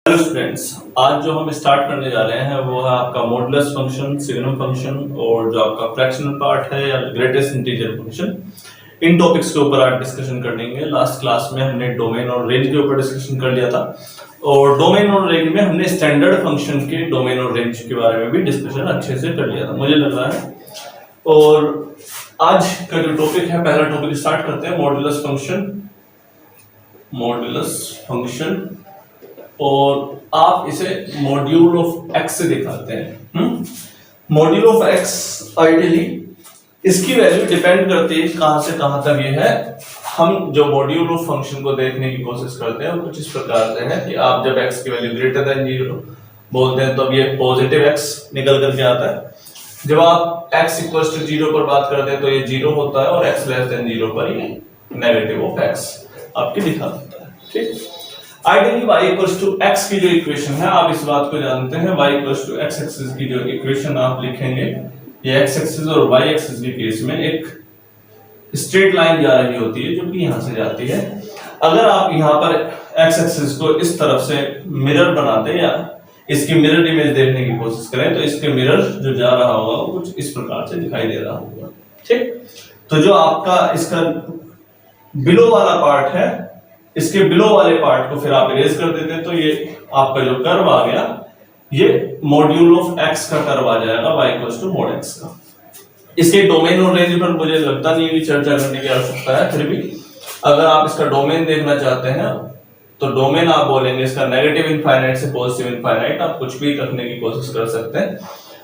Hello students, आज जो हम स्टार्ट करने जा रहे हैं वो है आपका मॉडुलस फंक्शन, सिग्नम फंक्शन और जो आपका फ्रैक्शनल पार्ट है या ग्रेटेस्ट इंटीजर फंक्शन। इन टॉपिक्स के ऊपर आज डिस्कशन करेंगे। लास्ट क्लास में हमने डोमेन और रेंज के ऊपर डिस्कशन कर लिया था और डोमेन और रेंज में हमने स्टैंडर्ड फंक्शन के डोमेन और रेंज के बारे में भी डिस्कशन अच्छे से कर लिया था, मुझे लग रहा है। और आज का जो टॉपिक है, पहला टॉपिक स्टार्ट करते हैं, मॉडुलस फंक्शन और आप इसे मॉड्यूल ऑफ एक्स से दिखाते हैं। मॉड्यूल ऑफ एक्स आइडियली इसकी वैल्यू डिपेंड करती है कहां से कहां तक ये है। हम जो मॉड्यूल ऑफ फंक्शन को देखने की कोशिश करते हैं वो कुछ इस प्रकार से है कि आप जब x की वैल्यू ग्रेटर देन 0 बोलते हैं तो अब ये पॉजिटिव x निकल करके आता है। जब आप x इक्वल्स टू 0 पर बात करते हैं तो ये 0 होता है और x लेस देन 0 पर ये नेगेटिव ऑफ x आपके दिखा देता है। ठीक, ideally y equals to x की जो इक्वेशन है, आप इस बात को जानते हैं, y equals to x axis की जो इक्वेशन आप लिखेंगे, ये x एक्सिस और y एक्सिस के केस में एक स्ट्रेट लाइन जा रही होती है जो कि यहां से जाती है। अगर आप यहां पर x एक्सिस को इस तरफ से मिरर बनाते हैं या इसकी मिरर इमेज देखने की कोशिश करें तो इसके मिरर जो जा रहा होगा वो कुछ इस प्रकार से दिखाई दे रहा होगा। ठीक, तो जो आपका इसका बिलो वाला पार्ट है, इसके बिलो वाले पार्ट को फिर आप इरेज कर देते हैं तो ये आपका जो कर्व आ गया ये मॉड्यूल ऑफ x का कर्व आ जाएगा y equals to mod x का। इसके डोमेन और रेंज पर मुझे लगता नहीं है चर्चा करने की आवश्यकता है, फिर भी अगर आप इसका डोमेन देखना चाहते हैं तो डोमेन आप बोलेंगे इसका नेगेटिव इनफाइनाइट से पॉजिटिव इनफाइनाइट, आप कुछ भी रखने की कोशिश कर सकते हैं।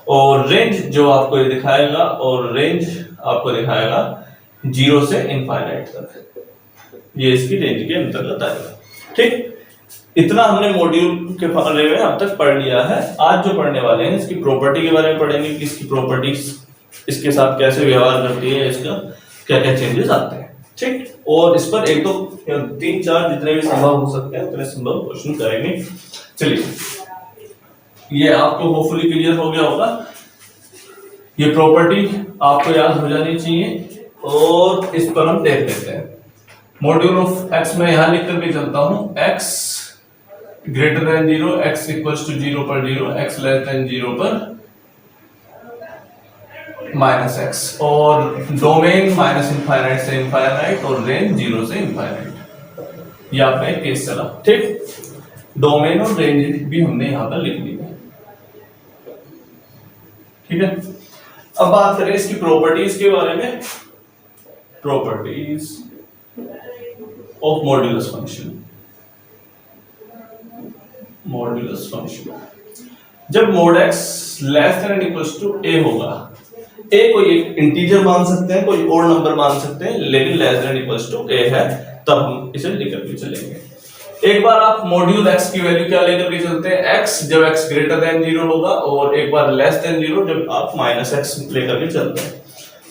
और रेंज जो आपको ये दिखाएगा और रेंज आपको दिखाएगा 0 से इनफाइनाइट तक, ये इसकी रेंज के अंतर्गत आएगा। ठीक, इतना हमने मॉड्यूल के बारे में अब तक पढ़ लिया है। आज जो पढ़ने वाले हैं इसकी प्रॉपर्टी के बारे में पढ़ेंगे कि इसकी प्रॉपर्टीज इसके साथ कैसे व्यवहार करती है, इसका क्या क्या चेंजेस आते हैं। ठीक, और इस पर एक दो 3-4 जितने भी संभव हो सकते हैं उतने संभव क्वेश्चन करेंगे। चलिए, ये आपको होपफुली क्लियर हो गया होगा। ये प्रॉपर्टी आपको याद हो जानी चाहिए और इस पर हम देख लेते हैं। मॉड्यूल ऑफ x में यहां लिख करके चलता हूं, x greater than 0, x equals to 0 पर 0, x लेस देन 0 पर माइनस x, और डोमेन माइनस इनफाइनाइट से इनफाइनाइट और रेंज 0 से इनफाइनाइट। ये आपका एक केस चला। ठीक, डोमेन और रेंज भी हमने यहां पर लिख ली है। ठीक है, अब बात करें इसकी प्रॉपर्टीज के बारे में। Properties of modulus function. जब mod x less than equals to a होगा, a कोई एक इंटीजर मान सकते हैं, कोई और नंबर मान सकते हैं, लेकिन less than equals to a है, तब हम इसे लेकर के चलेंगे। एक बार आप मॉड्यूल x की वैल्यू क्या लेकर के चलते हैं, x जब x ग्रेटर देन 0 होगा, और एक बार लेस देन 0 जब आप माइनस x लेकर के चलते हैं।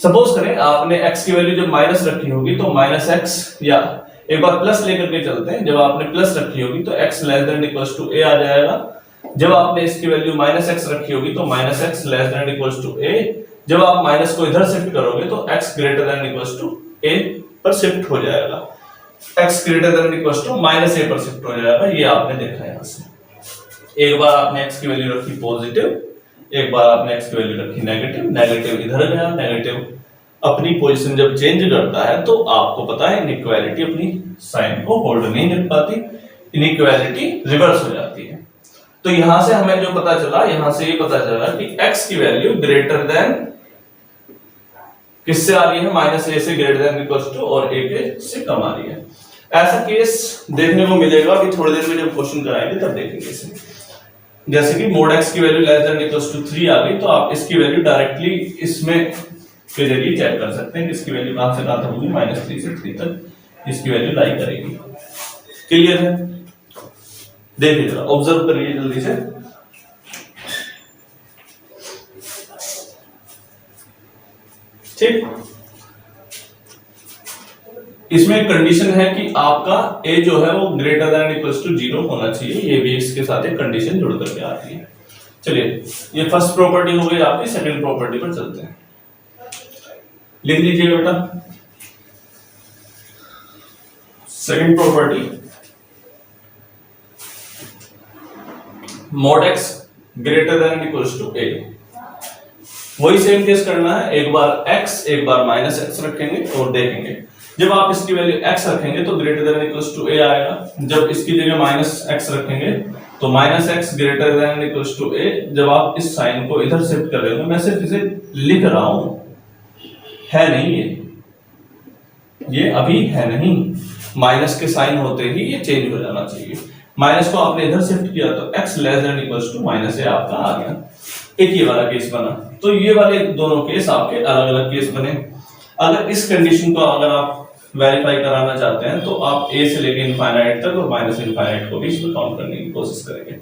सपोज करें आपने x की वैल्यू जब माइनस रखी होगी तो माइनस x, या एक बार प्लस लेकर के चलते हैं, जब आपने प्लस रखी होगी तो x less than equals to a आ जाएगा। जब आपने इसकी वैल्यू माइनस x रखी होगी तो minus x less than equals to a। जब आप माइनस को इधर शिफ्ट करोगे तो x greater than equals to a पर शिफ्ट हो जाएगा, x greater than equals to minus a पर शिफ्ट हो जाएगा। ये आपने देखा यहां से। एक बार आपने x की वैल्यू रखी पॉजिटिव, एक बार आपने x की वैल्यू रखी नेगेटिव, नेगेटिव इधर गया, नेगेटिव अपनी पोजीशन जब चेंज करता है तो आपको पता है इनइक्वालिटी अपनी साइन को होल्ड नहीं कर पाती, इनइक्वालिटी रिवर्स हो जाती है। तो यहां से हमें जो पता चला, यहां से ये पता चला कि x की वैल्यू ग्रेटर देन किससे आ रही है, माइनस a से ग्रेटर देन इक्वल्स टू और a के से कम आ रही है। ऐसा केस देखने को मिलेगा कि थोड़ी देर में जब क्वेश्चन कराएंगे तब देखेंगे इसे। जैसे कि mod x की value less than equals to 3 आ गई तो आप इसकी वैल्यू डायरेक्टली इसमें के जरिए चेक कर सकते हैं कि इसकी वैल्यू कहां से कहां तक होगी, -3 से 3 तक इसकी वैल्यू लाई करेगी। क्लियर है? देखिए जरा, ऑब्जर्व करिए जल्दी से। ठीक, इसमें एक कंडीशन है कि आपका a जो है वो ग्रेटर देन इक्वल्स टू 0 होना चाहिए, ये भी इसके साथ एक कंडीशन जुड़ करके आती है। चलिए, ये फर्स्ट प्रॉपर्टी हो गई आपकी। सेकंड प्रॉपर्टी पर चलते हैं। लिख लीजिए बेटा, second property mod x greater than equals to a. वही सेम केस करना है, एक बार x एक बार माइनस एक्स रखेंगे और देखेंगे जब आप इसकी वैल्यू x रखेंगे तो greater than equals to a आएगा, जब इसकी जगह माइनस x रखेंगे तो minus X greater than equals to a। जब आप इस साइन को इधर शिफ्ट कर रहे हो, मैं सिर्फ इसे लिख रहा हूं, है नहीं ये अभी है नहीं, माइनस के साइन होते ही ये चेंज हो जाना चाहिए। माइनस को आपने इधर शिफ्ट किया तो x less than equals to minus a आपका आ गया। एक ये वाला केस बना, तो ये वाले दोनों केस आपके अलग अलग केस बने। अगर इस कंडीशन को अगर आप वेरीफाई कराना चाहते हैं तो आप a से लेके इनफाइनाइट तक और माइनस इनफाइनाइट को भी इसमें काउंट करने की कोशिश करेंगे।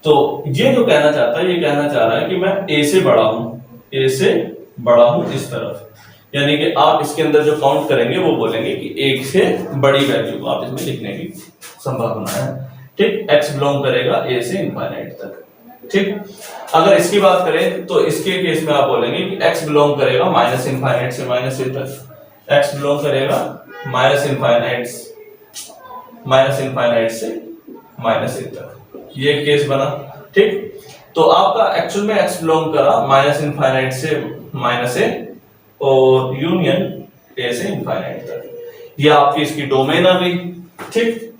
तो ये जो कहना चाहता है, ये कहना चाह रहा है कि मैं a से बड़ा हूं, a से बड़ा हूं इस तरफ, यानी कि आप इसके अंदर जो काउंट करेंगे वो बोलेंगे कि एक से बड़ी वैल्यू को आप इसमें लिखने की संभावना है। ठीक, x बिलोंग करेगा a से इनफाइनाइट तक। ठीक, अगर इसकी बात करें तो इसके केस में आप बोलेंगे कि x बिलोंग करेगा माइनस इनफाइनाइट से माइनस ए तक, x बिलोंग करेगा माइनस इनफाइनाइट से माइनस ए तक। ये केस बना। ठीक, तो आपका एक्चुअल में x बिलोंग करा माइनस इनफाइनाइट से माइनस ए और यूनियन a से इनफाइनाइट तक। ये आपकी इसकी डोमेन आ गई। ठीक,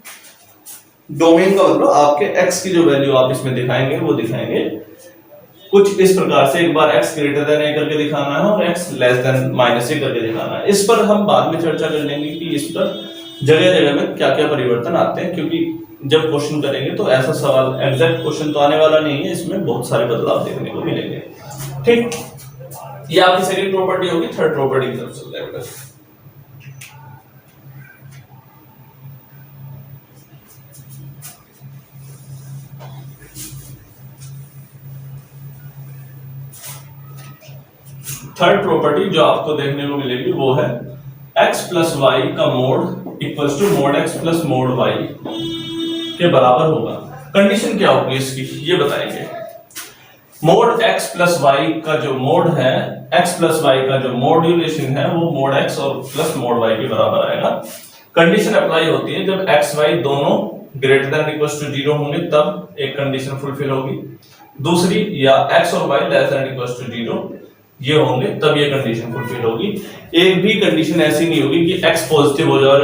डोमेन का मतलब आपके x की जो वैल्यू आप इसमें दिखाएंगे वो दिखाएंगे कुछ इस प्रकार से, एक बार x ग्रेटर देन a करके दिखाना है और x लेस देन माइनस ए करके दिखाना है। इस पर हम बाद में चर्चा कर लेंगे कि इस पर जगह जगह में क्या क्या परिवर्तन आते हैं, क्योंकि जब क्वेश्चन करेंगे तो ऐसा सवाल एग्जैक्ट क्वेश्चन तो आने वाला नहीं है, इसमें बहुत सारे बदलाव देखने को मिलेंगे। ठीक, ये आपकी सेकंड प्रॉपर्टी होगी। थर्ड प्रॉपर्टी की तरफ चलते हैं। थर्ड प्रॉपर्टी जो आपको देखने को मिलेगी वो है x प्लस वाई का mod equals to mod x plus mod Y के बराबर होगा। कंडीशन क्या होगी इसकी ये बताएंगे। मोड x प्लस वाई का जो मोड है, x प्लस वाई का जो मॉड्यूलेशन है वो मोड x और प्लस मोड y के बराबर आएगा। कंडीशन अप्लाई होती है जब x y दोनों ग्रेटर देन इक्वल्स टू 0 होंगे तब एक कंडीशन फुलफिल होगी, दूसरी या x और y less than equals to 0 ये होंगे तब ये कंडीशन फुलफिल होगी। एक भी कंडीशन ऐसी नहीं होगी कि x पॉजिटिव हो जाए और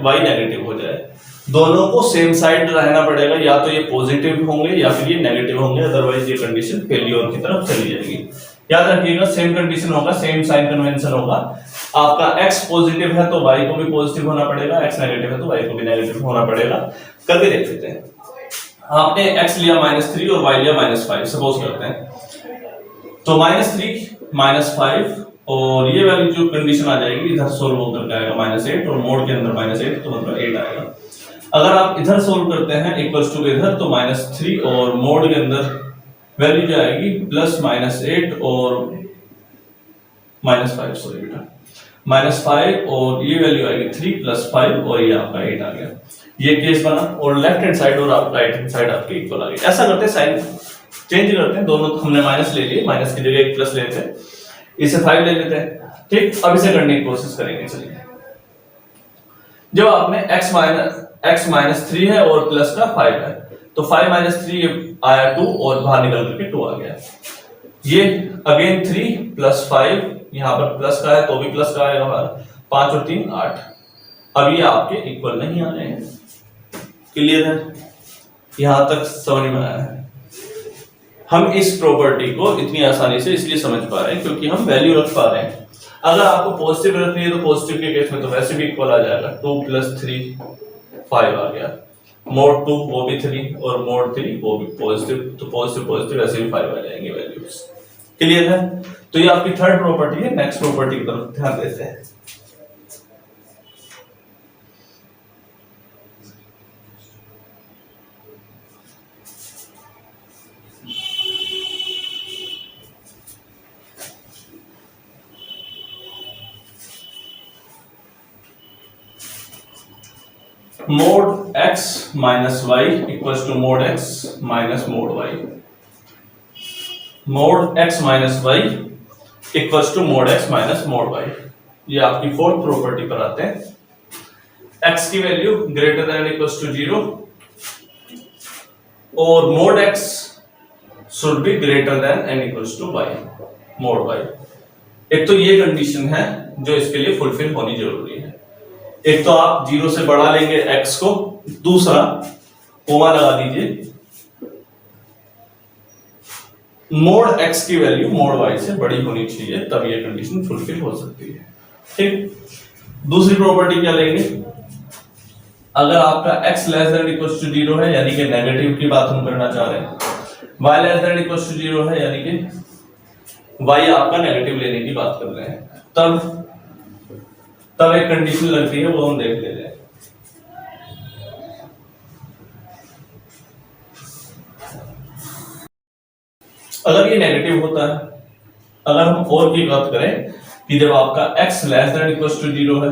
y नेगेटिव हो जाए, दोनों को सेम साइड रहना पड़ेगा, या तो ये पॉजिटिव होंगे या फिर ये नेगेटिव होंगे, अदरवाइज ये कंडीशन फेलियर की तरफ चली जाएगी। याद रखिएगा सेम कंडीशन होगा, सेम साइन कन्वेंशन होगा। आपका x पॉजिटिव है तो y को भी पॉजिटिव होना पड़ेगा, x नेगेटिव है तो y को भी नेगेटिव होना पड़ेगा। करके देख लेते हैं। आपने x लिया -3 और y लिया -5, सपोज करते हैं, तो -3 -5 और ये वाली जो कंडीशन आ जाएगी इधर सोल्व होकर आएगा -8 और मोड के अंदर -8 तो मतलब 8 आएगा। अगर आप इधर सोल्व करते हैं इक्वल्स टू इधर तो -3 और मोड के अंदर वैल्यू जो आएगी +-8 और -5, सॉरी बेटा -5 और ये वैल्यू आएगी 3 + 5 और ये आपका 8 आ गया। ये केस बना और लेफ्ट हैंड साइड और आप राइट हैंड साइड आपके इक्वल आ गई। ऐसा करते हैं, साइन चेंज करते हैं, दोनों हमने माइनस ले लिए, माइनस की जगह एक प्लस लेते हैं, इसे 5 ले लेते हैं। ठीक, अब इसे करने की कोशिश करेंगे। चलिए, जब आपने x माइनस 3 है और प्लस का 5 है तो 5 - 3 आया 2 और बाहर निकल करके 2 आ गया। ये अगेन 3 + 5 यहां पर प्लस का है तो भी प्लस का आएगा बाहर, 5 और 3 8। अब ये आपके इक्वल नहीं आ रहे हैं। क्लियर है? यहां तक समझ में आया है? हम इस प्रॉपर्टी को इतनी आसानी से इसलिए समझ पा रहे हैं क्योंकि हम वैल्यू रख पा रहे हैं। अगर आपको पॉजिटिव रखनी है तो पॉजिटिव के केस में तो वैसे भी इक्वल आ जाएगा, 2 + 3 5 आ गया, मोड 2 वो भी 3 और मोड 3 वो भी पॉजिटिव, तो पॉजिटिव ऐसे भी 5 आ जाएंगे वैल्यूज। क्लियर है? तो ये आपकी थर्ड प्रॉपर्टी है। नेक्स्ट प्रॉपर्टी की तरफ ध्यान देते हैं। Mod x minus y equals to mod x minus mod y। Mod x minus y equals to mod x minus mod y। ये आपकी फोर्थ प्रॉपर्टी पर आते हैं। x की value greater than equals to 0 और mod x should be greater than and equals to y, mod y। एक तो ये कंडीशन है जो इसके लिए फुलफिल होनी जरूरी है। एक तो आप 0 से बढ़ा लेंगे x को, दूसरा कोमा लगा दीजिए, मोड x की वैल्यू मोड y से बड़ी होनी चाहिए, तब ये कंडीशन फुलफिल हो सकती है। ठीक, दूसरी प्रॉपर्टी क्या लेंगे, अगर आपका x less than equals to 0 है, यानी कि नेगेटिव की बात हम करना चाह रहे हैं, y less than equals to 0 है, यानी कि y आपका नेगेटिव लेने की बात कर रहे हैं, तब एक कंडीशन लगती है, वो हम देख लेते हैं। अगर ये नेगेटिव होता है, अगर हम और की बात करें कि जब आपका x less than equals to 0 है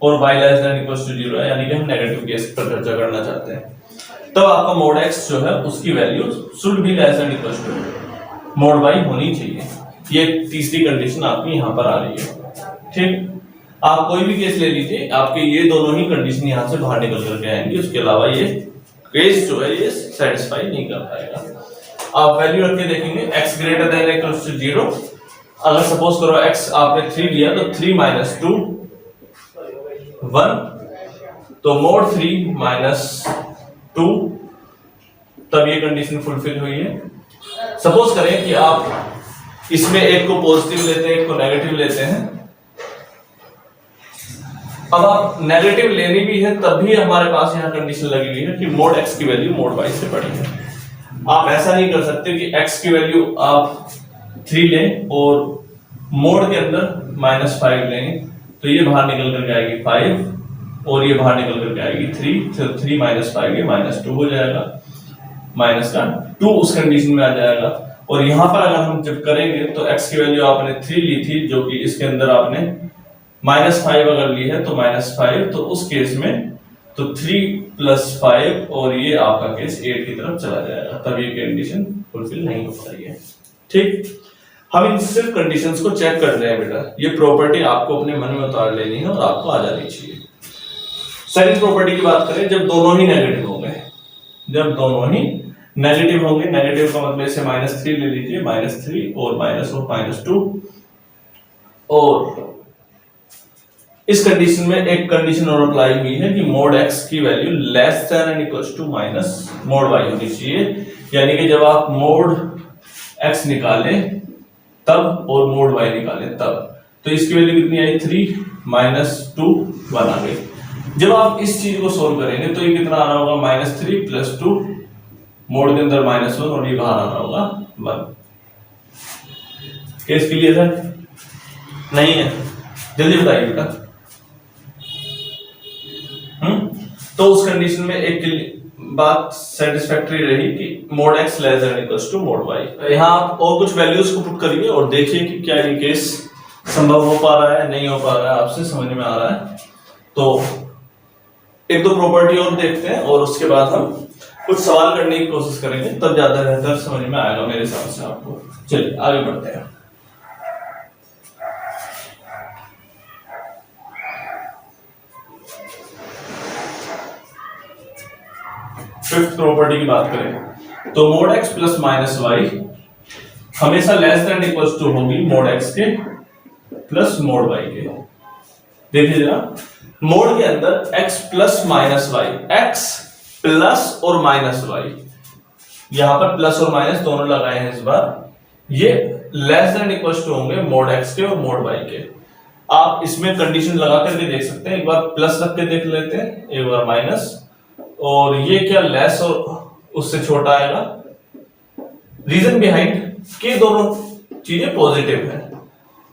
और y less than equals to 0 है, यानी कि हम नेगेटिव केस पर चर्चा करना चाहते हैं, तब आपका मोड x जो है उसकी value should be less than equals to mod y होनी चाहिए। ये तीसरी कंडीशन आपकी यहां पर आ रही है। ठीक, आप कोई भी केस ले लीजिए, आपके ये दोनों ही कंडीशन यहां से बाहर निकल करके आएंगे, उसके अलावा ये केस जो है ये सेटिस्फाई नहीं कर पाएगा। आप वैल्यू रख के देखेंगे x greater than equals to 0, अगर सपोज करो x आपने 3 लिया तो 3 माइनस 2 1, तो मोड 3 माइनस 2, तब ये कंडीशन फुलफिल हुई है। सपोज करें कि आप इसमें एक को पॉजिटिव लेते हैं, एक को नेगेटिव लेते हैं, अब आप नेगेटिव लेनी भी है तब भी हमारे पास यहाँ कंडीशन लगी हुई है कि मोड x की वैल्यू मोड y से बड़ी है। आप ऐसा नहीं कर सकते कि x की वैल्यू आप 3 लें और मोड के अंदर -5 लेंगे, तो ये बाहर निकल करके आएगी 5 और ये बाहर निकल करके आएगी 3, तो 3 माइनस 5 ये -2 हो जाएगा, माइनस का 2 उस कंडीशन में आ जाएगा। और यहां पर अगर हम जब करेंगे तो x की वैल्यू आपने 3 ली थी, जो कि इसके अंदर आपने -5 अगर ली है तो -5, तो उस केस में तो 3 + 5 और ये आपका केस 8 की तरफ चला जाएगा, तब ये कंडीशन फुलफिल नहीं हो पाई है। ठीक, हम इन सिर्फ कंडीशंस को चेक कर रहे हैं बेटा, ये प्रॉपर्टी आपको अपने मन में उतार लेनी है और आपको आ जानी चाहिए। सेकंड प्रॉपर्टी की बात करें, जब दोनों ही नेगेटिव होंगे, जब दोनों ही नेगेटिव होंगे, नेगेटिव का मतलब इसे -3 ले लीजिए, -3 और -2, और इस कंडीशन में एक कंडीशन और अप्लाई हुई है कि मोड x की value less than and equals to minus mod y होनी चाहिए, यानी कि जब आप मोड x निकालें तब और मोड y निकालें तब, तो इसकी वैल्यू कितनी आई 3 -2 1 आ गई। जब आप इस चीज को सोल्व करेंगे तो ये कितना आ रहा होगा, -3 + 2, मोड के अंदर -1 और ये बाहर आ रहा होगा 1। केस क्लियर है? नहीं है? जल्दी बताइए बेटा। तो उस कंडीशन में एक बात सेटिस्फैक्टरी रही कि mod x less than equals to mod y। यहां आप और कुछ वैल्यूज को पुट करिए और देखिए कि क्या ये केस संभव हो पा रहा है, नहीं हो पा रहा है, आपसे समझ में आ रहा है। तो एक दो प्रॉपर्टी और देखते हैं और उसके बाद हम कुछ सवाल करने की कोशिश करेंगे, तब ज्यादा बेहतर समझ में आएगा मेरे हिसाब से आपको। चलिए आगे बढ़ते हैं। फिफ्थ प्रॉपर्टी की बात करें तो mod x plus minus y हमेशा लेस देन इक्वल्स टू होगी मोड x के प्लस मोड y के। देखिए जरा, मोड के अंदर x plus minus y, x plus और माइनस वाई, यहां पर प्लस और माइनस दोनों लगाए हैं इस बार, ये लेस देन इक्वल्स टू होंगे मोड x के और मोड y के। आप इसमें कंडीशन लगा करके देख सकते हैं, एक बार प्लस रख के देख लेते हैं, एक बार माइनस, और ये क्या लेस और उससे छोटा आएगा। रीजन बिहाइंड कि दोनों चीजें पॉजिटिव है,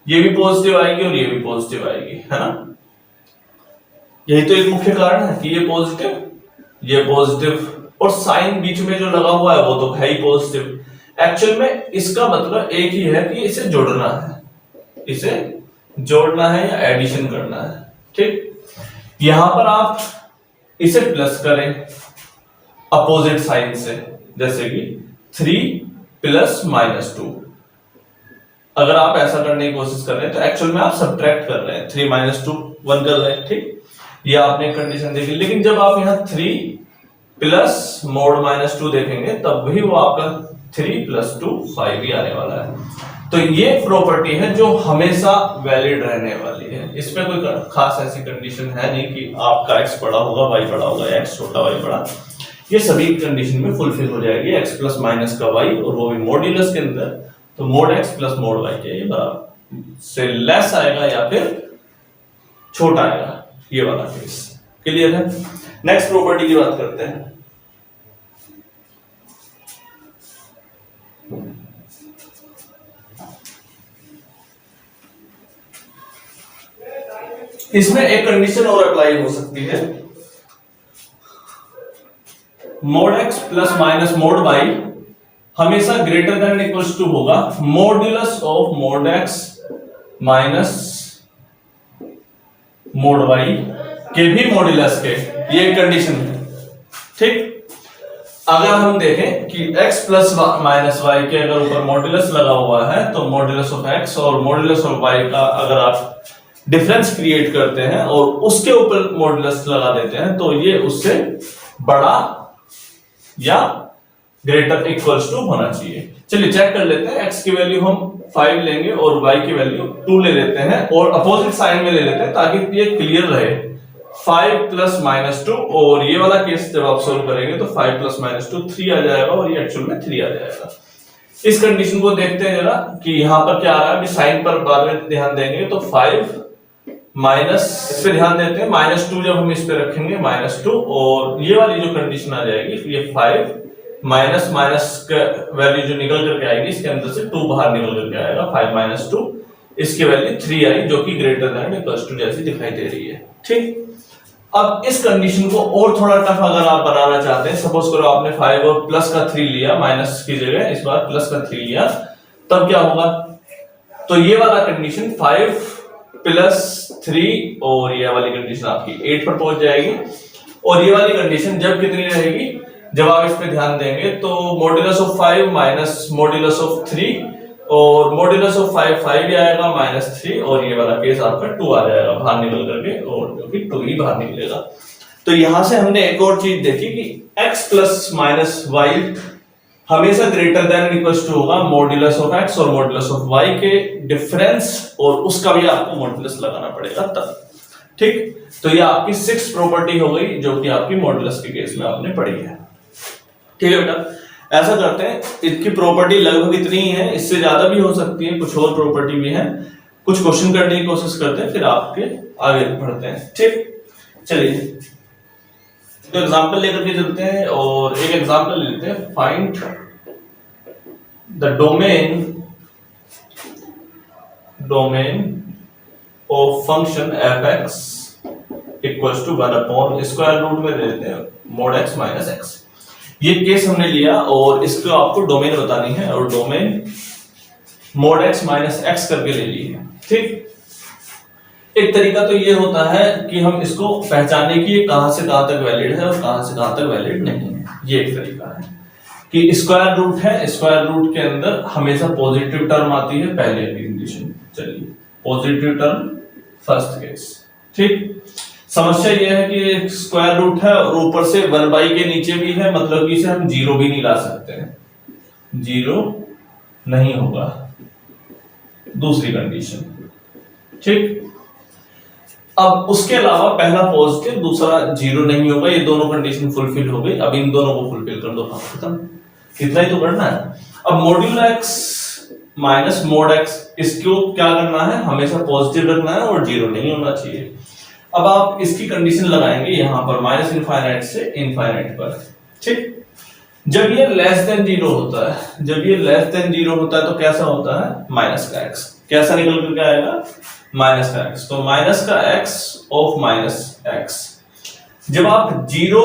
ये भी पॉजिटिव आएगी और ये भी पॉजिटिव आएगी, है ना। यही तो एक मुख्य कारण है कि ये पॉजिटिव और साइन बीच में जो लगा हुआ है वो तो है ही पॉजिटिव। एक्चुअल में इसका मतलब एक ही है कि इसे जोड़ना है, इसे जोड़ना है या एडिशन करना है। ठीक, यहां पर आप इसे प्लस करें अपोजिट साइन से, जैसे कि 3 प्लस -2। अगर आप ऐसा करने की कोशिश कर रहे हैं तो एक्चुअल में आप सब्ट्रैक्ट कर रहे हैं, 3 - 2 1 कर रहे हैं। ठीक, ये आपने कंडीशन देखी। लेकिन जब आप यहां 3 प्लस मोड -2 देखेंगे तब भी वो आपका 3 + 2 5 ही आने वाला है। तो ये प्रॉपर्टी है जो हमेशा वैलिड रहने वाली है, इसमें कोई खास ऐसी कंडीशन है नहीं कि आपका x बड़ा होगा y बड़ा होगा, x छोटा y बड़ा। ये सभी कंडीशन में फुलफिल हो जाएगी, x प्लस माइनस का y और वो भी मॉड्यूलस के अंदर। तो mod x plus mod y के ये बराबर से लेस आएगा या फिर छोटा आएगा, ये वाला केस क्लियर है। नेक्स्ट प्रॉपर्टी की बात करते हैं। इसमें एक कंडीशन और अप्लाई हो सकती है, mode x plus minus mod y हमेशा ग्रेटर देन इक्वल्स टू होगा modulus of mode x minus mod y के भी मॉड्यूलस के, ये कंडीशन है। ठीक, अगर हम देखें कि x प्लस माइनस y के अगर ऊपर मॉड्यूलस लगा हुआ है तो मॉड्यूलस ऑफ x और मॉड्यूलस ऑफ y का अगर आप डिफरेंस क्रिएट करते हैं और उसके ऊपर मॉड्यूलस लगा देते हैं तो ये उससे बड़ा या ग्रेटर इक्वल्स टू होना चाहिए। चलिए चेक कर लेते हैं, x की वैल्यू हम 5 लेंगे और y की वैल्यू 2 ले लेते हैं और अपोजिट साइन में ले लेते हैं ताकि ये क्लियर रहे। 5 प्लस माइनस 2 और ये वाला केस जब आप सोल्व करेंगे तो 5 प्लस माइनस 2 3 आ जाएगा और ये एक्चुअल में 3 आ जाएगा। इस कंडीशन को देखते हैं जरा कि यहां पर क्या आ रहा है, अभी साइन पर बाद में ध्यान देंगे। तो 5 माइनस, इस पे ध्यान देते हैं, -2 जब हम इस पे रखेंगे -2 और ये वाली जो कंडीशन आ जाएगी ये 5 माइनस माइनस का वैल्यू जो निकल करके आएगी इसके अंदर से 2 बाहर निकल करके आएगा, 5 माइनस 2 इसकी वैल्यू 3 आई जो कि ग्रेटर देन इक्वल्स टू जैसी दिखाई दे रही है। ठीक, अब इस कंडीशन को और थोड़ा टफ अगर आप बनाना चाहते हैं, सपोज करो आपने 5 और प्लस का 3 लिया, माइनस की जगह इस बार प्लस का 3 लिया, तब क्या होगा, तो ये वाला कंडीशन 5 प्लस 3 और ये वाली कंडीशन आपकी 8 पर पहुंच जाएगी। और ये वाली कंडीशन जब कितनी रहेगी, जब आप इस पे ध्यान देंगे तो modulus of 5 minus modulus of 3 और मॉड्यूलस ऑफ 5 ही आएगा -3 और ये वाला केस आपका 2 आ जाएगा बाहर निकल करके, और जो कि 2 ही बाहर निकलेगा। तो यहां से हमने एक और चीज देखी कि x प्लस माइनस y हमेशा ग्रेटर देन इक्वल्स टू होगा मॉड्यूलस ऑफ x और मॉड्यूलस ऑफ y के डिफरेंस, और उसका भी आपको मॉड्यूलस लगाना पड़ेगा तब। ठीक, तो ये आपकी 6th प्रॉपर्टी हो गई जो कि आपकी मॉड्यूलस के केस में आपने पढ़ी है। ठीक है बेटा, ऐसा करते हैं, इसकी प्रॉपर्टी लगभग इतनी ही है, इससे ज्यादा भी हो सकती है, कुछ और प्रॉपर्टी भी है, कुछ क्वेश्चन करने की कोशिश करते हैं फिर आपके आगे बढ़ते हैं। ठीक, चलिए तो एग्जांपल लेकर के चलते हैं और एक एग्जांपल लेते हैं, find the domain of function fx equals to 1 upon square root में ले लेते हैं मोड x माइनस x। ये केस हमने लिया और इसको आपको डोमेन बतानी है और domain mod x minus x करके ले ली है। ठीक, एक तरीका तो ये होता है कि हम इसको पहचाने कि ये कहां से कहां तक वैलिड है और कहां से कहां तक वैलिड नहीं है। ये एक तरीका है कि स्क्वायर रूट है, स्क्वायर रूट के अंदर हमेशा पॉजिटिव टर्म आती है पहले की कंडीशन। चलिए पॉजिटिव टर्म फर्स्ट केस। ठीक, समस्या यह है कि स्क्वायर रूट है और ऊपर से 1 के नीचे भी है, मतलब कि इसे हम 0 भी नहीं ला सकते हैं, 0 नहीं होगा, दूसरी कंडीशन। ठीक, अब उसके अलावा पहला पॉजिटिव दूसरा 0 नहीं होगा, ये दोनों कंडीशन फुलफिल हो गई। अब इन दोनों को फुलफिल कर दो, खत्म, इतना ही तो करना है। अब module x minus mod x, इसको क्या करना है, हमेशा पॉजिटिव रखना है और 0 नहीं होना चाहिए। अब आप इसकी कंडीशन लगाएंगे यहां पर माइनस इनफाइनाइट से इनफाइनाइट पर। ठीक, जब ये लेस देन 0 होता है, जब ये लेस देन 0 होता है तो कैसा होता है, माइनस का x, कैसा निकल करके आएगा, माइनस का x। तो माइनस का x ऑफ माइनस x, जब आप 0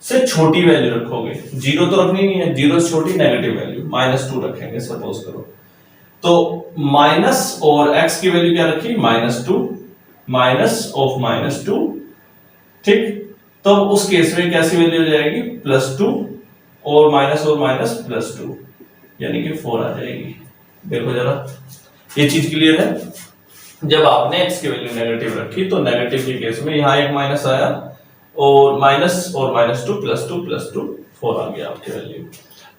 से छोटी वैल्यू रखोगे, 0 तो रखनी नहीं है, 0 से छोटी नेगेटिव वैल्यू -2 रखेंगे सपोज करो, तो माइनस और x की वैल्यू क्या रखी, -2, माइनस ऑफ -2। ठीक, तो उस केस में कैसी वैल्यू हो जाएगी, +2 और माइनस +2 यानी कि 4 आ जाएगी। देखो जरा, ये चीज क्लियर है। जब आपने x की वैल्यू नेगेटिव रखी तो नेगेटिव के केस में यहां एक माइनस आया और -2 +2 4 आ गया आपकी वैल्यू।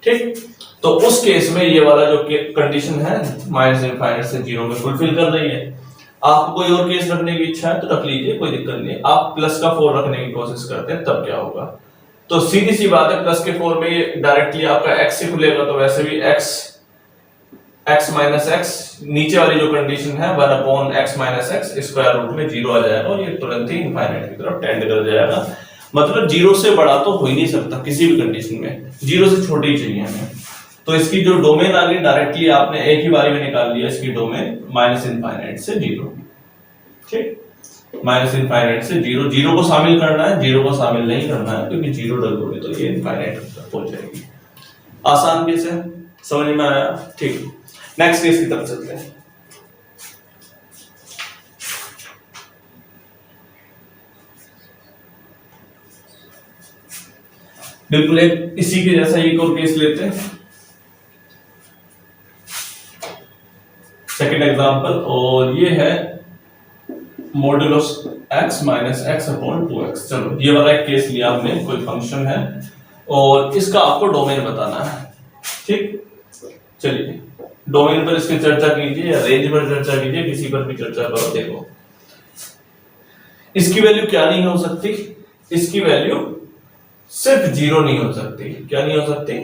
ठीक, तो उस केस में ये वाला जो कंडीशन है -∞ से 0 में फुलफिल कर रही है। आपको कोई और केस रखने की इच्छा है तो रख लीजिए, कोई दिक्कत नहीं। आप +4 रखने की कोशिश करते हैं तब क्या होगा, तो सीधी सी बात है +4 में ये डायरेक्टली आपका x से खुलेगा, तो वैसे भी x माइनस x, नीचे वाली जो कंडीशन है 1/x - x स्क्वायर रूट में 0 आ जाएगा और ये तुरंत ही इनफाइनाइट की तरफ टेंड कर जाएगा। मतलब 0 से बड़ा तो हो ही नहीं सकता किसी भी कंडीशन में, 0 से छोटी ही चाहिए हमें। तो इसकी जो डोमेन आ गई डायरेक्टली आपने एक ही बारी में निकाल लिया इसकी डोमेन -∞ से 0। ठीक, -∞ से 0, 0 को शामिल करना है, 0 को शामिल नहीं करना है, क्योंकि 0 डल दोगे तो ये इनफाइनाइट तक पहुंच जाएगी। आसान केस है, समझ में आया? ठीक, नेक्स्ट केस की तरफ चलते हैं। बिल्कुल एक इसी के जैसा एक और केस लेते हैं, सेकंड एग्जांपल, और ये है मॉड्यूलस x - x/2x। चलो ये वाला एक केस लिया हमने, कोई फंक्शन है और इसका आपको डोमेन बताना है। ठीक, चलिए डोमेन पर इसकी चर्चा कीजिए या रेंज पर चर्चा कीजिए, किसी पर भी चर्चा करो। देखो इसकी वैल्यू क्या नहीं हो सकती, इसकी वैल्यू सिर्फ 0 नहीं हो सकती। क्या नहीं हो सकती?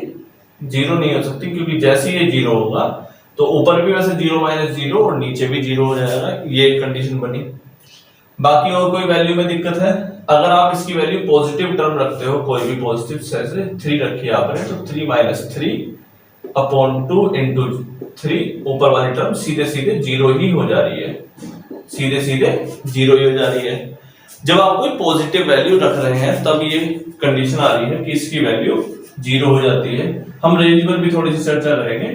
0 नहीं हो सकती, क्योंकि जैसे ये 0 होगा तो ऊपर भी वैसे 0 - 0 और नीचे भी 0 हो जाएगा, ये एक कंडीशन बनी। बाकी और कोई वैल्यू में दिक्कत है? अगर आप इसकी वैल्यू पॉजिटिव टर्म रखते हो, कोई भी पॉजिटिव, जैसे 3 रखी है आपने, तो 3 - 3/2 इंटू 3, ऊपर वाली टर्म सीधे सीधे 0 ही हो जा रही है, सीधे सीधे 0 ही हो जा रही है। जब आप कोई पॉजिटिव वैल्यू रख रहे हैं तब ये कंडीशन आ रही है कि इसकी वैल्यू 0 हो जाती है। हम रेंज पर भी थोड़ी सी चर्चा करेंगे।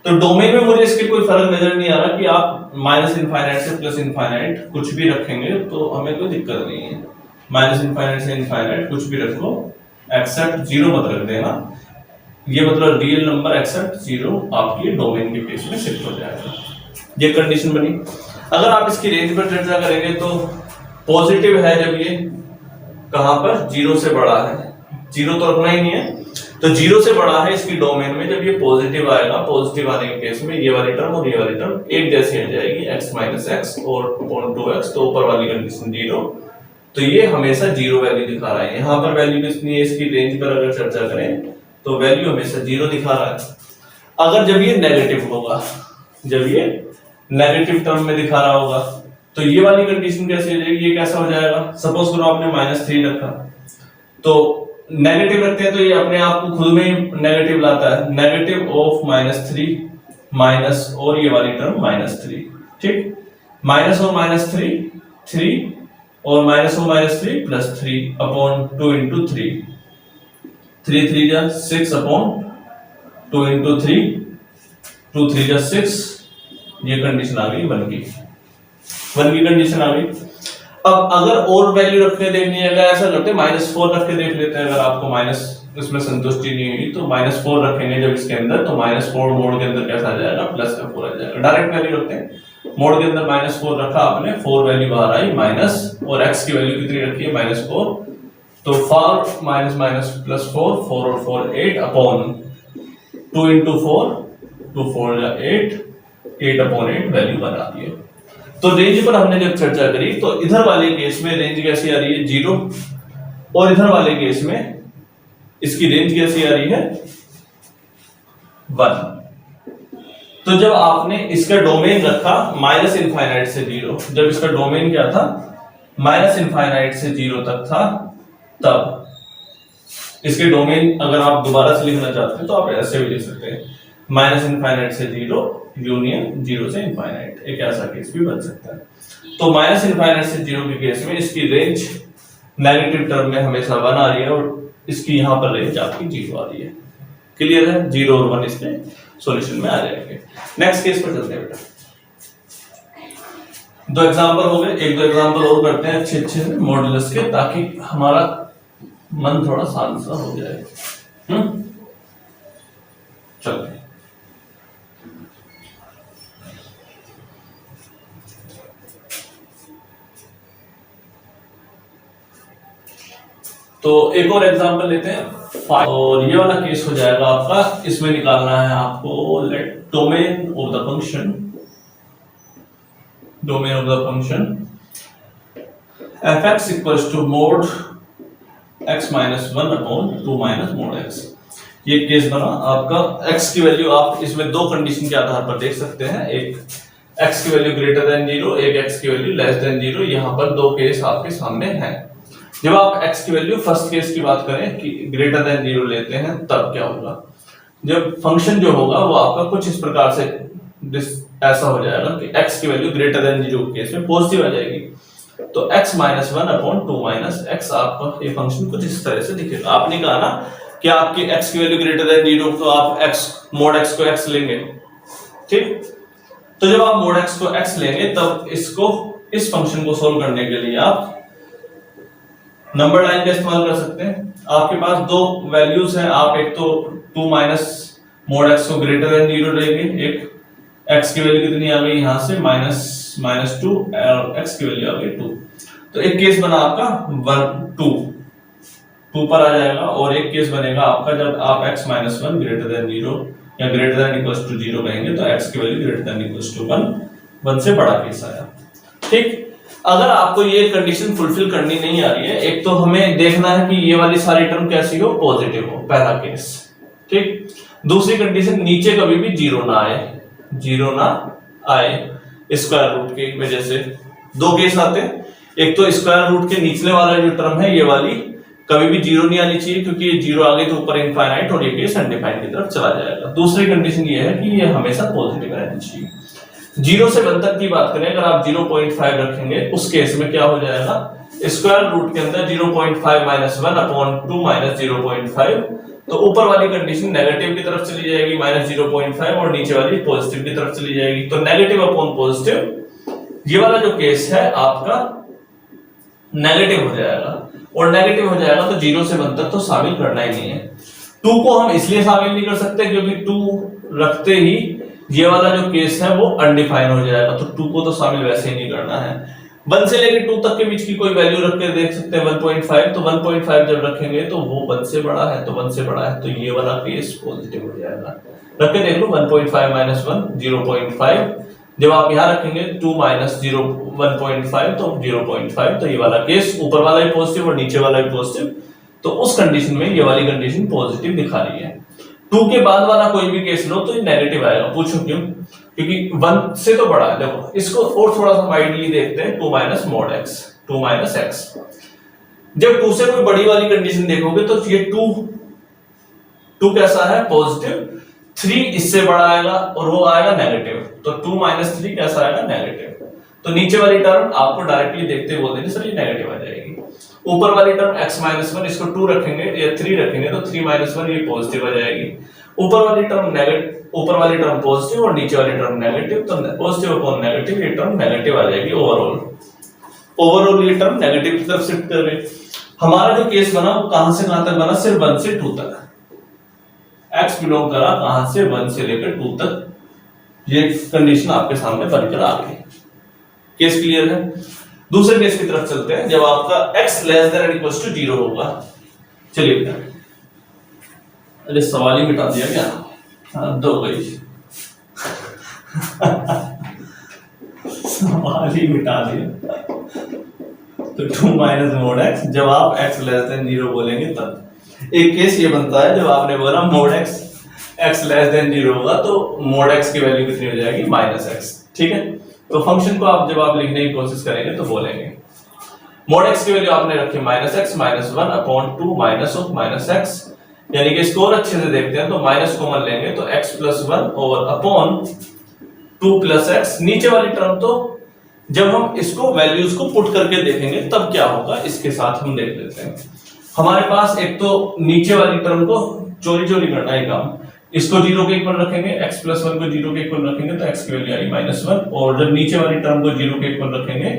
तो डोमेन में मुझे इसके कोई फर्क नजर नहीं आ रहा कि आप -∞ से +∞ कुछ भी रखेंगे तो हमें कोई दिक्कत नहीं है। -∞ से ∞ कुछ भी रखो, एक्सेप्ट 0 मत रख देना। ये मतलब रियल नंबर एक्सेप्ट 0 आपकी डोमेन के केस में शिफ्ट हो जाएगा। ये कंडीशन बनी। अगर आप इसकी रेंज पर चर्चा करेंगे तो पॉजिटिव है जब ये कहां पर 0 से बड़ा है, 0 तो रखना ही नहीं है, तो 0 से बड़ा है इसकी डोमेन में, जब ये पॉजिटिव आएगा, पॉजिटिव आने के केस में ये वाली टर्म और ये वाली टर्म एक जैसी आ जाएगी, x - x और 2x, तो ऊपर वाली कंडीशन 0, तो ये हमेशा 0 वैल्यू दिखा रहा है। यहां पर वैल्यू कितनी है इसकी रेंज पर अगर चर्चा करें तो वैल्यू हमेशा 0 दिखा रहा है। अगर जब ये नेगेटिव होगा, जब ये नेगेटिव टर्म में दिखा रहा होगा, तो ये वाली कंडीशन कैसे हो जाएगी, ये कैसा हो जाएगा? सपोज करो आपने -3 रखा, तो नेगेटिव रखते हैं तो ये अपने आप को खुद में ही नेगेटिव लाता है, नेगेटिव ऑफ -3 माइनस और ये वाली टर्म -3। ठीक, माइनस और -3 3 और माइनस और -3 +3/2 इंटू 3, 3 3 जा 6/2 इंटू 3, 2 3 जा 6, ये कंडीशन आ गई 1 की कंडीशन आ गई। अब अगर और वैल्यू रखने देखनी है, अगर ऐसा करते हैं -4 रख के देख लेते हैं, अगर आपको माइनस इसमें संतुष्टि नहीं हुई तो -4 रखेंगे जब इसके अंदर, तो -4 मोड के अंदर कैसा आ जाएगा, +4 आ जाएगा। डायरेक्ट वैल्यू रखते हैं, मोड के अंदर -4 रखा आपने, 4 वैल्यू बाहर आई माइनस, और x की वैल्यू कितनी रखी है -4, तो 4 माइनस +4, 4 और 4 8/2 इंटू 4, 2 4 जा 8, 8/8 वैल्यू बना दी है। तो रेंज पर हमने जब चर्चा करी तो इधर वाले केस में रेंज कैसी आ रही है 0, और इधर वाले केस में इसकी रेंज कैसी आ रही है 1। तो जब आपने इसका डोमेन रखा -∞ से 0, जब इसका डोमेन क्या था -∞ से 0 तक था, तब इसके डोमेन अगर आप दोबारा से लिखना चाहते हैं तो आप ऐसे भी लिख सकते हैं, -∞ से 0 यूनियन 0 से इनफाइनाइट, एक ऐसा केस भी बन सकता है। तो -∞ से 0 के केस में इसकी रेंज नेगेटिव टर्म में हमेशा 1 आ रही है, और इसकी यहां पर रेंज आपकी 0 आ रही है। क्लियर है? 0 और 1 इसमें सॉल्यूशन में आ जाएंगे। नेक्स्ट केस पर चलते हैं बेटा। 2 एग्जांपल हो गए, 1-2 एग्जांपल और करते हैं अच्छे मॉडुलस के, ताकि हमारा मन थोड़ा शांत सा हो जाए। चलते हैं। तो एक और एग्जांपल लेते हैं 5 और ये वाला केस हो जाएगा आपका, इसमें निकालना है आपको let domain of the function, domain of the function fx equals to mod x minus 1 upon 2 minus mod x। ये केस बना आपका, x की वैल्यू आप इसमें दो कंडीशन के आधार पर देख सकते हैं, एक x की वैल्यू ग्रेटर देन 0, एक x की वैल्यू लेस देन 0। यहाँ पर दो केस आपके सामने हैं। जब आप x की वैल्यू फर्स्ट केस की बात करें कि ग्रेटर देन 0 लेते हैं तब क्या होगा, जब फंक्शन जो होगा वो आपका कुछ इस प्रकार से ऐसा हो जाएगा कि x की वैल्यू ग्रेटर देन 0 केस में पॉजिटिव आ जाएगी, तो x minus 1 upon 2 minus x आपका ये फंक्शन कुछ इस तरह से दिखेगा। आपने कहा ना कि आपकी x की वैल्यू ग्रेटर देन 0, तो आप x मोड x को x लेंगे, ठीक। तो जब आप मोड x को x लेंगे तब इसको, इस फंक्शन को सोल्व करने के लिए आप नंबर लाइन का इस्तेमाल कर सकते हैं। आपके पास दो वैल्यूज हैं, आप एक तो 2 माइनस मोड x को ग्रेटर देन 0 लेंगे, एक x की वैल्यू कितनी आ गई यहां से माइनस 2 और x की वैल्यू आ गई 2। तो एक केस बना आपका 2 पर आ जाएगा, और एक केस बनेगा आपका जब आप x माइनस 1 ग्रेटर देन 0 या ग्रेटर देन इक्वल्स टू 0 कहेंगे तो x की value greater than equals to 1 से बड़ा केस आया, ठीक। अगर आपको ये कंडीशन फुलफिल करनी नहीं आ रही है, एक तो हमें देखना है कि ये वाली सारी टर्म कैसी हो, पॉजिटिव हो, पहला केस, ठीक। दूसरी कंडीशन नीचे कभी भी 0 ना आए स्क्वायर रूट की वजह से। दो केस आते हैं, एक तो स्क्वायर रूट के निचले वाला जो टर्म है ये वाली कभी भी 0 नहीं आनी चाहिए, क्योंकि ये 0 आ गई तो ऊपर इनफाइनाइट और ये केस अनडिफाइंड की तरफ चला जाएगा। दूसरी कंडीशन ये है कि ये हमेशा पॉजिटिव रहनी चाहिए। 0 से 1 तक की बात करें, अगर आप 0.5 रखेंगे उस केस में क्या हो जाएगा, स्क्वायर रूट के अंदर 0.5 माइनस 1 अपॉन 2 माइनस 0.5, तो ऊपर वाली कंडीशन नेगेटिव की तरफ चली जाएगी माइनस 0.5, और नीचे वाली पॉजिटिव की तरफ चली जाएगी, तो नेगेटिव अपॉन पॉजिटिव ये वाला जो केस है आपका नेगेटिव हो जाएगा, और नेगेटिव हो जाएगा तो 0 से 1 तक तो शामिल करना ही नहीं है। 2 को हम इसलिए शामिल नहीं कर सकते क्योंकि 2 रखते ही ये वाला जो केस है वो अनडिफाइन हो जाएगा, तो 2 को तो शामिल वैसे ही नहीं करना है। 1 से लेकर 2 तक के बीच की कोई वैल्यू रख के देख सकते हैं 1.5, तो 1.5 जब रखेंगे तो वो 1 से बड़ा है, तो 1 से बड़ा है तो ये वाला केस पॉजिटिव हो जाएगा। रख के देख लो 1.5 माइनस 1 0.5, जब आप यहां रखेंगे 2 माइनस 1.5 तो 0.5, तो ये वाला केस ऊपर वाला ही पॉजिटिव और नीचे वाला ही पॉजिटिव, तो उस कंडीशन में ये वाली कंडीशन पॉजिटिव दिखा रही है। 2 के बाद वाला कोई भी केस लो तो ये नेगेटिव आएगा, पूछो क्यों, क्योंकि 1 से तो बड़ा है। देखो इसको और थोड़ा सा आइडियली देखते हैं, 2 minus mod x, 2 minus x। जब 2 से कोई बड़ी वाली कंडीशन देखोगे तो ये 2 कैसा है, पॉजिटिव, 3 इससे बड़ा आएगा और वो आएगा नेगेटिव, तो 2 माइनस 3 कैसा आएगा, नेगेटिव। तो नीचे वाली टर्म आपको डायरेक्टली देखते बोल देंगे सर ये नेगेटिव आ जाएगी। ऊपर वाली टर्म x माइनस 1, इसको 2 रखेंगे या 3 रखेंगे तो 3 माइनस 1 ये पॉजिटिव आ जाएगी। ऊपर वाली टर्म नेगेटिव, ऊपर वाली टर्म पॉजिटिव और नीचे वाली टर्म नेगेटिव, तो पॉजिटिव अपॉन नेगेटिव ये टर्म नेगेटिव आ जाएगी। ओवरऑल ये टर्म नेगेटिव की तरफ शिफ्ट कर गई। हमारा जो केस बना वो कहां से कहां तक बना, सिर्फ 1 से 2 तक। x बिलोंग करा कहां से, 1 से लेकर 2 तक, ये कंडीशन आपके सामने बनकर आ गई। केस क्लियर है। दूसरे केस की तरफ चलते हैं, जब आपका x less than equal to 0 होगा। चलिए, अरे सवाल ही मिटा दिया क्या, दो गई सवाल ही मिटा दिया। तो 2 माइनस मोड x, जब आप x लेस देन 0 बोलेंगे तब। एक केस ये बनता है जब आपने बोला मोड x लेस देन 0 होगा तो मोड x की वैल्यू कितनी हो जाएगी, माइनस x, ठीक है। तो फंक्शन को आप जब आप लिखने की कोशिश करेंगे तो बोलेंगे मोड x की वैल्यू आपने रखी minus x minus 1 upon 2 minus of minus x, यानी कि इसको और अच्छे से देखते हैं तो माइनस कॉमन लेंगे तो x plus 1 over upon 2 plus x। नीचे वाली टर्म तो जब हम इसको वैल्यूज को पुट करके देखेंगे तब क्या होगा, इसके साथ हम देख लेते हैं। हमारे पास एक तो नीचे वाली टर्म को चोरी करना है काम, इसको 0 के इक्वल रखेंगे, x प्लस 1 को 0 के इक्वल रखेंगे तो x की वैल्यू आई माइनस 1, और जब नीचे वाली टर्म को 0 के इक्वल रखेंगे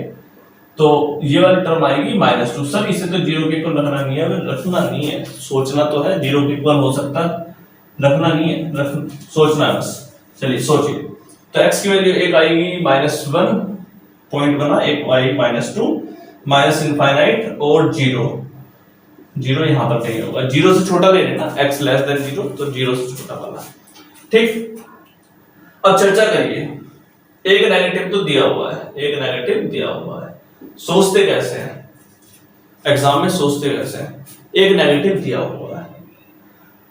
तो ये वाली टर्म आएगी माइनस 2। सर इसे तो 0 के इक्वल रखना नहीं है, रखना नहीं है, सोचना तो है, 0 के इक्वल हो सकता है, रखना नहीं है, सोचना है बस। चलिए सोचिए, तो x की वैल्यू एक आएगी माइनस 1 पॉइंट बना, एक आएगी माइनस 2, माइनस इनफाइनाइट और 0, जीरो यहाँ पर कहीं होगा, जीरो से छोटा ले लेना, x लेस देन जीरो, तो जीरो से छोटा वाला। ठीक, अब चर्चा करिए। एक नेगेटिव तो दिया हुआ है, एक नेगेटिव दिया हुआ है, सोचते कैसे हैं एग्जाम में, सोचते कैसे हैं। एक नेगेटिव दिया हुआ है,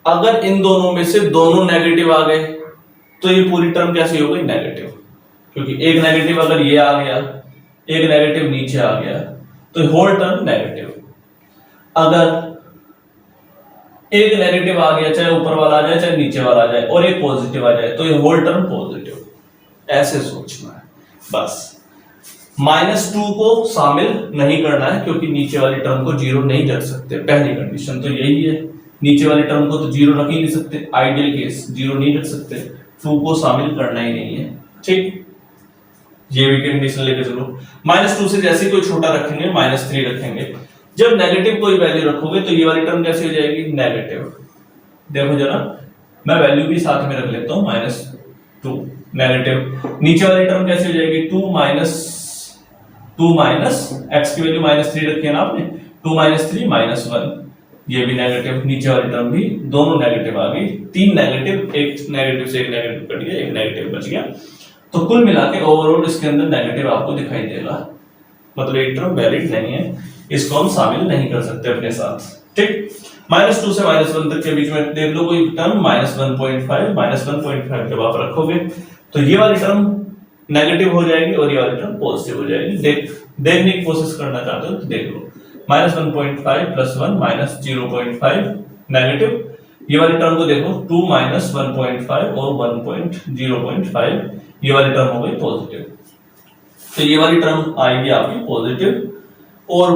अगर इन दोनों में से दोनों नेगेटिव आ गए तो ये पूरी टर्म कैसी हो गई, नेगेटिव, क्योंकि एक नेगेटिव अगर ये आ गया, एक नेगेटिव नीचे आ गया, तो होल टर्म नेगेटिव। अगर एक नेगेटिव आ गया, चाहे ऊपर वाला आ जाए चाहे नीचे वाला आ जाए, और एक पॉजिटिव आ जाए, तो ये होल टर्म पॉजिटिव। ऐसे सोचना है बस। -2 को शामिल नहीं करना है, क्योंकि नीचे वाली टर्म को जीरो नहीं रख सकते, पहली कंडीशन तो यही है। नीचे वाली टर्म को तो जीरो रख ही नहीं सकते, आइडियल केस जीरो नहीं रख सकते, 2 को शामिल करना ही नहीं है। ठीक, ये भी कंडीशन लेके चलो। -2 से जैसे कोई छोटा रखेंगे, -3 रखेंगे, जब नेगेटिव कोई वैल्यू रखोगे तो ये वाली टर्म कैसी हो जाएगी, नेगेटिव। देखो जरा, मैं वैल्यू भी साथ में रख लेता हूं, -2 नेगेटिव। नीचे वाली टर्म कैसी हो जाएगी, 2 माइनस x की वैल्यू -3 रखी है ना आपने, 2 - 3 -1, ये भी नेगेटिव। नीचे वाली टर्म भी दोनों नेगेटिव आ गई, 3 नेगेटिव, एक नेगेटिव से एक नेगेटिव कट गया, एक नेगेटिव बच गया, तो कुल मिला के ओवरऑल इसके अंदर नेगेटिव आपको दिखाई देगा, मतलब एक टर्म वैलिड नहीं है, इसको हम शामिल नहीं कर सकते अपने साथ। ठीक, -2 से -1 तक के बीच में देख लो कोई टर्म, -1.5 जब आप रखोगे तो ये वाली टर्म नेगेटिव हो जाएगी और ये वाली टर्म पॉजिटिव हो जाएगी। देखने की कोशिश करना चाहते हो तो देख लो, -1.5 + 1 -0.5 नेगेटिव, ये वाली टर्म को देखो, 2 - 1.5 और 1.0.5, ये वाली टर्म हो गई पॉजिटिव, तो ये वाली टर्म आएगी आपकी पॉजिटिव। और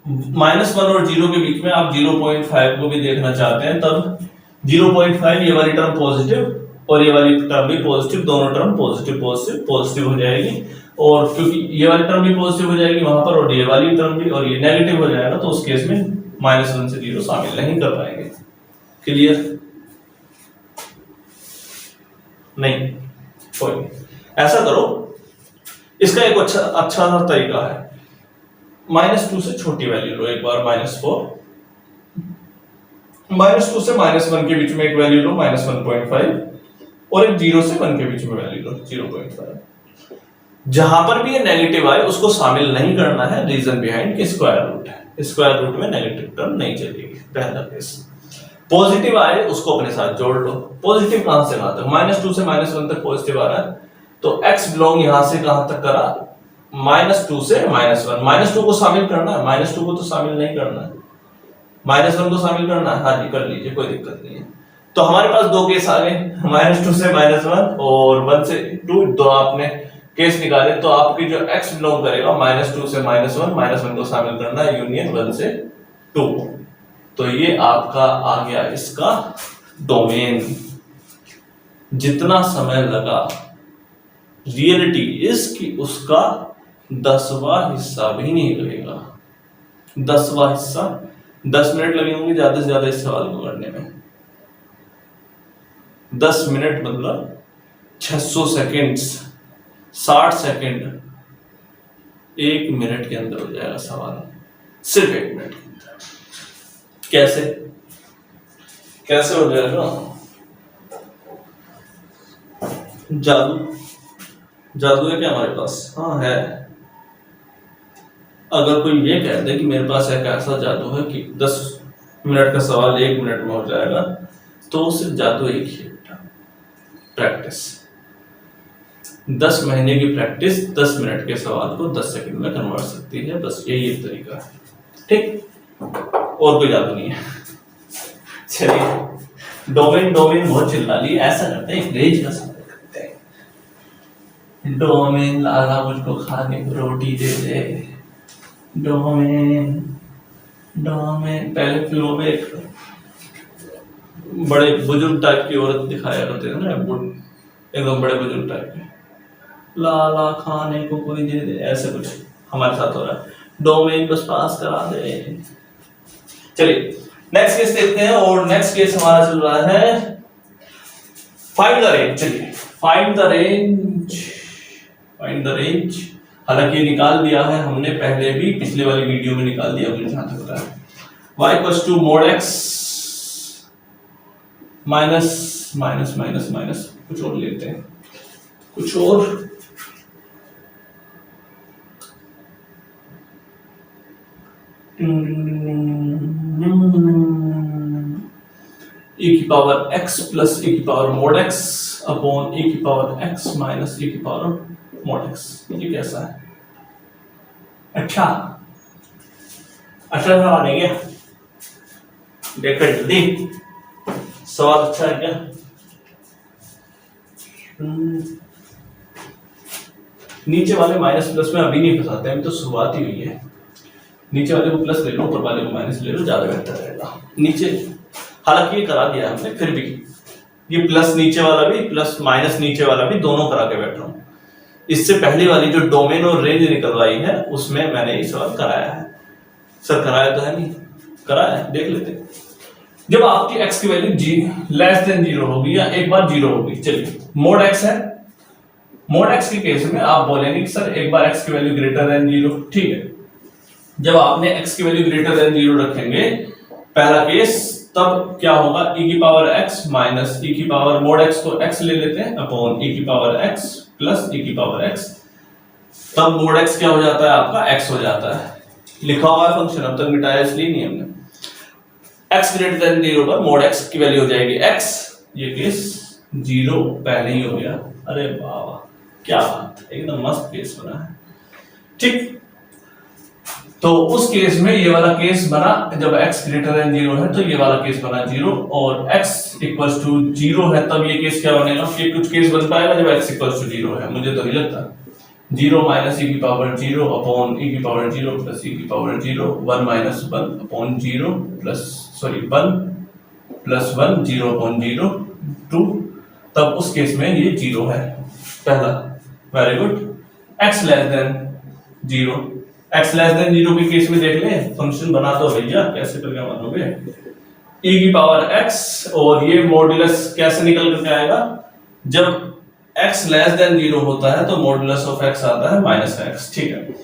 -1 और 0 के बीच में आप 0.5 को भी देखना चाहते हैं, तब 0.5 ये वाली टर्म पॉजिटिव और ये वाली टर्म भी पॉजिटिव, दोनों टर्म पॉजिटिव पॉजिटिव पॉजिटिव हो जाएगी। और क्योंकि ये वाली टर्म भी पॉजिटिव हो जाएगी वहां पर, और ये वाली टर्म भी, और ये नेगेटिव हो जाएगा, तो उस केस में -1 से 0 शामिल नहीं कर पाएंगे। क्लियर? नहीं, कोई ऐसा करो, इसका एक अच्छा सा तरीका है, -2 से छोटी वैल्यू लो एक बार, -4, -2 से -1 के बीच में एक वैल्यू लो, -1.5, और एक 0 से 1 के बीच में वैल्यू लो, 0.5। जहां पर भी ये नेगेटिव आए उसको शामिल नहीं करना है, रीजन बिहाइंड कि स्क्वायर रूट है, स्क्वायर रूट में नेगेटिव टर्म नहीं चलेगी, पहला केस। पॉजिटिव आए उसको अपने साथ जोड़ लो। पॉजिटिव कहां से कहां तक, -2 से -1 तक पॉजिटिव आ रहा है, तो x बिलोंग यहां से कहां तक करा, -2 से -1, -2 को शामिल करना है, -2 को तो शामिल नहीं करना है, -1 को शामिल करना है, हाँ जी कर लीजिए, कोई दिक्कत नहीं है। तो हमारे पास दो केस आ गए, -2 से -1 और 1 से 2, दो आपने केस निकाले, तो आपकी जो x बिलोंग करेगा -2 से -1 को शामिल करना है, यूनियन 1 से 2, तो ये आपका आ गया इसका डोमेन। जितना समय लगा, रियलिटी इज कि उसका 10वां हिस्सा भी नहीं लगेगा, 10वां हिस्सा, 10 मिनट लगे होंगे ज्यादा से ज्यादा इस सवाल को करने में। 10 मिनट मतलब 600 सेकेंड्स, 60 सेकेंड, 1 मिनट के अंदर हो जाएगा सवाल, सिर्फ 1 मिनट के अंदर। कैसे कैसे हो जाएगा? जादू है क्या हमारे पास? हाँ है। अगर कोई ये कह दे कि मेरे पास एक ऐसा जादू है कि 10 मिनट का सवाल 1 मिनट में हो जाएगा, तो सिर्फ जादू एक ही बेटा, प्रैक्टिस। 10 महीने की प्रैक्टिस 10 मिनट के सवाल को 10 सेकंड में कन्वर्ट सकती है, बस यही एक तरीका है। ठीक, और कोई जादू नहीं है। चलिए, डोमेन बहुत चिल्ला ली, ऐसा करते हैं, अंग्रेज का सवाल करते हैं। डोमेन लाला मुझको खाने को रोटी दे दे, डोमेन पहले फिल्मों में एक बड़े बुजुर्ग टाइप की औरत दिखाया करते थे ना, एकदम बड़े बुजुर्ग टाइप के, लाला खाने को कोई दे दे, ऐसे कुछ हमारे साथ हो रहा है। डोमेन बस पास करा दे। चलिए नेक्स्ट केस देखते हैं, और नेक्स्ट केस हमारा चल रहा है फाइंड द रेंज। चलिए फाइंड द रेंज, हालांकि निकाल दिया है हमने पहले भी, पिछले वाली वीडियो में निकाल दिया मुझे जहां तक पता है। y equals to mod x minus minus minus minus कुछ और लेते हैं, कुछ और e की पावर x प्लस e की power mod x upon e की पावर x माइनस e की पावर मोड x। ये कैसा है? अच्छा अच्छा सवाल है क्या? देखो जल्दी, सवाल अच्छा है क्या? नीचे वाले माइनस प्लस में अभी नहीं फंसाते, अभी तो शुरुआत ही हुई है। नीचे वाले को प्लस ले लो, ऊपर वाले को माइनस ले लो, ज्यादा बेहतर रहेगा। नीचे हालांकि ये करा दिया हमने, फिर भी ये प्लस नीचे वाला भी प्लस माइनस नीचे वाला भी दोनों करा के बैठ रहा हूं। इससे पहले वाली जो डोमेन और रेंज निकलवाई है उसमें मैंने ये सवाल कराया है। सर कराया तो है नहीं? कराया है, देख लेते हैं। जब आपकी x की वैल्यू लेस देन 0 होगी या एक बार 0 होगी, चलिए मोड x है, मोड x के केस में आप बोलेंगे कि सर एक बार x की वैल्यू ग्रेटर देन 0, ठीक है। जब आपने x की वैल्यू ग्रेटर देन 0 रखेंगे पहला केस, तब क्या होगा? e की पावर x माइनस e की पावर मोड x को x ले लेते हैं अपॉन e की पावर x प्लस e की पावर x, तब मोड x क्या हो जाता है? आपका x हो जाता है। लिखा हुआ फंक्शन अब तक मिटाया इसलिए नहीं हमने। x ग्रेटर देन 0 पर मोड x की वैल्यू हो जाएगी x, ये केस 0 पहले ही हो गया। अरे वाह क्या बात, एकदम मस्त केस बना है, ठीक। तो उस केस में ये वाला केस बना, जब x ग्रेटर देन 0 है तो ये वाला केस बना 0, और x इक्वल्स टू 0 है तब ये केस क्या बनेगा? कि कुछ केस बन पाएगा जब x इक्वल्स टू 0 है, मुझे तो नहीं लगता। 0 माइनस e की पावर 0 अपॉन e की पावर 0 प्लस e की power 0, 1 minus 1 upon 0 plus 1 plus 1 0 upon 0 2, तब उस केस में ये 0 है पहला। Very good. x less than 0, x less than 0 के केस में देख ले, फंक्शन बना तो भैया, कैसे करके मानोगे? e की पावर x, और ये मॉड्यूलस कैसे निकल करके आएगा? जब x लेस देन 0 होता है तो मॉड्यूलस ऑफ x आता है माइनस x, ठीक है।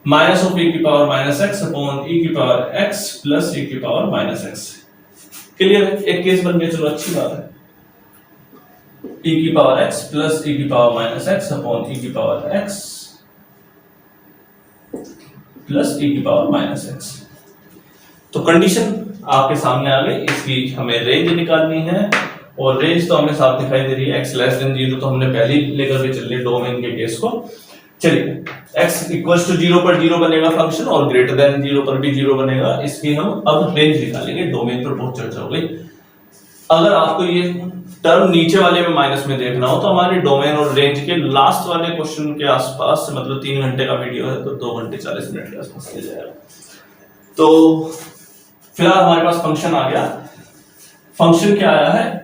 माइनस ऑफ e की power minus x upon e की पावर x प्लस e की पावर माइनस x। क्लियर है? एक केस बन गया, चलो अच्छी बात है। e की पावर x प्लस e की power minus x upon e की पावर x प्लस e की पावर माइनस x। तो कंडीशन आपके सामने आ गई, इसकी हमें रेंज निकालनी है, और रेंज तो हमें साफ दिखाई दे रही है। x लेस देन 0 तो हमने पहले ही लेकर के चलिए डोमेन के केस को। चलिए x इक्वल्स टू 0 पर 0 बनेगा फंक्शन, और ग्रेटर देन 0 पर भी 0 बनेगा, इसकी हम अब रेंज निकालेंगे। डोमेन पर बहुत चर्चा हो गई। अगर आपको ये टर्म नीचे वाले में माइनस में देखना हो तो हमारे डोमेन और रेंज के लास्ट वाले क्वेश्चन के आसपास, मतलब 3 घंटे का वीडियो है तो 2 घंटे 40 मिनट के आसपास मिल जाएगा। तो फिलहाल हमारे पास फंक्शन आ गया। फंक्शन क्या आया है?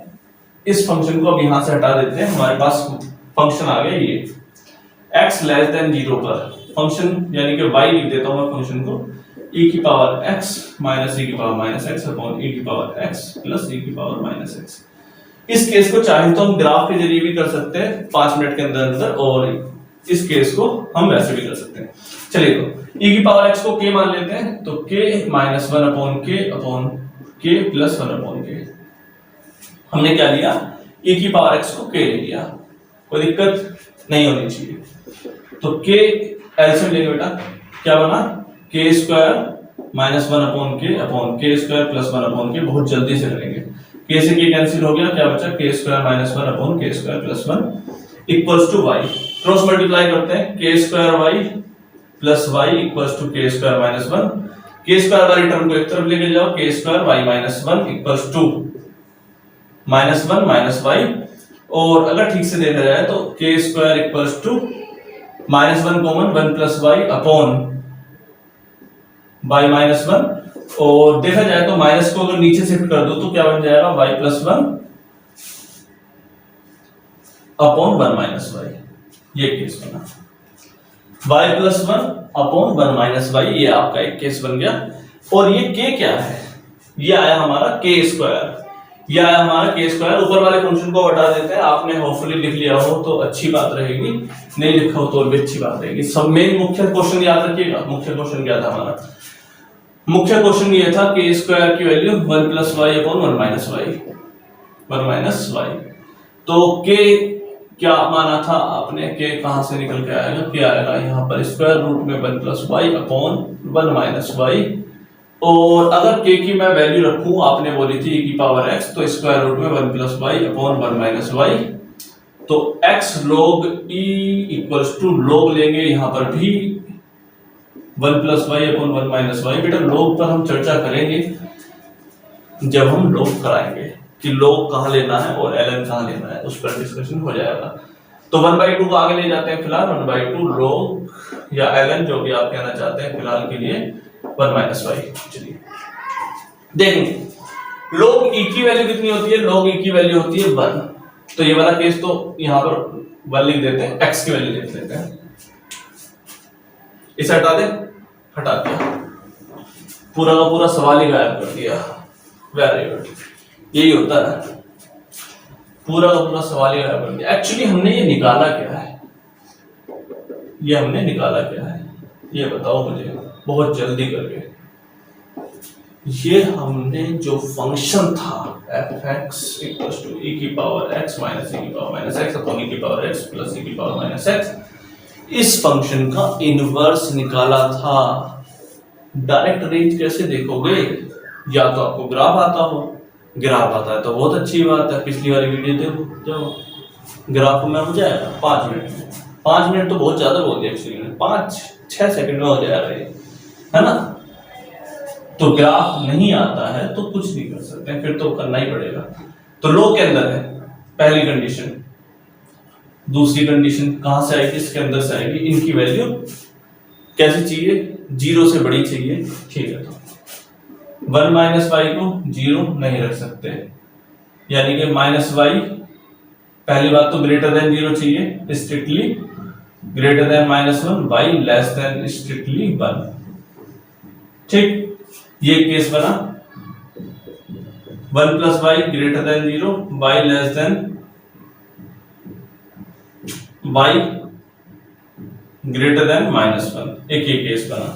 इस फंक्शन को अब यहां से हटा देते हैं। हमारे पास फंक्शन आ गया ये x लेस देन 0 पर फंक्शन, यानी कि y लिख देता हूं मैं फंक्शन को, e की पावर x माइनस e की power minus x upon e की पावर x प्लस e की पावर माइनस x। इस केस को चाहे तो हम ग्राफ के जरिए भी कर सकते हैं 5 मिनट के अंदर अंदर, और इस केस को हम वैसे भी कर सकते हैं। चलिए तो e की पावर x को k मान लेते हैं, तो k minus 1 upon k plus 1 upon k। हमने क्या लिया? e की पावर x को k ले लिया, कोई दिक्कत नहीं होनी चाहिए। तो k एलसीएम लेंगे बेटा, क्या बना? k square minus 1 upon k square plus 1 upon k। बहुत जल्दी से करेंगे, k से k कैंसिल हो गया, क्या बचा? k square minus 1 upon k square plus 1 equals to y। Cross multiply करते हैं, k square y plus y equals to k square minus 1। k square वाली टर्म को एक तरफ लेके जाओ, k square y minus 1 equals to minus 1 minus y, और अगर ठीक से देखा जाए तो k square equals to minus 1 common 1 plus y upon y minus 1, और देखा जाए तो माइनस को अगर नीचे शिफ्ट कर दो तो क्या बन जाएगा? y plus 1 upon 1 minus y। ये केस बना y plus 1 upon 1 minus y, ये आपका एक केस बन गया। और ये k क्या है? ये आया हमारा k स्क्वायर, यह आया हमारा k स्क्वायर। ऊपर वाले फंक्शन को हटा देते हैं। आपने होपफुली लिख लिया हो तो अच्छी बात रहेगी, नहीं लिखा हो तो भी अच्छी बात रहेगी। सब मेन मुख्य क्वेश्चन याद रखिएगा। मुख्य क्वेश्चन क्या था हमारा? मुख्य क्वेश्चन ये था के स्क्वायर की value 1 plus y upon 1 minus y, 1 minus y. तो के क्या माना था आपने, के कहां से निकल के आएगा, क्या आएगा यहाँ पर स्क्वायर रूट में 1 plus y upon 1 minus y. और अगर के की मैं वैल्यू रखूं, आपने बोली थी e की पावर x, तो स्क्वायर रूट में 1 plus y upon 1 minus y. तो x log e equals to log लेंगे यहाँ पर भी 1 plus y upon 1 minus y. बेटा log पर हम चर्चा करेंगे जब हम log कराएंगे कि log कहाँ लेना है और ln कहाँ लेना है, उस पर डिस्कशन हो जाएगा। तो 1/2 को आगे ले जाते हैं फिलहाल, 1/2 log या ln जो भी आप कहना चाहते हैं फिलहाल के लिए 1 माइनस वाई। चलिए देखेंगे log e की वैल्यू कितनी होती है, log e की वैल्यू होती है 1। तो ये वाला केस तो यहां पर 1 लिख देते हैं, x की वैल्यू लिख लेते हैं, इसे हटा दे, हटा दिया, पूरा का पूरा सवाल ही गायब कर दिया। वेरी गुड, यही होता है, पूरा का पूरा सवाल ही गायब कर दिया। एक्चुअली हमने ये निकाला क्या है, ये हमने निकाला क्या है, ये बताओ मुझे बहुत जल्दी करके। ये हमने जो फंक्शन था f(x) इक्वल्स टू e की पावर x माइनस e की power minus x upon e की पावर x प्लस e की पावर माइनस x, इस फंक्शन का इनवर्स निकाला था। डायरेक्ट रेंज कैसे देखोगे, या तो आपको ग्राफ आता हो, ग्राफ आता है तो बहुत अच्छी बात है, पिछली वाली वीडियो देखो जाओ, ग्राफ में हो जाएगा 5 मिनट में। 5 मिनट तो बहुत ज्यादा बोल दिया एक्चुअली, 5-6 सेकंड में हो जाएगा ये, है ना। तो ग्राफ नहीं आता है तो कुछ नहीं कर सकते, फिर तो करना ही पड़ेगा। तो log के अंदर है पहली कंडीशन, दूसरी कंडीशन कहां से आएगी, इसके अंदर से आएगी। इनकी वैल्यू कैसी चाहिए, 0 से बड़ी चाहिए, ठीक है। तो 1 माइनस वाई को 0 नहीं रख सकते, यानी कि माइनस वाई, पहली बात तो ग्रेटर देन 0 चाहिए, strictly greater than -1, y less than strictly 1, ठीक। ये केस बना 1 plus y greater than 0, y less than, y greater than -1, एक ये केस बना।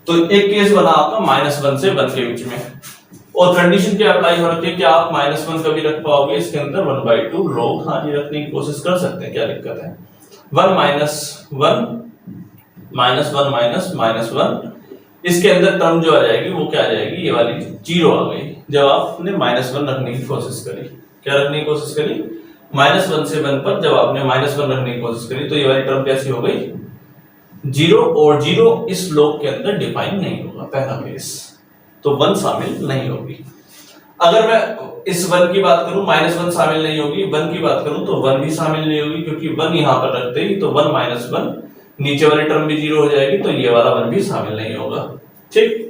तो एक केस बना आपका -1 से 1 के बीच में, और कंडीशन क्या अप्लाई हो रखी है कि आप -1 कभी रख पाओगे इसके अंदर 1/2 log, हाँ ये रखने की कोशिश कर सकते हैं, क्या दिक्कत है। 1 माइनस 1 माइनस 1 माइनस -1, इसके अंदर टर्म जो आ जाएगी वो क्या आ जाएगी, ये वाली 0 आ गई जब आपने -1 रखने की कोशिश करी। क्या रखने की कोशिश करी, -1 से 1 पर जब आपने -1 रखने की कोशिश करी तो ये वाली टर्म कैसी हो गई, 0, और 0 इस log के अंदर डिफाइन नहीं होगा, पहला केस, तो 1 शामिल नहीं होगी। अगर मैं इस 1 की बात करूं, -1 शामिल नहीं होगी, 1 की बात करूं तो 1 भी शामिल नहीं होगी, क्योंकि 1 यहां पर रखते ही तो 1 माइनस 1, नीचे वाली टर्म भी 0 हो जाएगी, तो ये वाला 1 भी शामिल नहीं होगा, ठीक।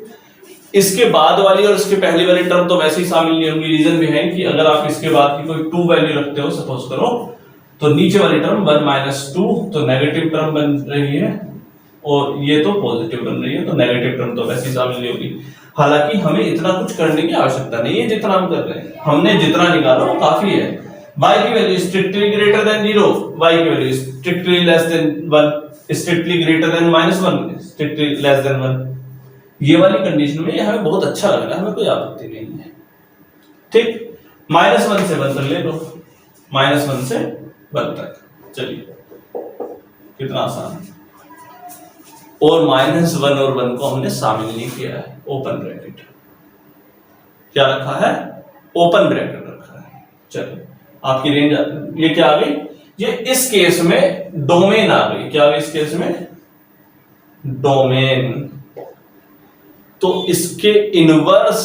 इसके बाद वाली और इसके पहली वाली टर्म तो वैसे ही शामिल नहीं होंगी। रीजन भी है कि अगर आप इसके बाद की कोई 2 वैल्यू रखते हो, सपोज करो, तो नीचे वाली टर्म 1 माइनस 2 तो नेगेटिव टर्म बन रही है, और ये तो पॉजिटिव बन रही है, तो नेगेटिव टर्म तो वैसे ही शामिल नहीं होगी। हालांकि हमें इतना कुछ करने की आवश्यकता नहीं है जितना हम कर रहे हैं, हमने जितना निकाला वो काफी है। y की value strictly greater than 0, y की value strictly less than 1, strictly greater than -1, strictly less than 1, ये वाली कंडीशन में हमें बहुत अच्छा लग रहा है, हमें कोई आपत्ति नहीं है, ठीक। -1 से 1 तक ले लो, -1 से 1 तक, चलिए कितना आसान है। और -1 और 1 को हमने शामिल नहीं किया है, ओपन ब्रैकेट, क्या रखा है, ओपन ब्रैकेट रखा है। चलिए आपकी रेंज, ये क्या आ गई, ये इस केस में डोमेन आ गई, क्या आ गई इस केस में, डोमेन। तो इसके इनवर्स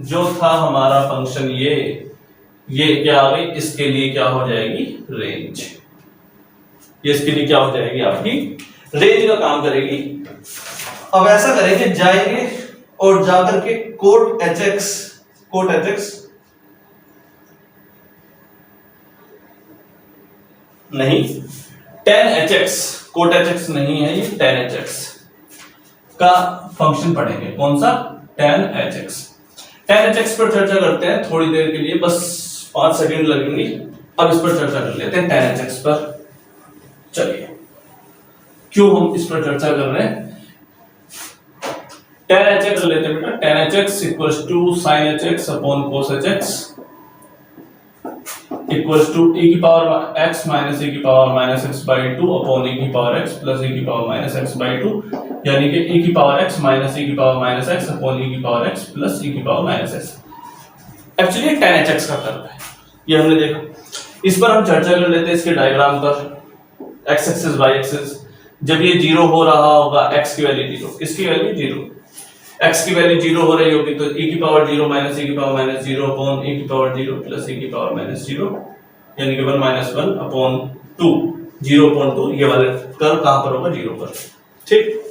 जो था हमारा फंक्शन, ये क्या आ गई, इसके लिए क्या हो जाएगी, रेंज। ये इसके लिए क्या हो जाएगी, आपकी रेंज का काम करेगी। अब ऐसा करेंगे, जाएंगे और जाकर के कोट hx नहीं, tan hx, कोट hx नहीं है, ये tan hx का फंक्शन पढ़ेंगे। कौन सा, tan hx। tan hx पर चर्चा करते हैं थोड़ी देर के लिए, बस 5 सेकंड लगेंगे। अब इस पर चर्चा कर लेते हैं, tan hx पर। चलिए क्यों हम इस पर चर्चा कर रहे हैं, tan एच एक्स लेते हैं बेटा, tan H x equals to sin H x upon cos H x equals to e की पावर x माइनस e की power minus x by two upon e की पावर x प्लस e की power minus x by two, यानी कि e की power x minus e की power minus x upon e की power x plus e की power minus x। Actually tan H x का curve है, ये हमने देखा। इस पर हम चर्चा कर लेते हैं इसके डायग्राम पर, x एक्सिस y एक्सिस। जब ये जीरो हो रहा होगा, x की वैल्यू जीरो, इसकी वैल्यू जीरो, x की वैल्यू जीरो हो रही होगी तो e की पावर जीरो माइनस e की power minus zero upon e की पावर जीरो प्लस e की पावर माइनस जीरो, यानी कि 1 माइनस 1 अपॉन 2, 0 अपॉन 2। ये वाला कर्व कहां पर होगा? जीरो पर। ठीक,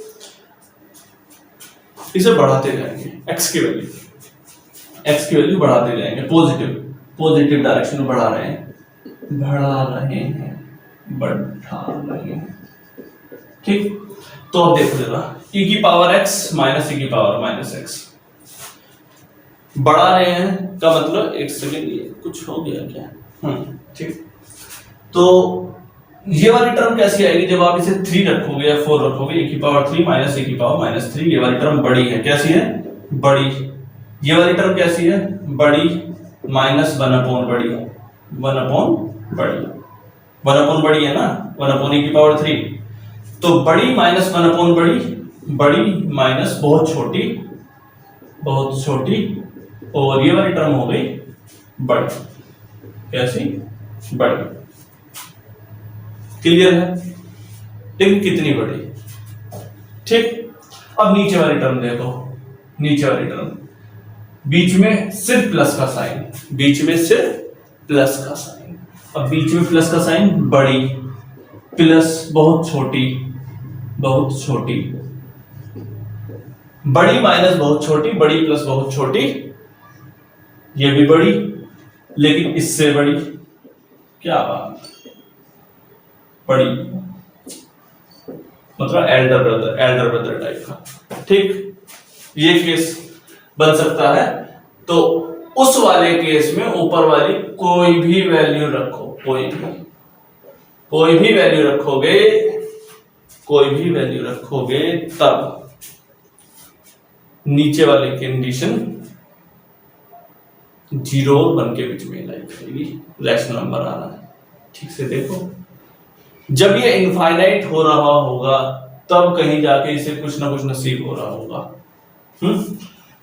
इसे बढ़ाते जाएंगे, x की वैल्यू बढ़ाते जाएंगे, पॉजिटिव डायरेक्शन में बढ़ा रहे हैं। ठीक, तो अब देखो जरा, e की पावर x माइनस e की पावर माइनस x बढ़ा रहे हैं का मतलब, एक सेकेंड, ये कुछ हो गया क्या? ठीक, तो ये वाली टर्म कैसी आएगी? जब आप इसे 3 रखोगे या 4 रखोगे, e की पावर 3 माइनस e की पावर माइनस 3, ये वाली टर्म बड़ी है। कैसी है? बड़ी। ये वाली टर्म कैसी है? बड़ी, माइनस 1 अपॉन बड़ी, 1 अपॉन बड़ी है ना, 1 अपॉन e की पावर 3। तो बड़ी माइनस 1 अपॉन बड़ी माइनस बहुत छोटी, और ये वाली टर्म हो गई बड़ी। कैसी? बड़ी। क्लियर है? लेकिन कितनी बड़ी? ठीक, अब नीचे वाली टर्म देखो, नीचे वाली टर्म बीच में सिर्फ प्लस का साइन, अब बीच में प्लस का साइन, बड़ी प्लस बहुत छोटी, बड़ी माइनस बहुत छोटी, बड़ी प्लस बहुत छोटी, ये भी बड़ी लेकिन इससे बड़ी। क्या बात? बड़ी मतलब एल्डर ब्रदर टाइप का। ठीक, ये केस बन सकता है। तो उस वाले केस में ऊपर वाली कोई भी वैल्यू रखो, कोई भी वैल्यू रखोगे तब नीचे वाली कंडीशन 0 और 1 के बीच में लाई करेगी, रैशनल नंबर आ रहा है। ठीक से देखो, जब ये इनफाइनाइट हो रहा होगा तब कहीं जाके इसे कुछ ना कुछ नसीब हो रहा होगा।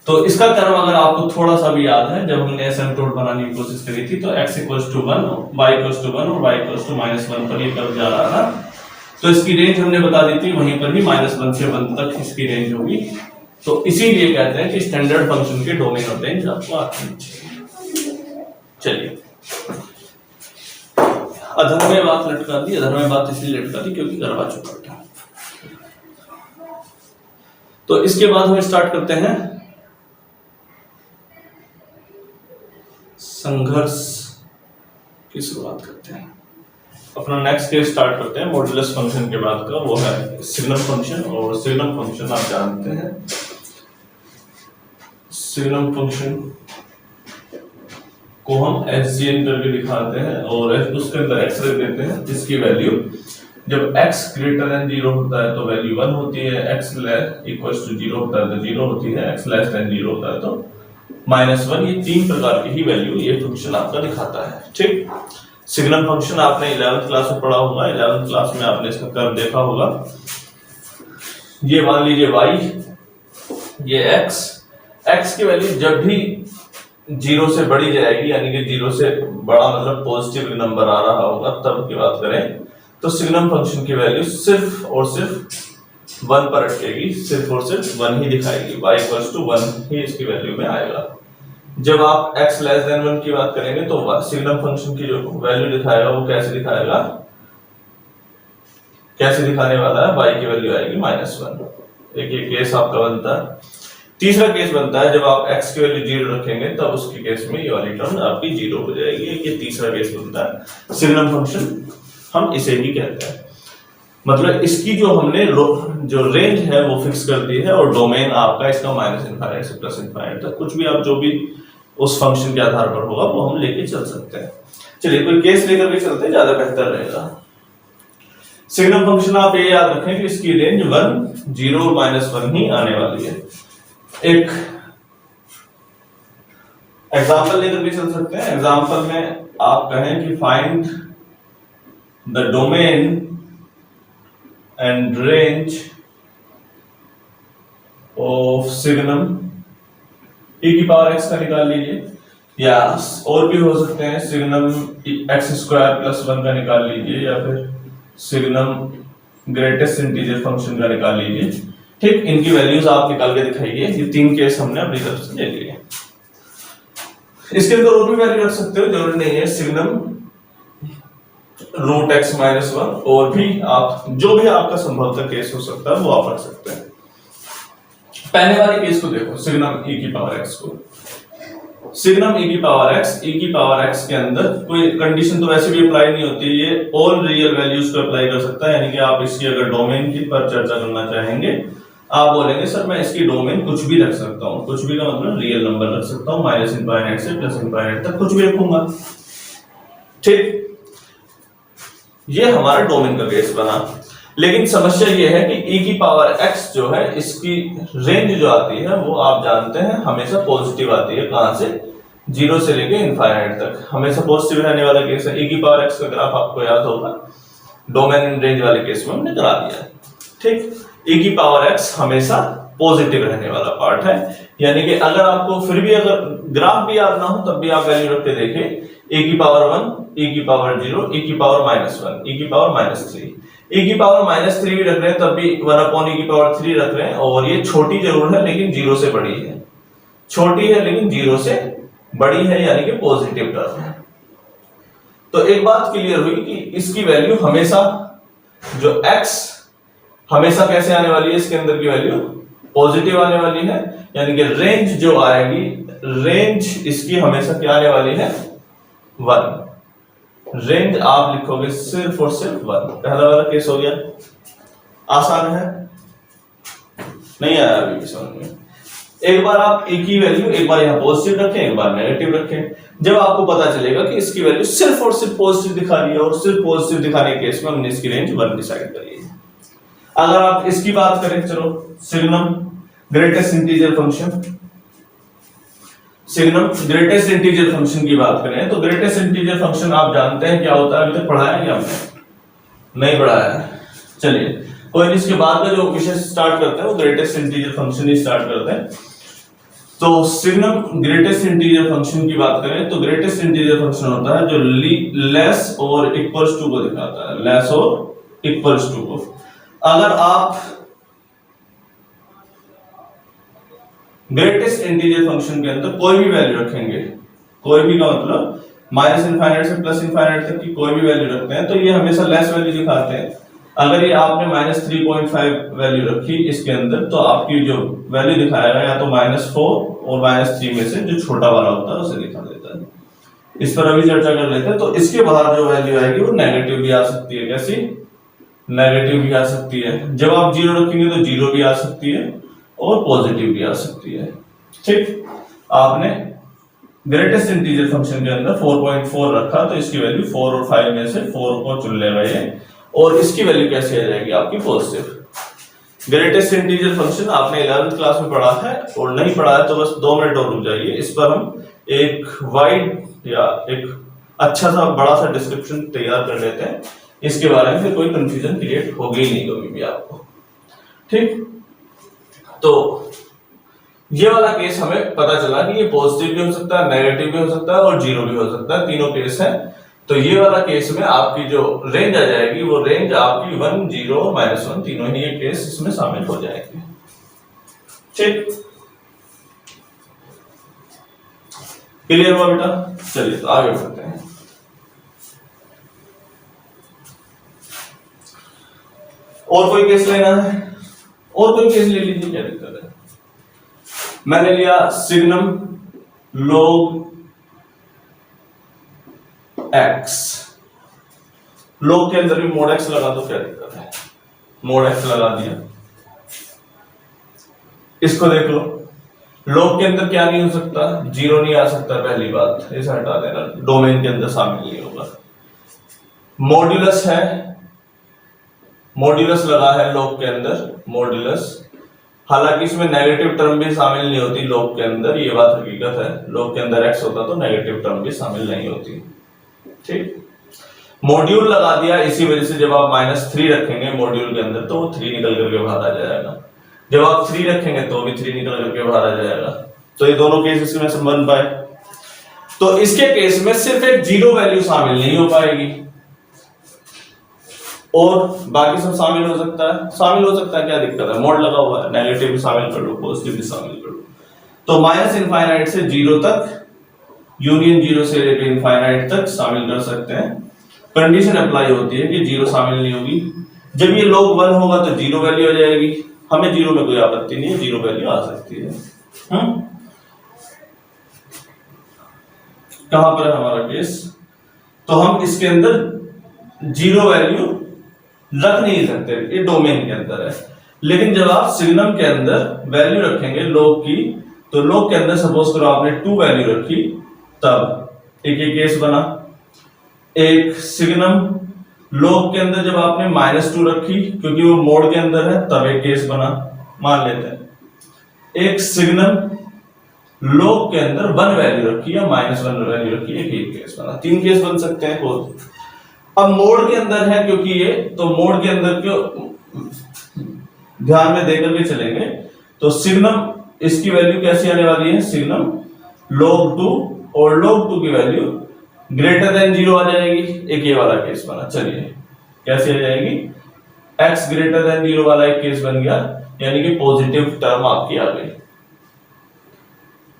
तो इसका कर्व अगर आपको थोड़ा सा भी याद है, जब हमने एसिम्पटोट बनाने की कोशिश करी थी, तो x equals to 1, y equals to 1 और y इक्वल्स टू -1 पर ये कर्व जा रहा था। तो इसकी रेंज हमने बता दी थी, वहीं पर भी -1 से 1 तक इसकी रेंज होगी। तो इसीलिए कहते हैं कि स्टैंडर्ड फंक्शन के डोमेन ऑफ रेंज आपको आती चाहिए। चलिए, अधर में बात लटका दी, अधर में बात इसलिए लटका दी क्योंकि करवा चुका था। तो इसके बाद हम स्टार्ट करते हैं संघर्ष की शुरुआत करते हैं। अपना नेक्स्ट केस स्टार्ट करते हैं मॉड्यूलस फंक्शन के बाद का, वो है सिग्नम फंक्शन। और सिग्नम फंक्शन आप जानते हैं, सिग्नम फंक्शन को हम SGN करके दिखाते हैं और उसके अंदर x रख देते हैं, जिसकी वैल्यू जब x ग्रेटर देन 0 होता है तो वैल्यू 1 होती है, x इक्वल्स टू 0 होता है तो 0 होती है, x लेस देन 0 होता है तो -1। ये 3 प्रकार की ही वैल्यू ये फंक्शन आपका दिखाता है। ठीक, सिग्नम फंक्शन आपने 11th क्लास में पढ़ा होगा, 11th क्लास में आपने इसका कर्व देखा होगा। ये मान लीजिए y, ये x की वैल्यू जब भी 0 से बढ़ी जाएगी, यानी कि 0 से बड़ा मतलब पॉजिटिव नंबर आ रहा होगा, तब की बात करें तो सिग्नम फंक्शन की वैल्यू सिर्फ और सिर्फ 1 पर अटकेगी, सिर्फ और सिर्फ 1 ही दिखाएगी, y इक्वल्स टू 1 ही इसकी वैल्यू में आएगा। जब आप x लेस देन 1 की बात करेंगे तो सिग्नम फंक्शन की जो वैल्यू दिखाएगा वो कैसे दिखाएगा, कैसे दिखाने वाला है, y की वैल्यू आएगी -1। एक ये केस आपका बनता है। तीसरा केस बनता है जब आप x की वैल्यू 0 रखेंगे तब उसके केस में ये वाली टर्म आपकी 0 हो जाएगी। ये तीसरा केस बनता है। सिग्नम फंक्शन हम इसे ही कहते हैं, मतलब इसकी जो हमने जो रेंज है वो फिक्स कर दी है और डोमेन आपका इसका -∞ से +∞ तक कुछ भी आप जो भी उस फंक्शन के आधार पर होगा वो हम लेके चल सकते हैं। चलिए कोई केस लेकर के चलते हैं, ज्यादा बेहतर रहेगा। सिग्नम फंक्शन आप ये याद रखें कि इसकी रेंज 1, 0 और -1 ही आने वाली है। एक एग्जाम्पल लेकर भी चल सकते हैं। एग्जाम्पल में आप कहें कि find the domain and range of signum e की पावर x का निकाल लीजिए, या और भी हो सकते हैं, सिग्नम x² + 1 का निकाल लीजिए, या फिर सिग्नम ग्रेटेस्ट इंटीजर फंक्शन का निकाल लीजिए। ठीक, इनकी वैल्यूज आप निकाल के दिखाइए। ये 3 केस हमने अपनी तरफ से ले लिए। इसके अंदर और भी वैल्यू रख सकते हो, जरूरी नहीं है सिग्नम √x-1, और भी आप जो भी आपका संभवतः केस हो सकता है वो आप रख सकते हैं। पहले वाले केस को देखो, सिग्नम e की पावर x को। सिग्नम e की पावर x के अंदर कोई कंडीशन तो वैसे भी अप्लाई नहीं होती, ये ऑल रियल वैल्यूज को अप्लाई कर सकता है। यानी कि आप इसकी अगर डोमेन की पर चर्चा करना चाहेंगे, आप बोलेंगे सर मैं इसकी डोमेन कुछ भी रख सकता हूं। कुछ भी का मतलब रियल नंबर रख सकता हूं, -∞ से +∞ तक कुछ भी रखूंगा। ठीक, ये हमारा डोमेन का केस बना। लेकिन समस्या ये है कि e की पावर x जो है, इसकी रेंज जो आती है वो आप जानते हैं हमेशा पॉजिटिव आती है। कहां से? 0 से लेके इनफाइनाइट तक हमेशा पॉजिटिव रहने वाला केस है। e की पावर x का ग्राफ आपको याद होगा, डोमेन एंड रेंज वाले केस में हमने करा दिया। ठीक, e की पावर x हमेशा पॉजिटिव रहने वाला पार्ट है। यानी कि अगर आपको फिर भी अगर ग्राफ भी याद ना हो तब भी आप वैल्यू रख के देखें, e की पावर 1, e की पावर 0, e की पावर -1, e की पावर -3, e की पावर -3 भी रख रहे हैं तब भी 1/e की पावर 3 रख रहे हैं। और ये छोटी जरूर है लेकिन 0 से बड़ी है, छोटी है लेकिन 0 से बड़ी है, यानी कि पॉजिटिव टर्म है। तो एक बात क्लियर हुई कि इसकी वैल्यू हमेशा जो x हमेशा कैसे आने वाली है, इसके अंदर की वैल्यू पॉजिटिव आने वाली है। यानी कि रेंज जो आएगी, रेंज इसकी हमेशा क्या आने वाली है? 1। रेंज आप लिखोगे सिर्फ और सिर्फ 1। पहला वाला केस हो गया, आसान है, नहीं आया अभी भी समझ में। एक बार आप e की वैल्यू एक बार यहां पॉजिटिव रखें, एक बार नेगेटिव रखें। जब आपको पता चलेगा कि इसकी वैल्यू सिर्फ और सिर्फ पॉजिटिव दिखा रही है, और सिर्फ पॉजिटिव दिखाने के केस में हमने इसकी रेंज 1 डिसाइड करी है। अगर आप इसकी बात करें, चलो signum greatest integer function, signum greatest integer function की बात करें तो ग्रेटेस्ट इंटीजर फंक्शन आप जानते हैं क्या होता है, अभी तक पढ़ाया है क्या हमने? नहीं पढ़ाया है। चलिए कोई नहीं, इसके बाद का जो विषय स्टार्ट करते हैं वो ग्रेटेस्ट इंटीजर फंक्शन ही स्टार्ट करते हैं। तो सिग्नम ग्रेटेस्ट इंटीजर फंक्शन की बात करें तो ग्रेटेस्ट इंटीजर फंक्शन होता है जो लेस और इक्वल्स टू को दिखाता है, लेस और इक्वल्स टू को। अगर आप ग्रेटेस्ट इंटीजर फंक्शन के अंदर कोई भी वैल्यू रखेंगे, कोई भी का मतलब -∞ से +∞ तक की कोई भी वैल्यू रखते हैं तो ये हमेशा लेस वैल्यू दिखाते हैं। अगर ये आपने -3.5 वैल्यू रखी इसके अंदर तो आपकी जो वैल्यू दिखाएगा या तो -4 और -3 में से जो छोटा वाला होता है उसे दिखा देता है। इस पर अभी चर्चा कर लेते हैं। तो इसके बाहर जो वैल्यू आएगी वो नेगेटिव भी आ सकती है। कैसी? नेगेटिव भी आ सकती है। जब आप 0 रखेंगे तो 0 भी आ सकती है और पॉजिटिव भी आ सकती है। ठीक, आपने ग्रेटेस्ट इंटीजर फंक्शन के अंदर 4.4 रखा तो इसकी वैल्यू 4 और 5 में से 4 को चुन लेगा ये, और इसकी वैल्यू कैसे आ जाएगी आपकी? पॉजिटिव। ग्रेटेस्ट इंटीजर फंक्शन आपने 11th क्लास में पढ़ा है, और नहीं पढ़ा है तो बस 2 मिनट और रुक जाइए। इस पर हम एक वाइड या एक अच्छा सा बड़ा सा डिस्क्रिप्शन तैयार कर लेते हैं इसके बारे में, फिर कोई कंफ्यूजन क्रिएट होगी नहीं कभी भी आपको। ठीक, तो ये वाला केस हमें पता चला कि ये पॉजिटिव भी हो सकता है, नेगेटिव भी हो सकता है और 0 भी हो सकता है, तीनों केस है। तो ये वाला केस में आपकी जो रेंज आ जाएगी वो रेंज आपकी 1, 0 और -1 तीनों ही ये केस इसमें शामिल हो जाएंगे। ठीक, क्लियर हुआ बेटा? चलिए तो आगे बढ़ते हैं। और कोई केस लेना है? और कोई केस ले लीजिए, क्या दिक्कत है? मैंने लिया सिग्नम log x। log के अंदर भी mod x लगा दो, क्या दिक्कत है? mod x लगा दिया। इसको देख लो, log के अंदर क्या नहीं हो सकता? 0 नहीं आ सकता, पहली बात इसे हटा देना, डोमेन के अंदर शामिल नहीं होगा। मॉड्यूलस है, मॉड्यूलस लगा है log के अंदर, मॉड्यूलस हालांकि इसमें नेगेटिव टर्म भी शामिल नहीं होती लॉग के अंदर, ये बात हकीकत है। लॉग के अंदर x होता तो नेगेटिव टर्म भी शामिल नहीं होती। ठीक, मॉड्यूल लगा दिया, इसी वजह से जब आप -3 रखेंगे मॉड्यूल के अंदर तो वो 3 निकल करके बाहर आ जाएगा। जब आप 3 रखेंगे तो भी 3 निकल करके बाहर आ जाएगा। तो ये दोनों केस इसमें से बन पाए। तो इसके केस में सिर्फ एक जीरो वैल्यू शामिल नहीं हो पाएगी और बाकी सब शामिल हो सकता है। शामिल हो सकता है, क्या दिक्कत है, मोड लगा हुआ है, नेगेटिव भी शामिल कर लो, पॉजिटिव भी शामिल कर लो। तो -∞ से 0 तक, यूनियन 0 से ∞ तक शामिल कर सकते हैं। कंडीशन अप्लाई होती है कि 0 शामिल नहीं होगी। जब ये log 1 होगा तो 0 वैल्यू आ जाएगी, हमें 0 में कोई आपत्ति नहीं है, 0 वैल्यू आ सकती है। कहां पर है हमारा केस? तो हम इसके अंदर 0 वैल्यू रख नहीं सकते, ये डोमेन के अंदर है। लेकिन जब आप सिग्नम के अंदर वैल्यू रखेंगे log की, तो log के अंदर सपोज करो आपने 2 वैल्यू रखी, तब एक केस बना। एक सिग्नम log के अंदर जब आपने -2 रखी, क्योंकि वो मोड के अंदर है, तब एक केस बना, मान लेते हैं। एक सिग्नम log के अंदर 1 वैल्यू रखी या -1 वैल्यू रखी, एक केस बना। 3 केस बन सकते हैं कोई। अब मोड के अंदर है क्योंकि ये, तो मोड के अंदर क्यों ध्यान में देकर के चलेंगे, तो सिग्नम इसकी वैल्यू कैसी आने वाली है, सिग्नम log 2 और log 2 की वैल्यू ग्रेटर देन 0 आ जाएगी। एक ये वाला केस बना। चलिए कैसे आ जाएगी, x ग्रेटर देन 0 वाला एक केस बन गया, यानी कि पॉजिटिव टर्म आपकी आ गई।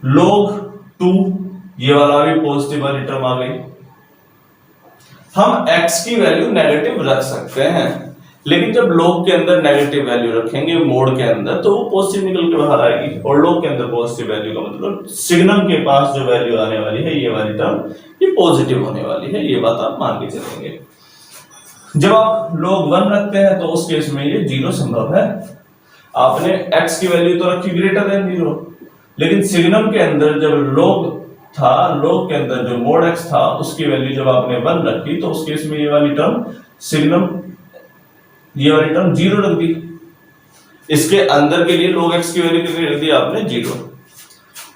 log 2 ये वाला भी पॉजिटिव वाली टर्म आ गई। हम x की वैल्यू नेगेटिव रख सकते हैं, लेकिन जब log के अंदर नेगेटिव वैल्यू रखेंगे मोड के अंदर, तो वो पॉजिटिव निकल के बाहर आएगी। और log के अंदर पॉजिटिव वैल्यू का मतलब सिग्नम के पास जो वैल्यू आने वाली है, ये वाली टर्म, ये पॉजिटिव होने वाली है। ये बात आप मान के चलेंगे। जब आप log 1 रखते हैं तो उस केस में ये 0 संभव है। आपने x की वैल्यू तो रखी ग्रेटर देन 0, लेकिन सिग्नम के अंदर जब log था, log के अंदर जो मोड x था, उसकी वैल्यू जब आपने 1 रखी, तो उस केस में ये वाली टर्म सिग्नम, ये वाली टर्म 0 रख दी। इसके अंदर के लिए log x की वैल्यू कितनी रख दी आपने, 0।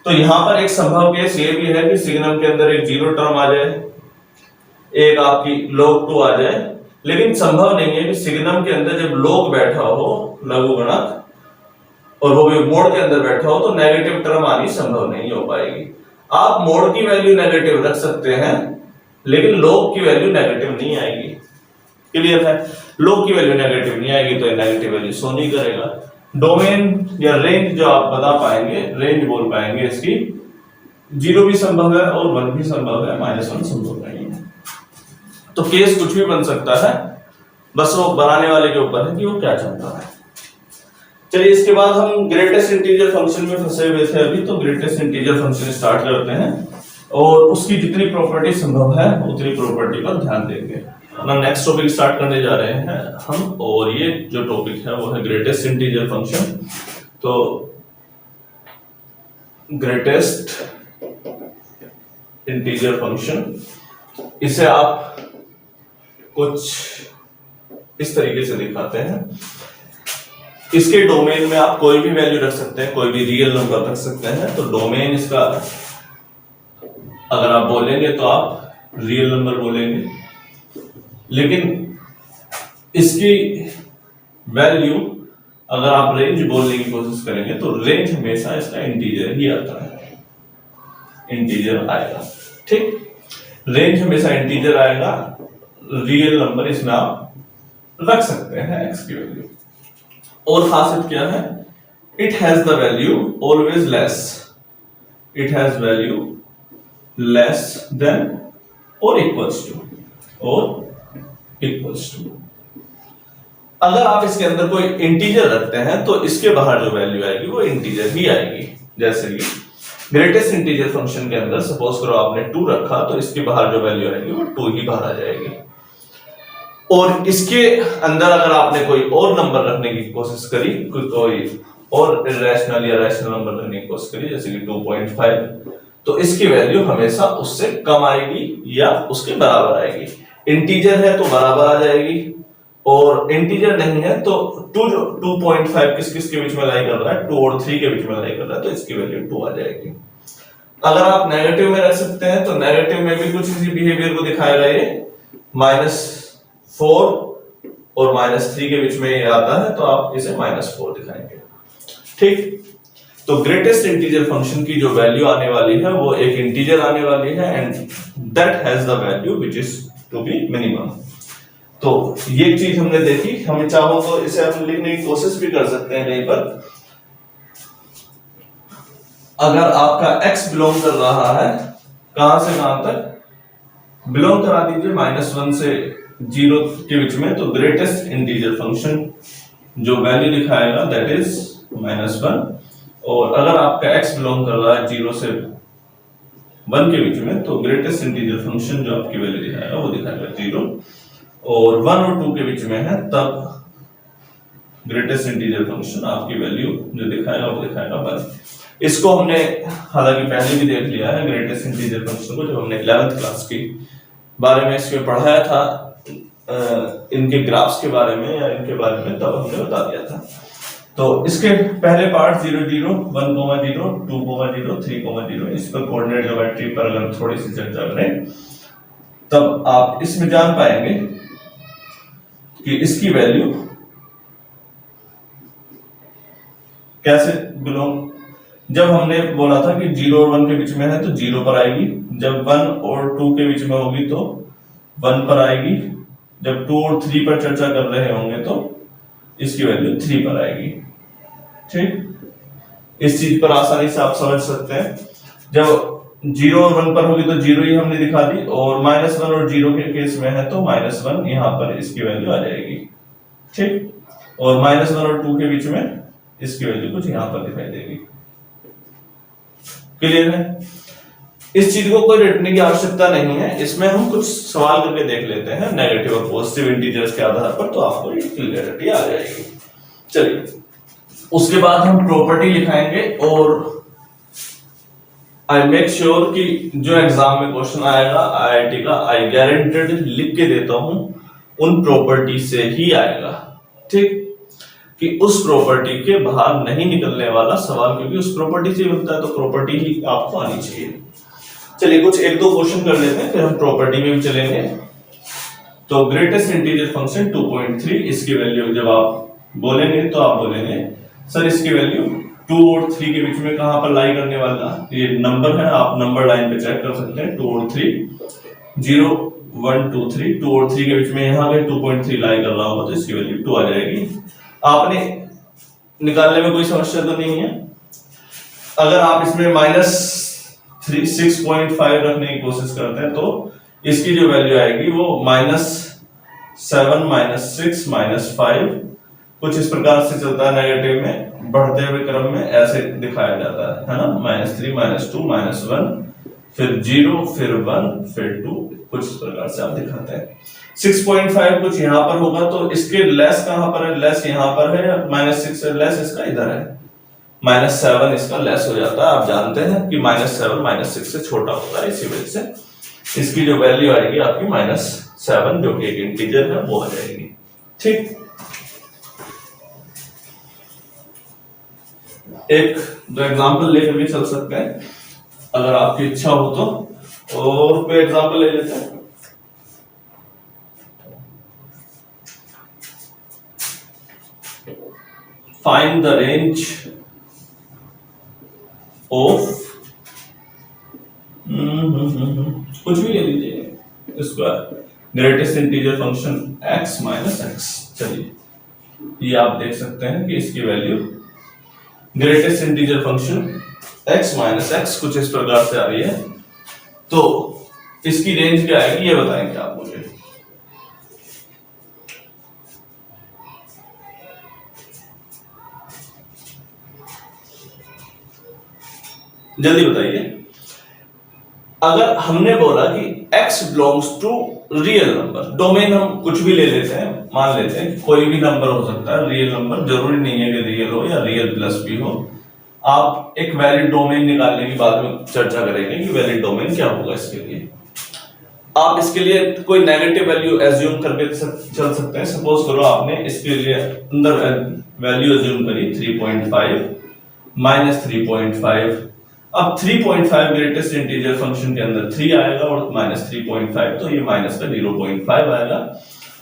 तो यहां पर एक संभव केस ये भी है कि सिग्नम के अंदर एक 0 टर्म आ जाए, एक आपकी log 2 आ जाए। लेकिन संभव नहीं है कि सिग्नम के अंदर जब log बैठा हो, लघुगणक, और वो भी मोड के अंदर बैठा हो, तो नेगेटिव टर्म आनी संभव नहीं हो पाएगी। आप मोड की वैल्यू नेगेटिव रख सकते हैं, लेकिन log की वैल्यू नेगेटिव नहीं आएगी। क्लियर है? log की वैल्यू नेगेटिव नहीं आएगी तो नेगेटिव वैल्यू शो नहीं करेगा। डोमेन या रेंज जो आप बता पाएंगे, रेंज बोल पाएंगे इसकी, 0 भी संभव है और 1 भी संभव है, -1 संभव नहीं है। तो केस कुछ भी बन सकता है, बस वो बनाने वाले के ऊपर है कि वो क्या चाहता है। चलिए इसके बाद हम ग्रेटेस्ट इंटीजर फंक्शन में फंसे हुए थे अभी, तो ग्रेटेस्ट इंटीजर फंक्शन स्टार्ट करते हैं और उसकी जितनी प्रॉपर्टी संभव है उतनी प्रॉपर्टी पर ध्यान देंगे। अपना नेक्स्ट टॉपिक स्टार्ट करने जा रहे हैं हम, और ये जो टॉपिक है वो है ग्रेटेस्ट इंटीजर फंक्शन। तो ग्रेटेस्ट इंटीजर फंक्शन, इसे आप कुछ इस तरीके से दिखाते हैं। इसके डोमेन में आप कोई भी वैल्यू रख सकते हैं, कोई भी रियल नंबर रख सकते हैं। तो डोमेन इसका अगर आप बोलेंगे तो आप रियल नंबर बोलेंगे, लेकिन इसकी वैल्यू अगर आप रेंज बोलने की कोशिश करेंगे तो रेंज हमेशा इसका इंटीजर ही आता है, इंटीजर आएगा। ठीक, रेंज हमेशा इंटीजर आएगा। रियल नंबर इसमें आप रख सकते हैं एक्स की वैल्यू। और खासियत क्या है, it has the value always less, it has value less then और इक्वल्स टू, और इक्वल्स टू। अगर आप इसके अंदर कोई इंटीजर रखते हैं तो इसके बाहर जो वैल्यू आएगी वो इंटीजर ही आएगी। जैसे कि ग्रेटेस्ट इंटीजर फंक्शन के अंदर सपोज करो आपने 2 रखा, तो इसके बाहर जो वैल्यू आएगी वो 2 ही बाहर आ जाएगी। और इसके अंदर अगर आपने कोई और नंबर रखने की कोशिश करी, कोई और इरेशनल या रैशनल नंबर रखने की कोशिश करी, जैसे कि 2.5, तो इसकी वैल्यू हमेशा उससे कम आएगी या उसके बराबर आएगी। इंटीजर है तो बराबर आ जाएगी, और इंटीजर नहीं है तो 2.5 किस किस के बीच में लाई कर रहा है, 2 और 3 के बीच में लाई कर रहा है, तो इसकी वैल्यू 2 आ जाएगी। अगर आप नेगेटिव में रख सकते हैं तो नेगेटिव में भी कुछ इसी बिहेवियर को दिखाएगा ये, -4 और -3 के बीच में ये आता है तो आप इसे -4 दिखाएंगे। ठीक, तो ग्रेटेस्ट इंटीजर फंक्शन की जो वैल्यू आने वाली है वो एक इंटीजर आने वाली है and that has the value which is to be minimum. तो ये चीज हमने देखी, हमें चाहो तो इसे हम लिखने की कोशिश भी कर सकते हैं कहीं पर। अगर आपका x बिलोंग कर रहा है कहां से कहां तक, बिलोंग करा दीजिए -1 से 0 के बीच में, तो ग्रेटेस्ट इंटीजर फंक्शन जो वैल्यू दिखाएगा दैट इज -1। और अगर आपका x बिलोंग कर रहा है 0 से 1 के बीच में, तो ग्रेटेस्ट इंटीजर फंक्शन जो आपकी वैल्यू दिखाएगा वो दिखाएगा 0। और 1 और 2 के बीच में है तब ग्रेटेस्ट इंटीजर फंक्शन आपकी वैल्यू जो दिखाएगा वो दिखाएगा 1। इसको हमने हालांकि पहले भी देख लिया है ग्रेटेस्ट इंटीजर फंक्शन को, जब हमने 11th क्लास के बारे में इसमें पढ़ाया था, इनके ग्राफ्स के बारे में या इनके बारे में, तब हमने बता दिया था। तो इसके पहले पार्ट 0 0 1 0 2 0 3 0, इस पर कोऑर्डिनेट ज्योमेट्री पर अगर थोड़ी सी चर्चा करें तब आप इसमें जान पाएंगे कि इसकी वैल्यू कैसे बिलोंग, जब हमने बोला था कि 0 और 1 के बीच में है तो 0 पर आएगी, जब 1 और 2 के बीच में होगी तो 1 पर आएगी, जब 2 और 3 पर चर्चा कर रहे होंगे तो इसकी वैल्यू 3 पर आएगी। ठीक, इस चीज पर आसानी से आप समझ सकते हैं। जब 0 और 1 पर होगी तो 0 ही हमने दिखा दी, और -1 और 0 के केस में है तो -1 यहां पर इसकी वैल्यू आ जाएगी। ठीक, और -1 और 2 के बीच में इसकी वैल्यू कुछ यहां पर दिखाई देगी। क्लियर है? इस चीज को कोई रटने की आवश्यकता नहीं है, इसमें हम कुछ सवाल करके देख लेते हैं नेगेटिव और पॉजिटिव इंटीजर्स के आधार पर, तो आपको ये क्लियरिटी आ जाएगी। चलिए, उसके बाद हम प्रॉपर्टी लिखाएंगे, और आई मेक श्योर कि जो एग्जाम में क्वेश्चन आएगा आईआईटी का, आई गारंटेड लिख के देता हूं उन प्रॉपर्टी से ही आएगा। ठीक, कि उस प्रॉपर्टी के बाहर नहीं निकलने वाला सवाल, क्योंकि उस प्रॉपर्टी से बनता है तो प्रॉपर्टी ही आपको आनी चाहिए। चलिए, कुछ एक दो क्वेश्चन कर लेते हैं, फिर हम प्रॉपर्टी में भी चलेंगे। तो ग्रेटेस्ट इंटीजर फंक्शन 2.3, इसकी वैल्यू जब आप बोलेंगे तो आप बोलेंगे सर इसकी वैल्यू 2 और 3 के बीच में कहां पर लाई करने वाला, ये नंबर है, आप नंबर लाइन पे चेक कर सकते हैं। 2 और 3, 0 1 2 3, 2 और 3 के बीच में यहां पे 2.3 लाई कर रहा होगा तो इसकी वैल्यू 2 आ जाएगी। आपने निकालने में कोई समस्या तो नहीं है। अगर आप इसमें -6.5 रखने की कोशिश करते हैं तो इसकी जो वैल्यू आएगी वो -7 -6 -5 कुछ इस प्रकार से चलता है। नेगेटिव में बढ़ते हुए क्रम में ऐसे दिखाया जाता है ना, -3 -2 -1 फिर 0 फिर 1 फिर 2, कुछ इस प्रकार से आप दिखाते हैं। 6.5 कुछ यहाँ पर होगा तो इसके लेस कहां पर है, लेस यहाँ पर है, -6 से लेस इसका इधर है, -7 इसका लेस हो जाता है। आप जानते हैं कि -7 -6 से छोटा होता है, इसी वजह से इसकी जो वैल्यू आएगी आपकी -7 जो कि एक इंटीजर है वो आ जाएगी। ठीक, एक दो एग्जांपल लेकर भी चल सकते हैं अगर आपकी इच्छा हो तो, और कोई एग्जांपल ले लेते हैं। फाइंड द रेंज ऑफ कुछ भी ले लीजिए square greatest integer function x minus x. चलिए, ये आप देख सकते हैं कि इसकी value greatest integer function x minus x कुछ इस प्रकार से आ रही है, तो इसकी रेंज क्या आएगी ये बताएंगे आप मुझे। जल्दी बताइए। अगर हमने बोला कि x belongs to real number, domain हम कुछ भी ले लेते हैं, मान लेते हैं कि कोई भी नंबर हो सकता है, रियल नंबर जरूरी नहीं है कि रियल हो या रियल प्लस भी हो। आप एक वैलिड डोमेन निकालने की बाद में चर्चा करेंगे कि वैलिड डोमेन क्या होगा इसके लिए। आप इसके लिए कोई नेगेटिव वैल्यू एज्यूम करके चल सकते हैं। सपोज करो आपने इसके लिए अंदर वैल्यू एज्यूम करी 3.5 माइनस 3.5। अब 3.5 ग्रेटेस्ट इंटीजर फंक्शन के अंदर 3 आएगा और माइनस 3.5, तो ये माइनस का 0.5 आएगा।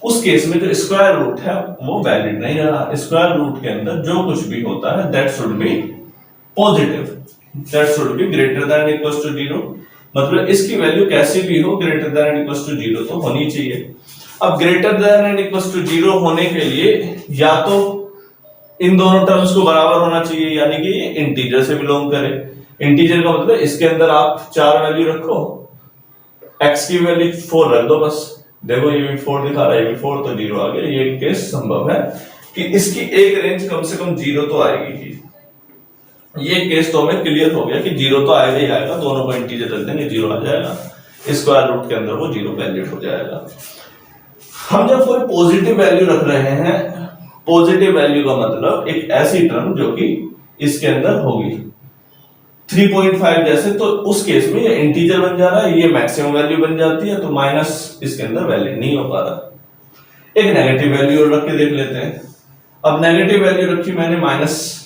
उस केस में जो स्क्वायर रूट है वो वैलिड नहीं रहा। स्क्वायर रूट के अंदर जो कुछ भी होता है that should be positive, that should be greater than equal to 0। मतलब इसकी वैल्यू कैसी भी हो ग्रेटर देन इक्वल टू 0 तो होनी चाहिए। अब ग्रेटर देन इक्वल टू 0 होने के लिए या तो इन दोनों टर्म्स को बराबर होना चाहिए, यानी कि ये इंटीजर से बिलोंग करे। इंटीजर का मतलब इसके अंदर आप 4 वैल्यू रखो, x की वैल्यू 4 रख दो बस। देखो ये भी 4 दिखा रहा है, ये भी 4, तो 0 आ गया। ये केस संभव है कि इसकी एक रेंज कम से कम 0 तो आएगी ही। ये केस तो हमें क्लियर हो गया कि 0 तो आएगा ही आएगा। दोनों को इंटीजर रख देंगे 0 आ जाएगा, स्क्वायर रूट के अंदर वो 0 वैलिड हो जाएगा। हम जब कोई पॉजिटिव वैल्यू रख रहे हैं, पॉजिटिव वैल्यू का मतलब एक ऐसी टर्म जो कि इसके अंदर होगी 3.5 जैसे, तो उस केस में ये इंटीजर बन जा रहा है, ये मैक्सिमम वैल्यू बन जाती है, तो माइनस इसके अंदर वैलिड नहीं हो पा रहा। एक नेगेटिव वैल्यू रख के देख लेते हैं। अब नेगेटिव वैल्यू रखी मैंने माइनस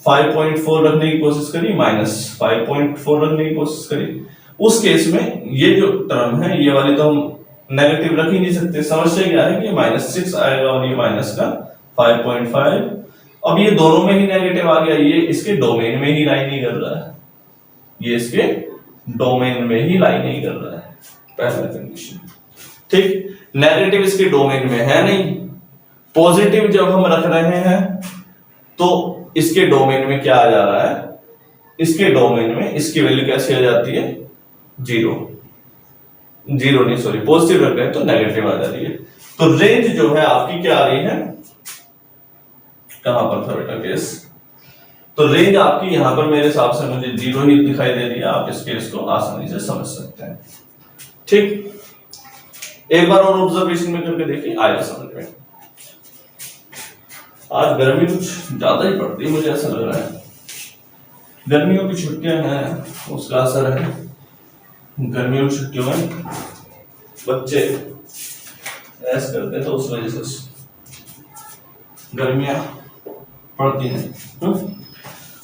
5.4 रखने की कोशिश करी, माइनस 5.4 रखने की कोशिश करी। उस केस में ये जो टर्म है ये वाली तो हम नेगेटिव रख ही नहीं सकते। समस्या क्या है कि -6 आएगा और ये माइनस का 5.5। अब ये दोनों में ही नेगेटिव आ गया, ये इसके डोमेन में ही लाई नहीं कर रहा है, ये इसके डोमेन में ही लाई नहीं कर रहा है। पहला कंडीशन ठीक, नेगेटिव इसके डोमेन में है नहीं। पॉजिटिव जब हम रख रहे हैं तो इसके डोमेन में क्या आ जा रहा है, इसके डोमेन में इसकी वैल्यू कैसे आ जाती है 0 नहीं सॉरी, पॉजिटिव रख रहे हैं तो नेगेटिव आ जा रही है। तो रेंज जो है आपकी क्या आ रही है, कहां पर था बेटा केस, तो रेंज आपकी यहां पर मेरे हिसाब से मुझे 0 ही दिखाई दे रही है। आप इस केस को आसानी से समझ सकते हैं। ठीक, एक बार और ऑब्जर्वेशन में करके देखिए, आएगा समझ में। आज गर्मी कुछ ज्यादा ही पड़ती है, मुझे ऐसा लग रहा है। गर्मियों की छुट्टियां हैं, उसका असर है। गर्मियों की छुट्टियों में बच्चे ऐसा करते हैं तो उस वजह से गर्मियां पड़ती हैं।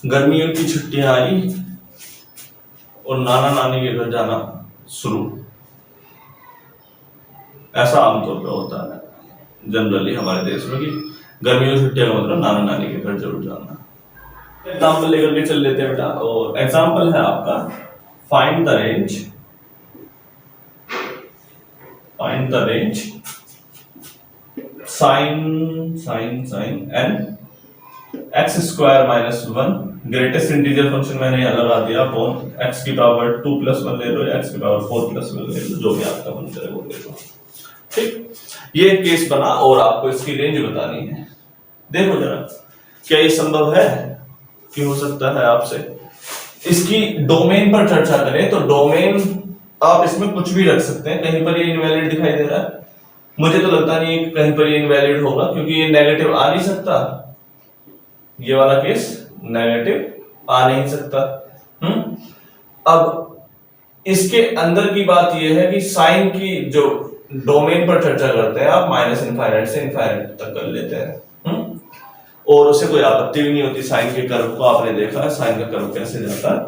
गर्मियों की छुट्टियां आई और नाना नानी के घर जाना शुरू, ऐसा आमतौर पर होता है जनरली हमारे देश में कि गर्मियों की छुट्टियां का मतलब नाना नानी के घर जरूर जाना। एग्जाम्पल लेकर के चल लेते हैं बेटा, और एग्जाम्पल है आपका find the range sine n x square minus 1, greatest integer function मैंने यहां लगा दिया अपॉन एक्स की पावर 2 + 1 ले लो, एक्स की पावर 4 + 1 ले लो, जो भी आपका मन करे वो ले लो। ठीक, ये केस बना और आपको इसकी रेंज बतानी है। देखो जरा, क्या ये संभव है कि हो सकता है आपसे इसकी डोमेन पर चर्चा करें तो डोमेन आप इसमें कुछ भी रख सकते हैं। कहीं पर ये इनवैलिड दिखाई दे रहा है, मुझे तो लगता नहीं है कि कहीं पर ये इनवैलिड होगा, क्योंकि ये नेगेटिव आ नहीं सकता। ये वाला केस नेगेटिव आ नहीं सकता। अब इसके अंदर की बात यह है कि साइन की जो डोमेन पर चर्चा करते हैं आप माइनस इनफाइनाइट से इनफाइनाइट तक कर लेते हैं, और उसे कोई आपत्ति भी नहीं होती। साइन के कर्व को आपने देखा है, साइन का कर्व कैसे जाता है,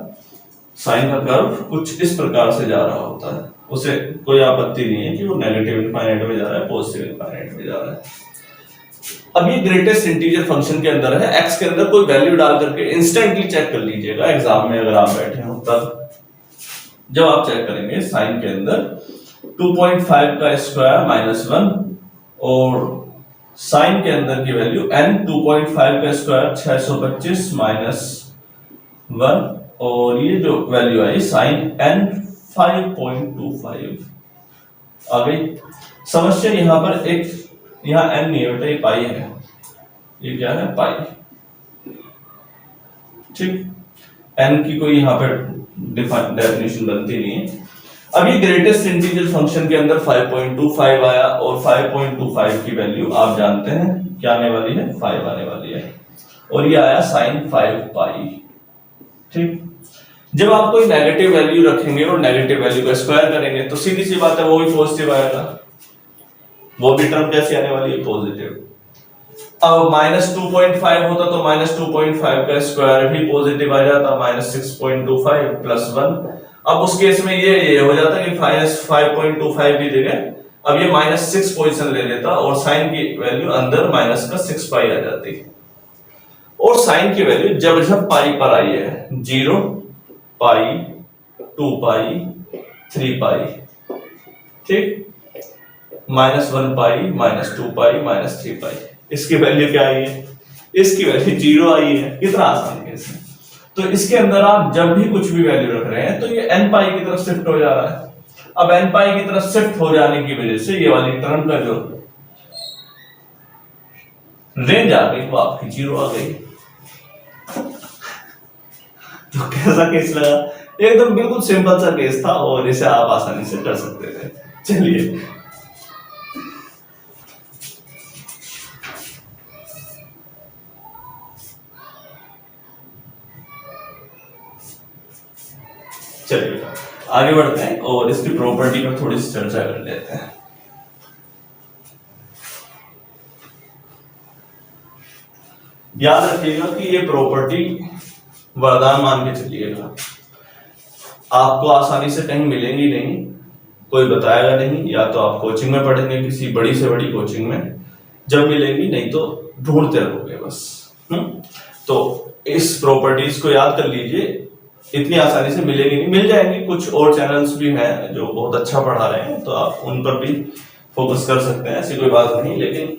साइन का कर्व कुछ इस प्रकार से जा रहा होता है, उसे कोई आपत्ति नहीं है कि वो नेगेटिव इनफाइनाइट में जा रहा है, पॉजिटिव इनफाइनाइट में जा रहा है। अब ये ग्रेटेस्ट इंटीजर फंक्शन के अंदर है, एक्स के अंदर कोई वैल्यू डाल करके इंस्टेंटली चेक कर लीजिएगा एग्जाम में अगर आप बैठे हो तब। जब आप चेक करेंगे साइन के अंदर 2.5 का स्क्वायर माइनस 1 और साइन के अंदर की वैल्यू n 2.5 का स्क्वायर 625 माइनस 1 और ये जो वैल्यू आई साइन n 5.25 आ गई। समस्या यहां पर एक, यहां n नहीं है बेटा, ये पाई है। ये क्या है, पाई। ठीक, n की कोई यहां पर डेफिनेशन बनती नहीं है। अब ये ग्रेटेस्ट इंटीजर फंक्शन के अंदर 5.25 आया और 5.25 की वैल्यू आप जानते हैं क्या आने वाली है, 5 आने वाली है, और ये आया sin 5 पाई। ठीक, जब आप कोई नेगेटिव वैल्यू रखेंगे और नेगेटिव वैल्यू का स्क्वायर करेंगे तो सीधी सी बात है वो भी पॉजिटिव आएगा, वो भी टर्म कैसी आने वाली है, पॉजिटिव। अब -2.5 होता तो -2.5 का स्क्वायर भी पॉजिटिव आ जाता, -6.25 + 1। अब उस केस में ये हो जाता कि -5.25 की जगह अब ये -6 पोजीशन ले लेता और साइन की वैल्यू अंदर माइनस का 6 पाई आ जाती। और साइन की वैल्यू जब जब पाई पर आई है 0 पाई 2 पाई 3 पाई, ठीक, -1 पाई -2 पाई -3 पाई, इसकी वैल्यू क्या आई है, इसकी वैल्यू 0 आई है। कितना आसान है इसमें। तो इसके अंदर आप जब भी कुछ भी वैल्यू रख रहे हैं तो ये n पाई की तरफ शिफ्ट हो जा रहा है। अब n पाई की तरफ शिफ्ट हो जाने की वजह से ये वाली टर्म का जो रेंज आ गई वो आपकी 0 आ गई। तो कैसा केस लगा, एकदम बिल्कुल सिंपल सा केस था और इसे आप आसानी से कर सकते थे। चलिए चलिए आगे बढ़ते हैं और इसकी प्रॉपर्टी पर थोड़ी सी चर्चा कर लेते हैं। याद रखिएगा कि ये प्रॉपर्टी वरदान मान के चलिएगा, आपको आसानी से कहीं मिलेंगी नहीं, कोई बताएगा नहीं, या तो आप कोचिंग में पढ़ेंगे किसी बड़ी से बड़ी कोचिंग में, जब मिलेंगी नहीं तो ढूंढते रहोगे बस। तो इस प्रॉपर्टीज को याद कर लीजिए, इतनी आसानी से मिलेगी नहीं, मिल जाएंगी। कुछ और चैनल्स भी हैं जो बहुत अच्छा पढ़ा रहे हैं तो आप उन पर भी फोकस कर सकते हैं, ऐसी कोई बात नहीं, लेकिन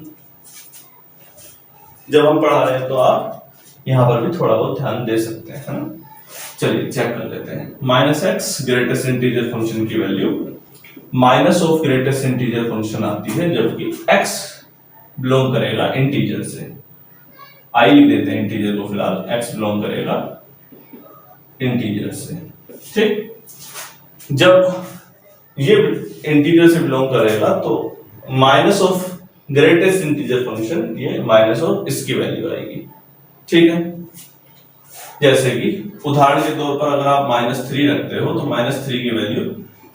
जब हम पढ़ा रहे हैं तो आप यहां पर भी थोड़ा बहुत ध्यान दे सकते हैं, है ना। चलिए चेक कर लेते हैं। -x ग्रेटेस्ट इंटीजर फंक्शन की value minus of greatest integer function आती है जबकि x बिलोंग करेगा इंटीजर से। i लिख देते हैं इंटीजर को फिलहाल, x बिलोंग करेगा इंटीजर से, ठीक। जब ये इंटीजर से बिलोंग करेगा तो minus of greatest integer function, ये माइनस ऑफ इसकी वैल्यू आएगी, ठीक है। जैसे कि उदाहरण के तौर पर अगर आप -3 रखते हो तो -3 की वैल्यू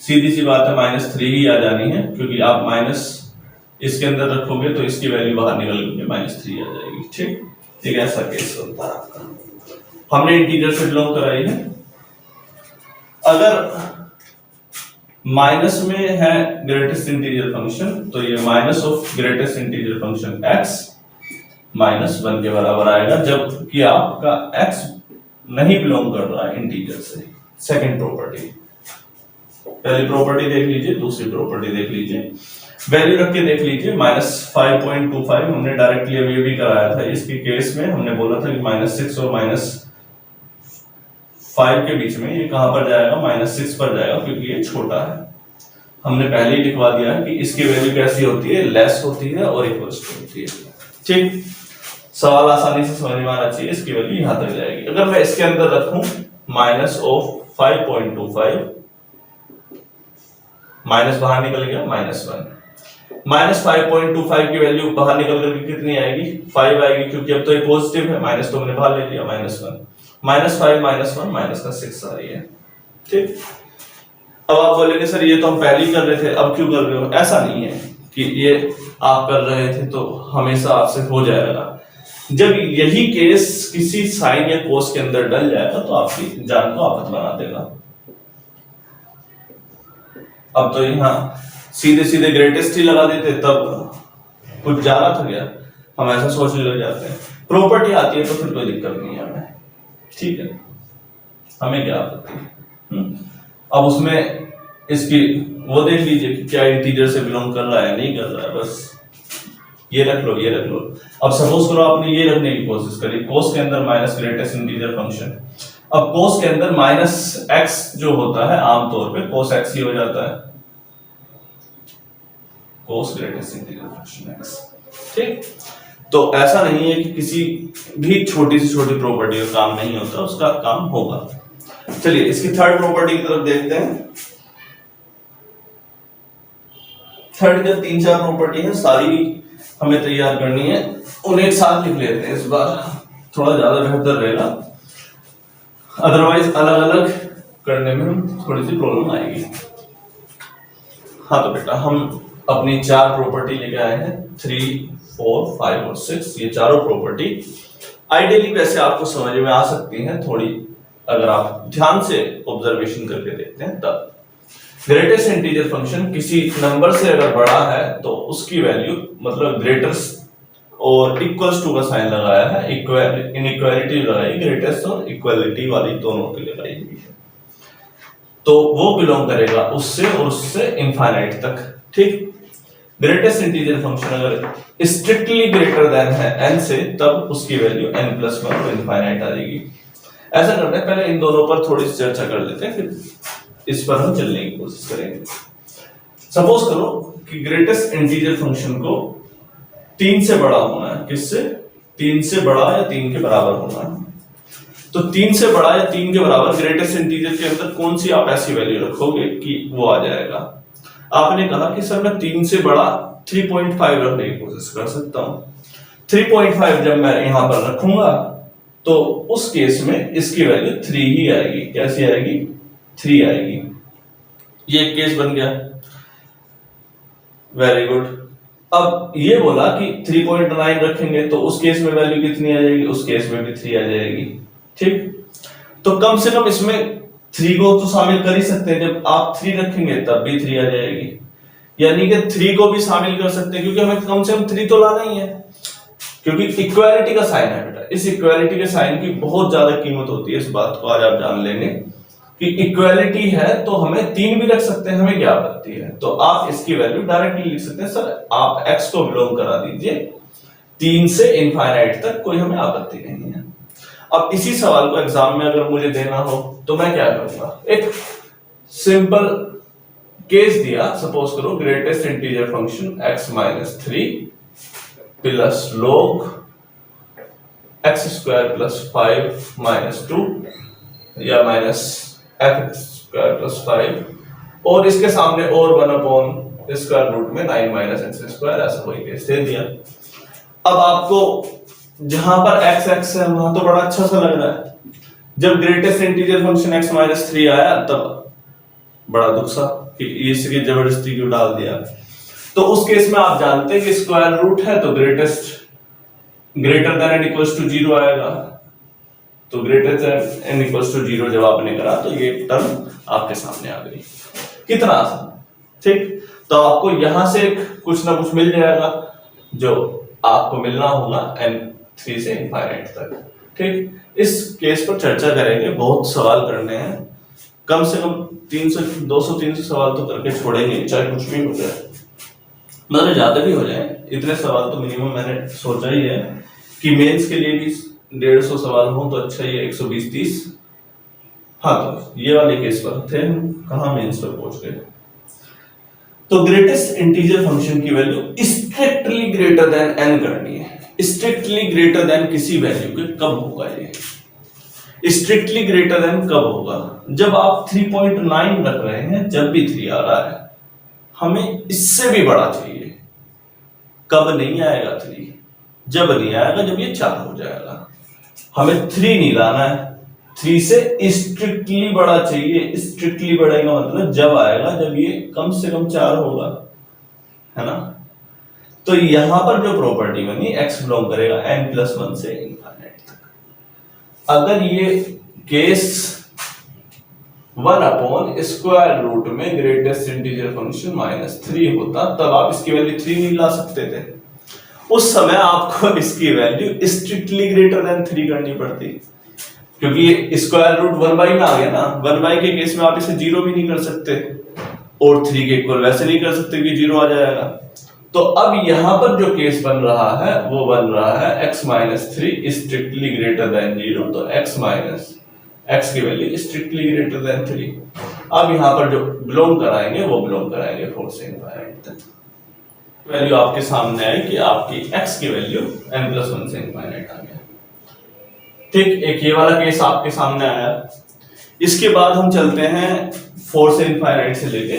सीधी सी बात है -3 ही आ जानी है, क्योंकि आप माइनस इसके अंदर रखोगे तो इसकी वैल्यू बाहर निकल के -3 आ जाएगी, ठीक। एक ऐसा केस होता है आपका। हमने इंटीजर से बिलोंग कराई है। अगर माइनस में है ग्रेटेस्ट इंटीजर फंक्शन तो ये minus of greatest integer function x -1 के बराबर आएगा, जबकि आपका x नहीं बिलोंग कर रहा है इंटीजर से। सेकंड प्रॉपर्टी, पहली प्रॉपर्टी देख लीजिए, दूसरी प्रॉपर्टी देख लीजिए, वैल्यू रख के देख लीजिए। -5.25 हमने डायरेक्टली अभी भी कराया था। इसके केस में हमने बोला था कि -6 और -5 के बीच में ये कहां पर जाएगा, -6 पर जाएगा, क्योंकि ये छोटा है। हमने पहले ही लिखवा दिया है कि इसकी वैल्यू कैसी होती है, लेस होती है और इक्वल्स टू होती है, ठीक। सवाल आसानी से समझ में आना चाहिए, इसकी वैल्यू यहां तक जाएगी। अगर मैं इसके अंदर रखूं -5.25, माइनस बाहर निकल गया -1, -5.25 की वैल्यू बाहर निकल करके कितनी आएगी, 5 आएगी, क्योंकि अब तो ये पॉजिटिव है, माइनस तो मैंने बाहर ले लिया, -1, -5 -1 -6 आ रही है, ठीक। अब आप बोलेंगे सर ये तो हम पहले ही कर रहे थे, अब क्यों कर रहे हो। ऐसा नहीं है कि ये आप कर रहे थे तो हमेशा आपसे हो जाएगा। जब यही केस किसी साइन या कोस के अंदर डल जाएगा तो आपकी जान को आफत बना देगा। अब तो यहाँ सीधे सीधे ग्रेटेस्ट ही लगा देते तब कुछ जा रहा था क्या, हम ऐसा सोचने लग जाते हैं। प्रॉपर्टी आती है तो फिर कोई दिक्कत नहीं है हमें, ठीक है, हमें क्या आपत्ति है। अब उसमें इसकी वो देख लीजिए कि क्या इंटीजर से बिलोंग कर रहा है, नहीं कर रहा है, बस ये रख लो, ये रख लो। अब सपोज करो आपने ये रखने की कोशिश करी, कोस के अंदर माइनस ग्रेटेस्ट इंटीजर फंक्शन। अब कोस के अंदर -x जो होता है आमतौर पे कोस x ही हो जाता है, कोस ग्रेटेस्ट इंटीजर फंक्शन x, ठीक। तो ऐसा नहीं है कि किसी भी छोटी से छोटी प्रॉपर्टी का काम नहीं होता, उसका काम होगा। चलिए इसकी थर्ड प्रॉपर्टी की तरफ देखते हैं। थर्ड के 3-4 प्रॉपर्टी है, सारी हमें तैयार करनी है, उन्हें एक साथ लिख लेते हैं, इस बार थोड़ा ज्यादा बेहतर रहेगा। अदरवाइज अलग अलग करने में हम थोड़ी सी प्रॉब्लम आएगी। हाँ तो बेटा हम अपनी 4 प्रॉपर्टी लेके आए हैं, 3, 4, 5 और 6। ये चारों प्रॉपर्टी आइडियली वैसे आपको समझ में आ सकती हैं थोड़ी, अगर आप ध्यान से ऑब्जर्वेशन करके देखते हैं तब। ग्रेटेस्ट इंटीजर फंक्शन किसी नंबर से अगर बड़ा है तो उसकी वैल्यू, मतलब ग्रेटेस्ट और इक्वल्स टू का साइन लगाया है, इनइक्वालिटी लगाई, ग्रेटेस्ट और इक्वालिटी वाली दोनों के लिए लगाई हुई है, तो वो बिलोंग करेगा उससे और उससे इनफाइनाइट तक। ठीक, ग्रेटेस्ट इंटीजर फंक्शन अगर स्ट्रिक्टली ग्रेटर देन है n से, तब उसकी वैल्यू n+1 और इनफाइनाइट आ जाएगी। ऐसा करते हैं, पहले इन दोनों पर थोड़ी सी चर्चा कर लेते हैं, फिर इस पर हम चलने की कोशिश करेंगे। सपोज करो कि ग्रेटेस्ट इंटीजर फंक्शन को 3 से बड़ा होना है। किससे? 3 से बड़ा या 3 के बराबर होना है। तो 3 से बड़ा या 3 के बराबर ग्रेटेस्ट इंटीजर के अंदर कौन सी आप ऐसी वैल्यू रखोगे कि वो आ जाएगा? आपने कहा कि सर मैं 3 से बड़ा 3.5 रखने की कोशिश कर सकता हूं। 3.5 जब मैं यहां पर रखूंगा तो उस केस में इसकी वैल्यू 3 ही आएगी। कैसी आएगी? 3 आएगी। ये एक केस बन गया। Very good. अब ये बोला कि 3.9 रखेंगे तो उस केस में वैल्यू कितनी आ जाएगी? उस केस में भी 3 आ जाएगी। ठीक, तो कम से कम इसमें 3 को तो शामिल कर ही सकते हैं। जब आप 3 रखेंगे तब भी 3 आ जाएगी, यानी कि 3 को भी शामिल कर सकते हैं, क्योंकि हमें कम से कम 3 तो लाना ही है, क्योंकि इक्वालिटी का साइन है बेटा। इस इक्वालिटी के साइन की बहुत ज्यादा कीमत होती है, इस बात को आज आप जान लेंगे कि इक्वालिटी है तो हमें 3 भी रख सकते हैं, हमें क्या आपत्ति है। तो आप इसकी वैल्यू डायरेक्टली लिख सकते हैं, सर आप x को बिलोंग करा दीजिए 3 से इनफाइनाइट तक, कोई हमें आपत्ति नहीं है। अब इसी सवाल को एग्जाम में अगर मुझे देना हो तो मैं क्या करूंगा? एक सिंपल केस दिया, सपोज करो greatest integer function x-3 plus log x² + 5 - 2 या -f² + 5, और इसके सामने और 1/√में 9 - x², ऐसा कोई केस दे दिया। अब आपको जहां पर x है वहां तो बड़ा अच्छा सा लग रहा है, जब ग्रेटेस्ट इंटीजर फंक्शन x-3 आया तब बड़ा दुख सा कि इसकी जबरदस्ती क्यों डाल दिया। तो उस केस में आप जानते हैं कि स्क्वायर रूट है तो greatest greater than and equals to 0 आएगा। तो greater than and equals to 0 जब आपने करा तो ये टर्म आपके सामने आ गई। कितना आसान। ठीक, तो आपको यहां से कुछ ना कुछ मिल जाएगा जो आपको मिलना होगा n3 से इनफाइनाइट तक। ठीक, इस केस पर चर्चा करेंगे, बहुत सवाल करने हैं, कम से कम 200-300 सवाल तो करके छोड़ेंगे, चाहे कुछ भी हो जाए, मतलब ज्यादा भी हो जाए। इतने सवाल तो मिनिमम मैंने सोचा ही है कि मेंस के लिए भी 150 सवाल हो तो अच्छा ही है, 120-130। हाँ, तो ये वाले केस पर थे हम, कहां मेंस पर पहुंच गए। तो ग्रेटेस्ट इंटीजर फंक्शन की value strictly greater than n करनी है। स्ट्रिक्टली ग्रेटर देन किसी वैल्यू के कब होगा? ये स्ट्रिक्टली ग्रेटर देन कब होगा? जब आप 3.9 रख रहे हैं, जब भी 3 आ रहा है, हमें इससे भी बड़ा चाहिए। कब नहीं आएगा 3? जब नहीं आएगा जब ये 4 हो जाएगा। हमें 3 नहीं लाना है, 3 से स्ट्रिक्टली बड़ा चाहिए। स्ट्रिक्टली बड़ा का मतलब जब आएगा जब ये कम से कम 4 होगा, है ना। तो यहां पर जो प्रॉपर्टी बनी, x बिलोंग करेगा n+1 से इनफाइनाइट तक। अगर ये केस 1/√में ग्रेटेस्ट इंटीजर फंक्शन -3 होता, तब आप इसकी वैल्यू 3 नहीं ला सकते थे। उस समय आपको इसकी वैल्यू स्ट्रिक्टली ग्रेटर देन 3 करनी पड़ती, क्योंकि स्क्वायर रूट 1/, में आ गया ना। 1/, के केस में आप इसे 0 भी नहीं कर सकते, और 3 के इक्वल वैसे नहीं कर सकते कि 0 आ जाएगा। तो अब यहां पर जो केस बन रहा है वो बन रहा है x-3 स्ट्रिक्टली ग्रेटर देन 0, तो x की वैल्यू स्ट्रिक्टली ग्रेटर देन 3। अब यहां पर जो बिलोंग कराएंगे वो बिलोंग कराएंगे 4 से इनफाइनाइट तक। वैल्यू आपके सामने है कि आपकी x की वैल्यू n+1 से इनफाइनाइट आ गया। ठीक, एक ये वाला केस आपके सामने आया। इसके बाद हम चलते हैं 4 से इनफाइनाइट से लेके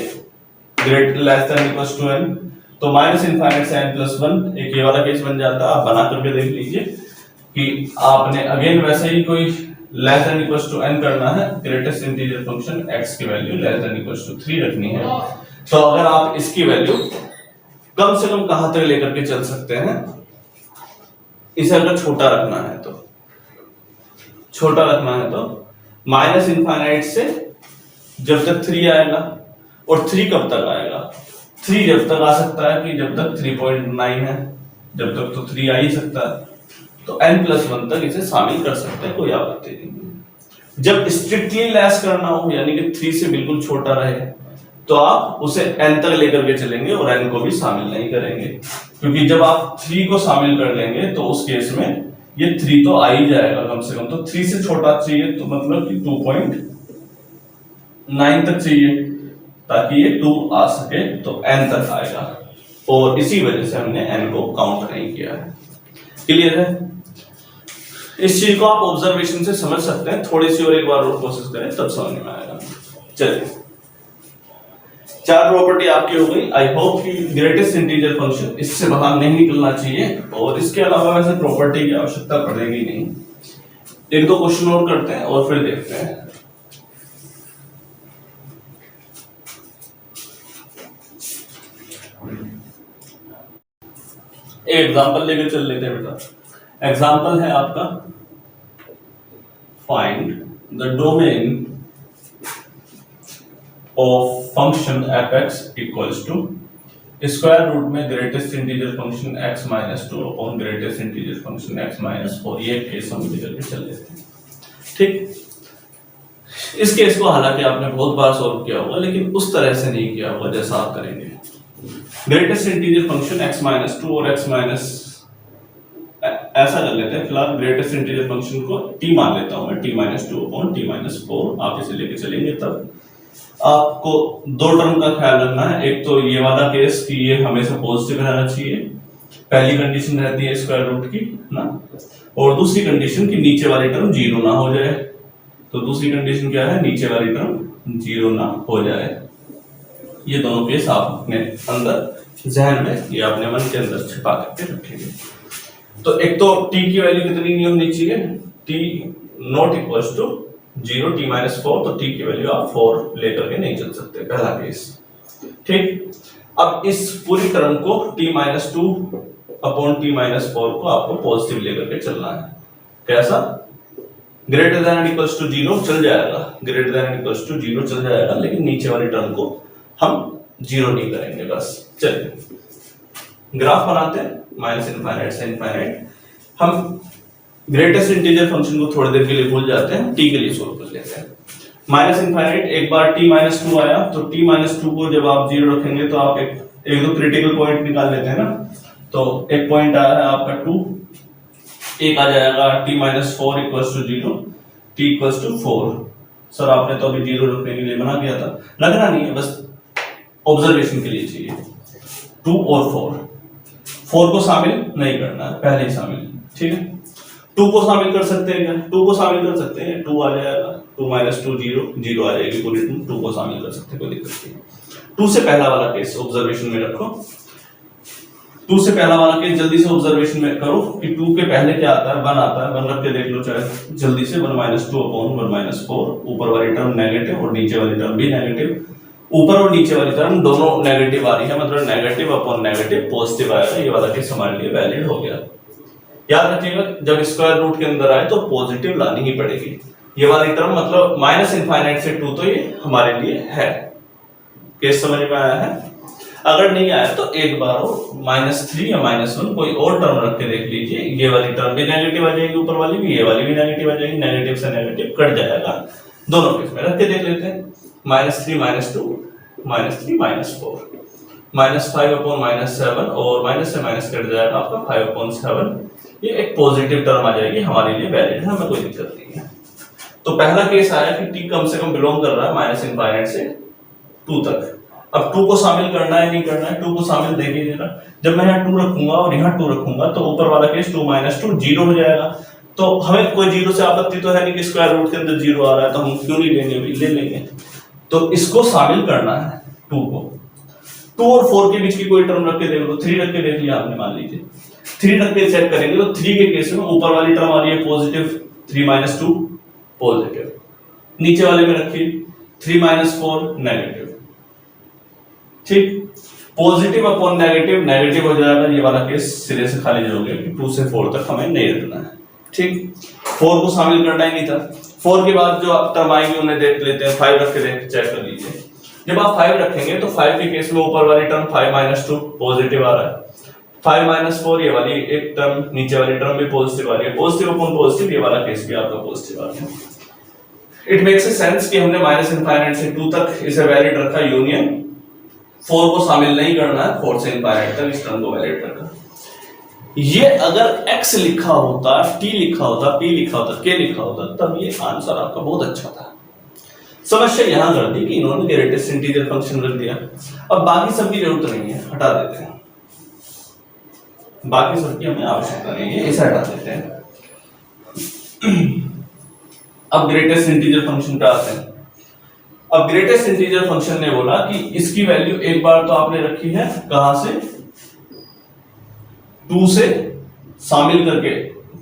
greater less than equals to n, तो -इनफाइनाइट से n+1 एक ये वाला केस बन जाता है। आप बना करके देख लीजिए कि आपने अगेन वैसे ही कोई less than equal to n करना है, ग्रेटेस्ट इंटीजर फंक्शन x की value less than equal to 3 रखनी है। तो अगर आप इसकी वैल्यू कम से कम कहां तक लेकर के चल सकते हैं, इसे अगर छोटा रखना है तो माइनस इनफाइनाइट से जब तक 3 आएगा, और 3 कब तक आएगा, 3 जब तक आ सकता है कि जब तक 3.9 है, जब तक तो 3 आ ही सकता है, तो n+1 तक इसे शामिल कर सकते हैं, कोई आपत्ति नहीं। जब स्ट्रिक्टली लेस करना हो, यानी कि 3 से बिल्कुल छोटा रहे, तो आप उसे n तक लेकर के चलेंगे और n को भी शामिल नहीं करेंगे, क्योंकि जब आप 3 को शामिल कर लेंगे तो उस केस में ये 3 तो आ ही जाएगा कम से कम, तो 3 से छोटा चाहिए, तो मतलब कि 2.9 तक चाहिए ताकि ये 2 आ सके, तो n तक आएगा, और इसी वजह से हमने n को काउंट नहीं किया है। क्लियर है? इस चीज को आप ऑब्जर्वेशन से समझ सकते हैं, थोड़ी सी और एक बार और कोशिश करें तब समझ में आएगा। चलिए, 4 प्रॉपर्टी आपकी हो गई। आई होप कि ग्रेटेस्ट इंटीजर फंक्शन इससे बाहर नहीं निकलना चाहिए, और इसके अलावा वैसे प्रॉपर्टी की आवश्यकता पड़ेगी नहीं। 1-2 क्वेश्चन और करते हैं और फिर देखते हैं। एक एग्जांपल लेके चल लेते हैं बेटा। एग्जांपल है आपका, find the domain of function fx equals to square root में greatest integer function x minus 2 upon greatest integer function x minus 4। ये केस हम लेकर के चल लेते हैं। ठीक, इस केस को हालांकि आपने बहुत बार सॉल्व किया होगा, लेकिन उस तरह से नहीं किया होगा जैसा आप करेंगे। Greatest integer function x minus 2 और x माइनस, ऐसा कर लेते हैं फिलहाल, ग्रेटेस्ट इंटीजर फंक्शन को t मान लेता हूं मैं, t minus 2 upon t minus 4। आप इसे लेके चलेंगे तब आपको 2 टर्म का ख्याल रखना है। एक तो ये वाला केस कि ये हमेशा पॉजिटिव रहना चाहिए, पहली कंडीशन रहती है स्क्वायर रूट की ना, और दूसरी कंडीशन कि नीचे वाली टर्म 0 ना हो जाए। तो दूसरी कंडीशन क्या है, नीचे वाली टर्म 0 ना हो जाए। ये दोनों केस आप अपने अंदर जहन में या अपने मन के अंदर छिपा करके रखेंगे। तो एक तो t की वैल्यू कितनी नहीं होनी चाहिए, t not equals to 0, t minus 4, तो t की वैल्यू आप 4 लेकर के नहीं चल सकते, पहला केस। ठीक, अब इस पूरी टर्म को t minus 2 upon t minus 4 को आपको पॉजिटिव लेकर के चलना है। कैसा, greater than and equals to 0 चल जाएगा, greater than and equals to 0 चल जाएगा, लेकिन नीचे वाली टर्म को हम 0 नहीं करेंगे बस। चलिए ग्राफ बनाते हैं, माइनस इनफाइनाइट से इनफाइनाइट। हम ग्रेटेस्ट इंटीजर फंक्शन को थोड़ी देर के लिए भूल जाते हैं, t के लिए सोल्व कर लेते हैं। माइनस इनफाइनाइट, एक बार t माइनस 2 आया, तो t माइनस 2 को जब आप 0 रखेंगे तो आप एक दो क्रिटिकल पॉइंट निकाल लेते हैं ना। तो एक पॉइंट आया है आपका 2, एक आ जाएगा t minus 4 equals to 0, t equals to 4। Sir आपने तो अभी 0 रखने के लिए मना किया था, लगना नहीं है, बस ऑब्जर्वेशन के लिए चाहिए। 2 और 4 को शामिल नहीं करना है, पहले ही शामिल। ठीक है, 2 को शामिल कर सकते हैं क्या, 2 को शामिल कर सकते हैं, 2 आ जाएगा, 2 माइनस 2 0 आ जाएगी पूरी 2 को शामिल कर सकते हैं, कोई दिक्कत नहीं। 2 से पहला वाला केस ऑब्जर्वेशन में रखो, 2 से पहला वाला केस जल्दी से ऑब्जर्वेशन में करो कि 2 के पहले क्या आता है, 1 आता है, 1 रख के देख लो चाहे जल्दी से। 1 माइनस 2 अपॉन 1 माइनस 4, ऊपर वाली टर्म नेगेटिव और नीचे वाली टर्म भी नेगेटिव, ऊपर और नीचे वाली टर्म दोनों नेगेटिव आ रही है, मतलब नेगेटिव अपॉन नेगेटिव पॉजिटिव आएगा। ये वाला केस हमारे लिए वैलिड हो गया। याद रखिएगा, जब स्क्वायर रूट के अंदर आए तो पॉजिटिव लानी ही पड़ेगी। ये वाली टर्म मतलब माइनस इनफाइनाइट से 2, तो ये हमारे लिए है। केस समझ में आया है? अगर नहीं आया तो एक बार -3 या -1 कोई और टर्म रख के देख लीजिए। ये वाली टर्म भी नेगेटिव आ जाएगी, ऊपर वाली भी, ये वाली भी नेगेटिव आ जाएगी, नेगेटिव से नेगेटिव कट जाएगा। दोनों केस में रख के देख लेते हैं। -3 -2 -3 -4, -5 अपॉन -7, और माइनस से माइनस कट जाएगा आपका 5 अपॉन 7। ये एक पॉजिटिव टर्म आ जाएगी, हमारे लिए वैलिड है, हमें कोई दिक्कत नहीं है। तो पहला केस आया कि t कम से कम बिलोंग कर रहा है माइनस इनफाइनाइट से 2 तक। अब 2 को शामिल करना है नहीं करना है, 2 को शामिल देखिए जरा। जब मैं यहाँ 2 रखूंगा और यहाँ 2 रखूंगा तो ऊपर वाला केस 2 माइनस 2 0 हो जाएगा। तो हमें कोई 0 से आपत्ति तो है नहीं कि स्क्वायर रूट के अंदर 0 आ रहा है, तो हम क्यों नहीं लेंगे, ले लेंगे। तो इसको शामिल करना है 2 को। 2 और 4 के बीच की कोई टर्म रख के देख लो, 3 रख के देख लिया आपने, मान लीजिए 3 रख के चेक करेंगे तो 3 के केस में ऊपर वाली टर्म आ रही है पॉजिटिव 3 - 2, पॉजिटिव, नीचे वाले में रखिए 3 - 4 नेगेटिव, ठीक। पॉजिटिव अपॉन नेगेटिव, नेगेटिव हो जाएगा, ये वाला केस सिरे से खाली जोड़ोगे कि 2 से 4 तक हमें नहीं रखना है, ठीक। 4 को शामिल करना ही नहीं था। 4 के बाद जो आप टर्म आएंगे उन्हें देख लेते हैं, 5 रख के देख चेक कर लीजिए। जब आप 5 रखेंगे तो 5 के केस में ऊपर वाली टर्म 5 - 2 पॉजिटिव आ रहा है, 5 - 4 ये वाली एक टर्म, नीचे वाली टर्म भी पॉजिटिव आ रही है, पॉजिटिव अपॉन पॉजिटिव, ये वाला केस भी आपका पॉजिटिव आ गया। इट मेक्स अ सेंस कि हमने -∞ से 2 तक इसे वैलिड रखा यूनियन, 4 को शामिल नहीं करना है, 4 से ∞ तक इस टर्म को वैलिड रखा। ये अगर x लिखा होता, t लिखा होता, p लिखा होता, k लिखा होता, तब ये आंसर आपका बहुत अच्छा था। समस्या यहां कर दी कि इन्होंने ग्रेटेस्ट इंटीजर फंक्शन रख दिया। अब बाकी सब की जरूरत नहीं है, हटा देते हैं, बाकी सब की हमें आवश्यकता नहीं है, इसे हटा देते हैं। अब ग्रेटेस्ट इंटीजर फंक्शन पे आते हैं। अब ग्रेटेस्ट इंटीजर फंक्शन ने बोला कि इसकी वैल्यू एक बार तो आपने रखी है, कहां से, 2 से शामिल करके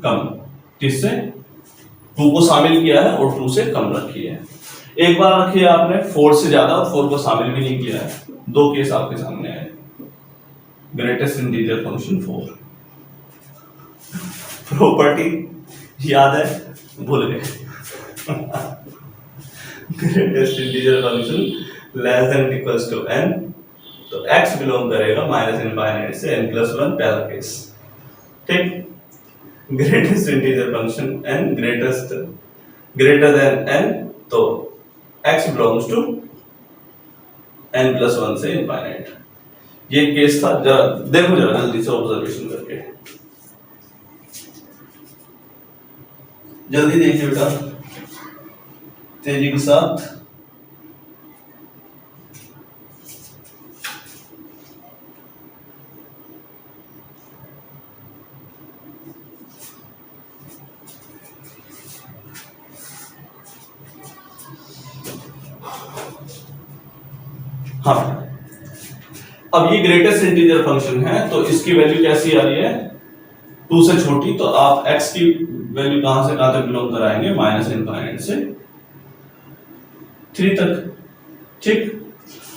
कम, किससे, 2 को शामिल किया है और 2 से कम रखी है। एक बार रखी है आपने 4 से ज्यादा और 4 को शामिल भी नहीं किया है। 2 केस आपके सामने आए। ग्रेटेस्ट इंटीजर फंक्शन 4, प्रॉपर्टी याद है, भूल गए। Greatest integer function less than equals to n, तो x बिलोंग करेगा -∞ से n+1 पहला केस, ठीक। Greatest integer function n greater than n, तो x बिलोंग्स टू n+1 से ∞। ये केस था। देखो जरा जल्दी से ऑब्जर्वेशन करके, जल्दी देखिए बेटा, तेजी के साथ। हाँ, अब ये ग्रेटेस्ट इंटीजर फंक्शन है, तो इसकी वैल्यू कैसी आ रही है, 2 से छोटी, तो आप x की वैल्यू कहां से कहां तक बिलोंग कराएंगे, -∞ से 3 तक, ठीक।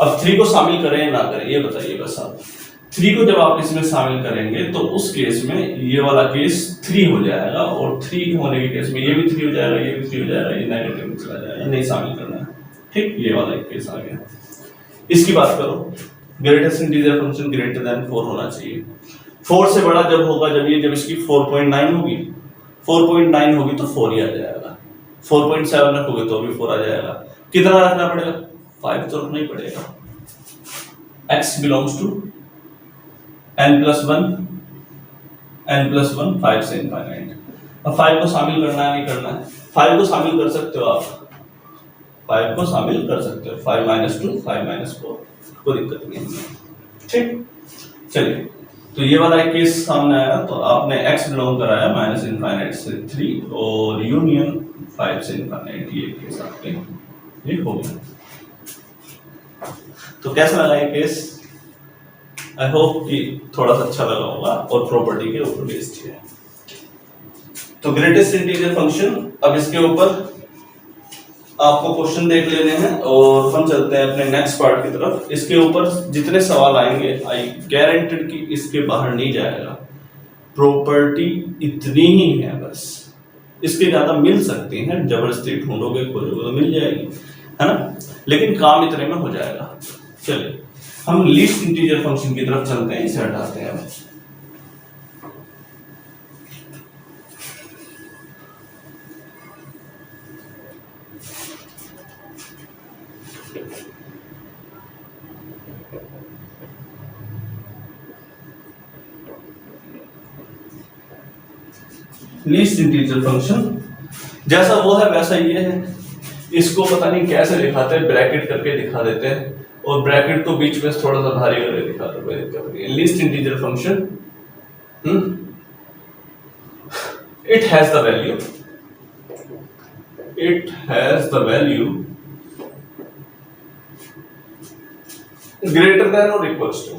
अब 3 को शामिल करें या ना करें, ये बताइए बस आप। 3 को जब आप इसमें शामिल करेंगे तो उस केस में ये वाला केस 3 हो जाएगा, और 3 होने के केस में ये भी 3 हो जाएगा, ये भी 3 हो जाएगा, ये नेगेटिव में चला जाएगा, नहीं शामिल करना है, ठीक। ये वाला एक केस आ गया। इसकी बात करो, greatest integer function greater than 4 होना चाहिए। 4 से बड़ा जब होगा, जब इसकी 4.9 होगी, 4.9 होगी तो 4 ही आ जाएगा। 4.7 रखोगे तो भी 4 आ जाएगा। कितना रखना पड़ेगा, 5 तो रखना ही पड़ेगा। x बिलोंग्स टू n+1 5 से ∞। अब 5 को शामिल करना है, नहीं करना है, 5 को शामिल कर सकते हो आप, 5 को शामिल कर सकते हो, 5 - 2 5 - 4, कोई दिक्कत नहीं, ठीक। चलिए, तो ये वाला एक केस सामने आया, तो आपने x बिलोंग कराया -∞ से 3 और यूनियन 5 से ∞, ये केस आपके ये हो गया। तो कैसा लगा ये केस, आई होप कि थोड़ा सा अच्छा लगा होगा, और प्रॉपर्टी के ऊपर बेस्ड है। तो ग्रेटेस्ट इंटीजर फंक्शन, अब इसके ऊपर आपको क्वेश्चन देख लेने हैं और हम चलते हैं अपने नेक्स्ट पार्ट की तरफ। इसके ऊपर जितने सवाल आएंगे, आई गारंटेड कि इसके बाहर नहीं जाएगा। प्रॉपर्टी इतनी ही है बस, इसके ज्यादा मिल सकती हैं, जबरदस्ती ढूंढोगे खोजोगे तो मिल जाएगी, है ना, लेकिन काम इतने में हो जाएगा। चलिए हम लीस्ट इंटीजर फंक्शन की तरफ चलते हैं, इसे हटाते हैं। लीस्ट इंटीजर फंक्शन जैसा वो है वैसा ये है। इसको पता नहीं कैसे दिखाते हैं, ब्रैकेट करके दिखा देते हैं, और ब्रैकेट को बीच में थोड़ा सा भारी करके दिखाते हैं, कोई दिक्कत नहीं है। Least integer function, it has the value, greater then और इक्वल्स टू,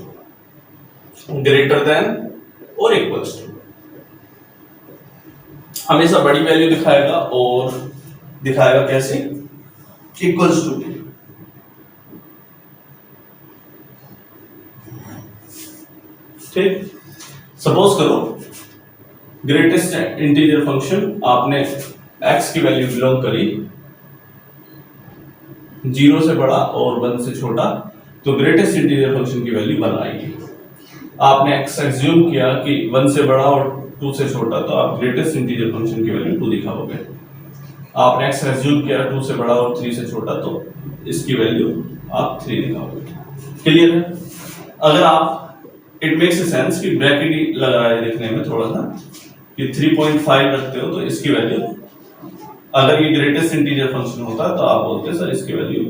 हमेशा बड़ी वैल्यू दिखाएगा और दिखाएगा कैसे, इक्वल्स टू के। ठीक, सपोज करो ग्रेटेस्ट इंटीजर फंक्शन आपने x की वैल्यू बिलोंग करी 0 से बड़ा और 1 से छोटा, तो ग्रेटेस्ट इंटीजर फंक्शन की वैल्यू 1 आएगी। आपने x एज्यूम किया कि 1 से बड़ा और 2 से छोटा, तो आप ग्रेटेस्ट इंटीजर फंक्शन की वैल्यू 2 दिखाओगे। आपने x एज्यूम किया 2 से बड़ा और 3 से छोटा, तो इसकी वैल्यू आप 3 दिखाओगे। क्लियर है? अगर आप इट मेक्स सेंस कि ब्रैकेट ही लग रहा है देखने में थोड़ा सा कि 3.5 रखते हो, तो इसकी वैल्यू, अगर ये ग्रेटेस्ट इंटीजर फंक्शन होता तो आप बोलते सर इसकी वैल्यू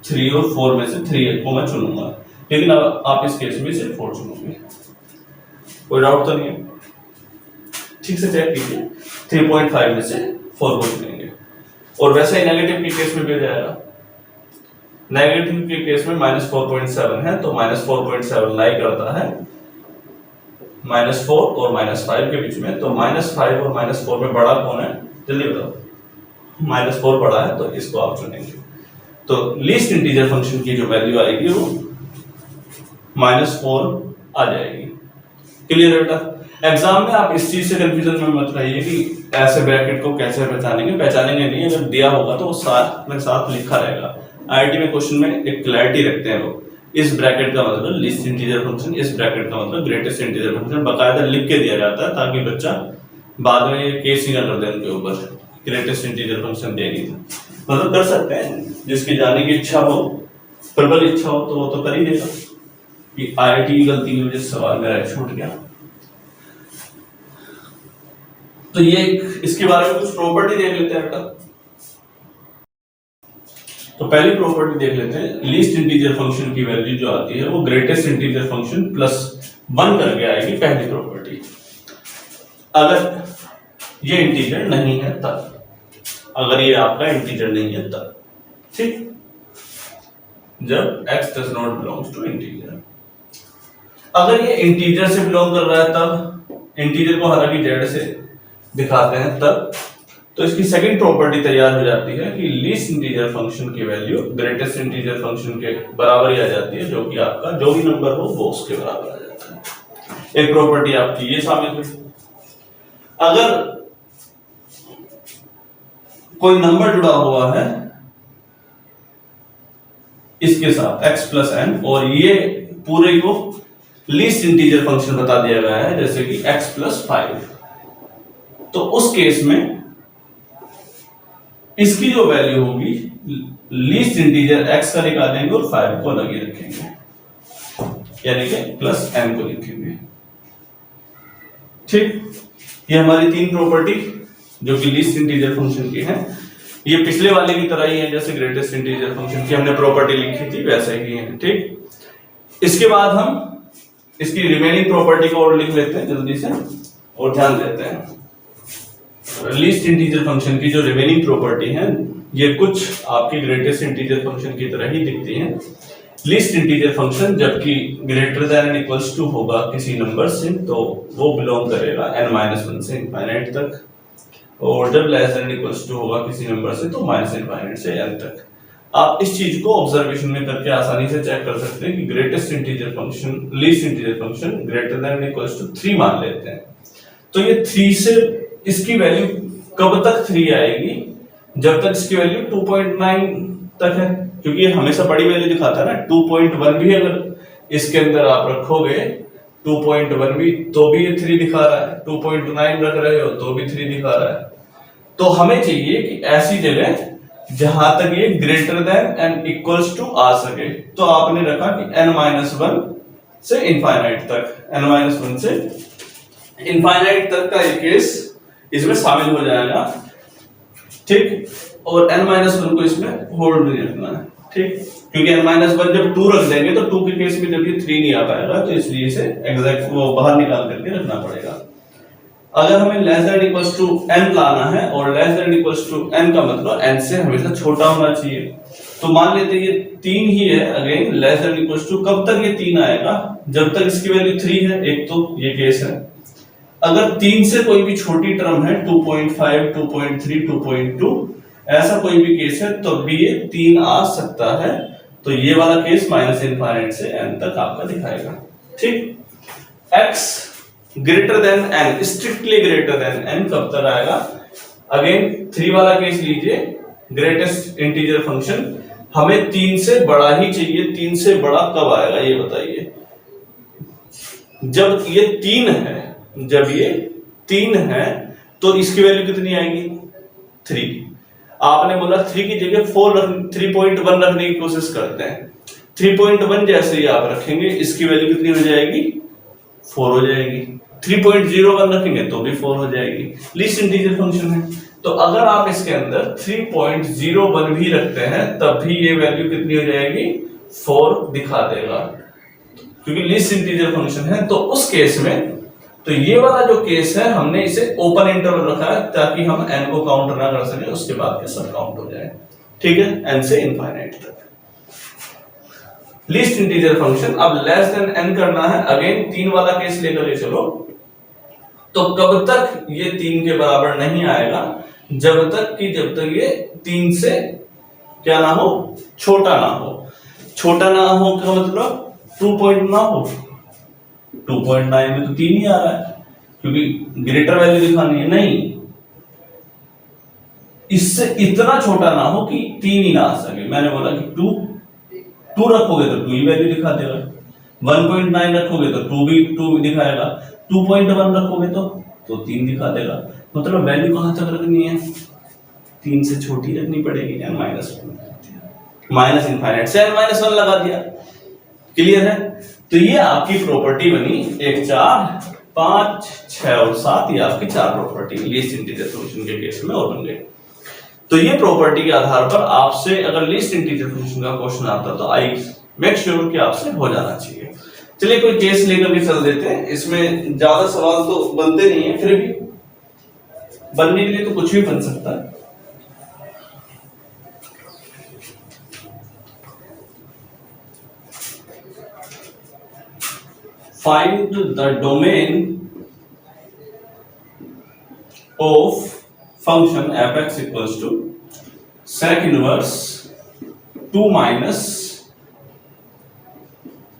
3 और 4 में से 3 को मैं चुनूंगा, लेकिन अब आप इस केस में सिर्फ 4 चुनोगे। कोई डाउट तो नहीं है? ठीक से चेक कीजिए, 3.5 में से 4 को चुनेंगे। और वैसे ही नेगेटिव के केस में भी जाएगा। नेगेटिव के केस में -4.7 है, तो -4.7 लाई करता है -4 और -5 के बीच में। तो -5 और -4 में बड़ा कौन है, जल्दी बताओ। -4 बड़ा है, तो इसको आप चुनेंगे। तो लीस्ट इंटीजर फंक्शन की जो वैल्यू आएगी वो -4 आ जाएगी। क्लियर है बेटा? एग्जाम में आप इस चीज से कंफ्यूजन में मत रहिए कि ऐसे ब्रैकेट को कैसे पहचानेंगे नहीं, अगर दिया होगा तो वो साथ में साथ लिखा रहेगा। आईआईटी में क्वेश्चन में एक क्लैरिटी रखते हैं वो, इस ब्रैकेट का मतलब लीस्ट इंटीजर फंक्शन, इस ब्रैकेट का मतलब ग्रेटेस्ट इंटीजर फंक्शन, बकायदा लिख के दिया जाता है ताकि बच्चा बाद में ये केस ही ना कर दे उनके ऊपर, ग्रेटेस्ट इंटीजर फंक्शन दे नहीं था। मतलब कर सकते हैं, जिसकी जाने की इच्छा हो, प्रबल इच्छा हो, तो वो तो कर ही देगा। कि आईआईटी की गलती की वजह से सवाल मेरा छूट गया। तो ये इसके बारे में कुछ प्रॉपर्टी देख लेते हैं बेटा। तो पहली प्रॉपर्टी देख लेते हैं, लीस्ट इंटीजर फंक्शन की वैल्यू जो आती है वो ग्रेटेस्ट इंटीजर फंक्शन +1 करके आएगी, पहली प्रॉपर्टी। अगर ये इंटीजर नहीं है तब, अगर ये आपका इंटीजर नहीं है तब, ठीक, जब x does not belongs to integer. अगर ये इंटीजर से बिलोंग कर रहा है तब, इंटीजर को हालांकि जेड से दिखाते हैं तब, तो इसकी सेकंड प्रॉपर्टी तैयार हो जाती है कि लीस्ट इंटीजर फंक्शन की वैल्यू ग्रेटेस्ट इंटीजर फंक्शन के बराबर ही आ जाती है, जो कि आपका जो भी नंबर हो वो उसके बराबर आ जाता है। एक प्रॉपर्टी आपकी ये शामिल हुई। अगर कोई नंबर जुड़ा हुआ है इसके साथ x + n, और ये पूरे को लीस्ट इंटीजर फंक्शन बता दिया गया है, जैसे कि x + 5, तो उस केस में इसकी जो वैल्यू होगी लीस्ट इंटीजर x का निकालेंगे और 5 को अलग ही रखेंगे, यानी कि +n को लिखेंगे। ठीक, ये हमारी 3 प्रॉपर्टी जो कि लीस्ट इंटीजर फंक्शन की है। ये पिछले वाले की तरह ही है, जैसे ग्रेटेस्ट इंटीजर फंक्शन की हमने प्रॉपर्टी लिखी थी वैसे ही है। ठीक, इसके बाद हम इसकी रिमेनिंग प्रॉपर्टी को और लिख लेते हैं जल्दी से और ध्यान देते हैं। लीस्ट इंटीजर फंक्शन की जो रिमेनिंग प्रॉपर्टी है ये कुछ आपकी ग्रेटेस्ट इंटीजर फंक्शन की तरह ही दिखती है। लीस्ट इंटीजर फंक्शन जबकि ग्रेटर देन = होगा किसी नंबर से, तो वो बिलोंग करेगा n-1 से इनफाइनाइट तक, और जब लेस देन = होगा किसी नंबर से तो -∞ से n तक। आप इस चीज को ऑब्जर्वेशन में करके आसानी से चेक कर सकते हैं कि greatest integer function, least integer function greater than = 3 मान लेते हैं, तो ये 3 से इसकी वैल्यू कब तक 3 आएगी, जब तक इसकी वैल्यू 2.9 तक है, क्योंकि ये हमेशा बड़ी वैल्यू दिखाता है ना। 2.1 भी अगर इसके अंदर आप रखोगे, 2.1 भी, तो भी ये 3 दिखा रहा है, 2.9 रख रहे हो तो भी 3 दिखा रहा है। तो हमें चाहिए कि ऐसी जगह जहां तक ये greater than and equals to आ सके, तो आपने रखा कि n-1 से इनफाइनाइट तक, n-1 से इनफाइनाइट तक का एक केस इसमें शामिल हो जाएगा। ठीक, और n-1 को इसमें होल्ड नहीं रखना है। ठीक, क्योंकि n-1 जब 2 रख देंगे तो 2 के केस में जब ये 3 नहीं आ पाएगा, तो इसलिए इसे एग्जैक्ट वो बाहर निकाल करके रखना पड़ेगा। अगर हमें लेस देन = n लाना है, और लेस देन = n का मतलब n से हमेशा छोटा होना चाहिए, तो मान लेते हैं ये 3 ही है। अगेन लेस देन = कब तक ये 3 आएगा, जब तक इसकी वैल्यू 3 है, एक तो ये केस है। अगर 3 से कोई भी छोटी टर्म है 2.5, 2.3, 2.2 ऐसा कोई भी केस है तो भी ये 3 आ सकता है। तो ये वाला केस माइनस इनफाइनाइट से n तक आपका दिखाएगा। ठीक, x greater than n, strictly greater than n कब तक आएगा? अगेन 3 वाला केस लीजिए, ग्रेटेस्ट इंटीजर फंक्शन हमें 3 से बड़ा ही चाहिए। 3 से बड़ा कब आएगा ये बताइए? जब ये 3 है, जब ये 3 है तो इसकी वैल्यू कितनी आएगी? 3। आपने बोला 3 की जगह 3.1 रखने की कोशिश करते हैं। 3.1 जैसे ही आप रखेंगे इसकी वैल्यू कितनी हो जाएगी? 4 हो जाएगी। 3.01 रखेंगे तो भी 4 हो जाएगी। लीस्ट इंटीजर फंक्शन है, तो अगर आप इसके अंदर 3.01 भी रखते हैं तब भी ये वैल्यू कितनी हो जाएगी? 4 दिखा देगा, क्योंकि लीस्ट इंटीजर फंक्शन है। तो उस केस में, तो ये वाला जो केस है हमने इसे ओपन इंटरवल रखा है ताकि हम n को काउंट ना कर सके, उसके बाद के सब काउंट हो जाए। ठीक है, n से इनफाइनाइट तक लीस्ट इंटीजर फंक्शन। अब लेस देन n करना है, अगेन 3 वाला केस लेकर के चलो। तो कब तक ये 3 के बराबर नहीं आएगा? जब तक ये 3 से क्या ना हो? छोटा ना हो। छोटा ना हो का मतलब 2 ना हो। 2.9 में तो 3 ही आ रहा है, क्योंकि ग्रेटर वैल्यू दिखानी है। नहीं, इससे इतना छोटा ना हो कि 3 ही ना आ सके। मैंने बोला कि 2 रखोगे तो 2 ही वैल्यू दिखा देगा। 1.9 रखोगे तो 2 भी 2 दिखाएगा। 2.1 रखोगे तो 3 दिखा देगा। मतलब वैल्यू कहां तक रखनी है? 3 से छोटी रखनी पड़ेगी। n माइनस इनफाइनाइट से n-1 लगा दिया। क्लियर है? तो ये आपकी प्रॉपर्टी बनी 1, 4, 5, 6 और 7। ये आपकी 4 प्रॉपर्टी लीस्ट इंटीजर फंक्शन के केस में और बन गए। तो ये प्रॉपर्टी के आधार पर आपसे अगर लीस्ट इंटीजर फंक्शन का क्वेश्चन आता तो आई मेक श्योर कि आपसे हो जाना चाहिए। चलिए कोई केस लेकर भी चल देते हैं। इसमें ज्यादा सवाल तो बनते नहीं है, फिर भी बनने के लिए तो कुछ भी बन सकता है। Find the domain of function f(x) equals to sec inverse 2 minus,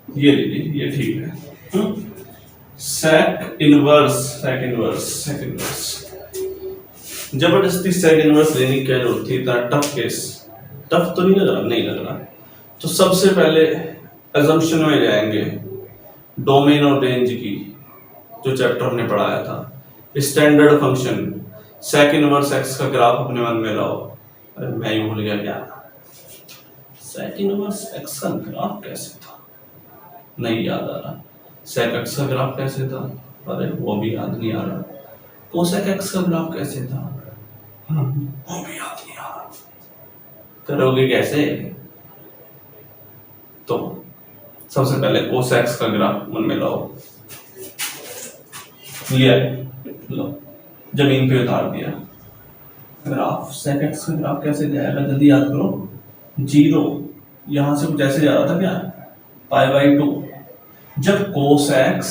ये लीजिए, ये ठीक है। sec inverse जबरदस्ती sec inverse लेने की क्या जरूरत थी? इतना टफ केस, टफ तो नहीं लग रहा। तो सबसे पहले assumption में जाएंगे डोमेन और रेंज की, जो चैप्टर हमने पढ़ाया था। Standard function sec inverse x का ग्राफ अपने मन में लाओ। अरे मैं ही भूल गया क्या, सेक इनवर्स एक्स का ग्राफ कैसे था? नहीं याद आ रहा। सेक एक्स का ग्राफ कैसे था? अरे वो भी याद नहीं आ रहा। कोसेक एक्स का ग्राफ कैसे था? वो भी याद नहीं आ रहा। करोगे कैसे? तो सबसे पहले कोसेक्स का ग्राफ मन में लाओ। लिया, लो जमीन पे उतार दिया ग्राफ। सेक एक्स का ग्राफ कैसे जाएगा? जल्दी याद करो। 0 यहां से कुछ ऐसे जा रहा था क्या? π/2। जब कोसेक्स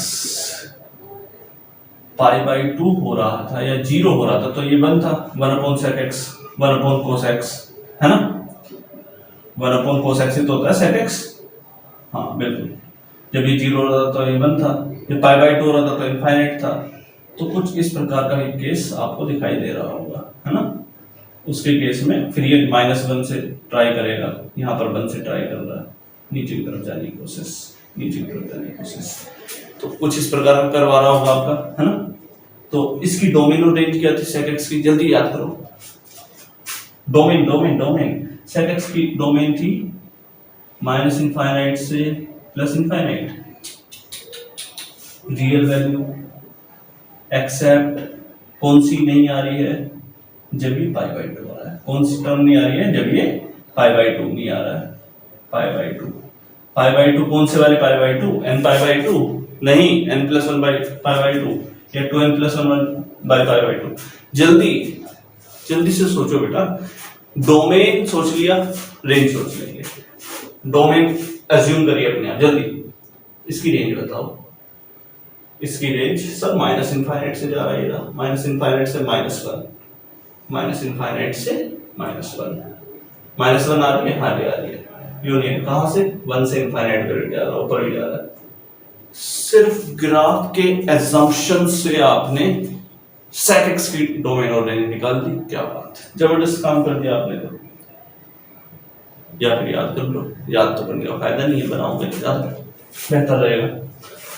π/2 हो रहा था या 0 हो रहा था तो ये 1 था। 1/sec x, 1/cos x, है ना? 1/cos x ही तो होता है sec x। हाँ बिल्कुल। जब ये 0 हो रहा था तो ये 1 था, जब π/2 हो रहा था तो इनफाइनाइट था। तो कुछ इस प्रकार का एक केस आपको दिखाई दे रहा होगा, है ना? उसके केस में फिर ये -1 से ट्राई करेगा, यहाँ पर 1 से ट्राई कर रहा है, नीचे की तरफ जाने की कोशिश। तो कुछ इस प्रकार का करवा रहा होगा आपका, है ना? तो इसकी डोमेन और रेंज क्या थी सेक एक्स की? जल्दी याद करो। डोमेन सेक एक्स की डोमेन थी -इनफाइनाइट से +इनफाइनाइट। रियल वैल्यू एक्सेप्ट कौन सी नहीं आ रही है? जब ये π/2 आ रहा है। कौन सी टर्म नहीं आ रही है? जब ये π/2 नहीं आ रहा है। π/2 कौन से वाले π/2? n/2 नहीं, n+1/π/2 या 2n+1/π/2। जल्दी से सोचो बेटा। डोमेन सोच लिया, रेंज सोच लेंगे। डोमेन अज्यूम करिए अपने आप, जल्दी इसकी रेंज बताओ। इसकी रेंज सर माइनस इनफाइनाइट से जा रही है, माइनस इनफाइनाइट से -1, माइनस इनफाइनाइट से -1, -1 आ रही है, हाँ आ रही है। यूनियन कहाँ से, 1 से इनफाइनाइट पर जा रहा है, ऊपर भी जा रहा है। सिर्फ ग्राफ के एजम्पशन से आपने sec x की डोमेन और रेंज निकाल दी, क्या बात है, जबरदस्त काम कर दिया आपने तो। या फिर याद कर लो, याद तो करने का फायदा नहीं है, बनाओगे तो ज्यादा बेहतर रहेगा।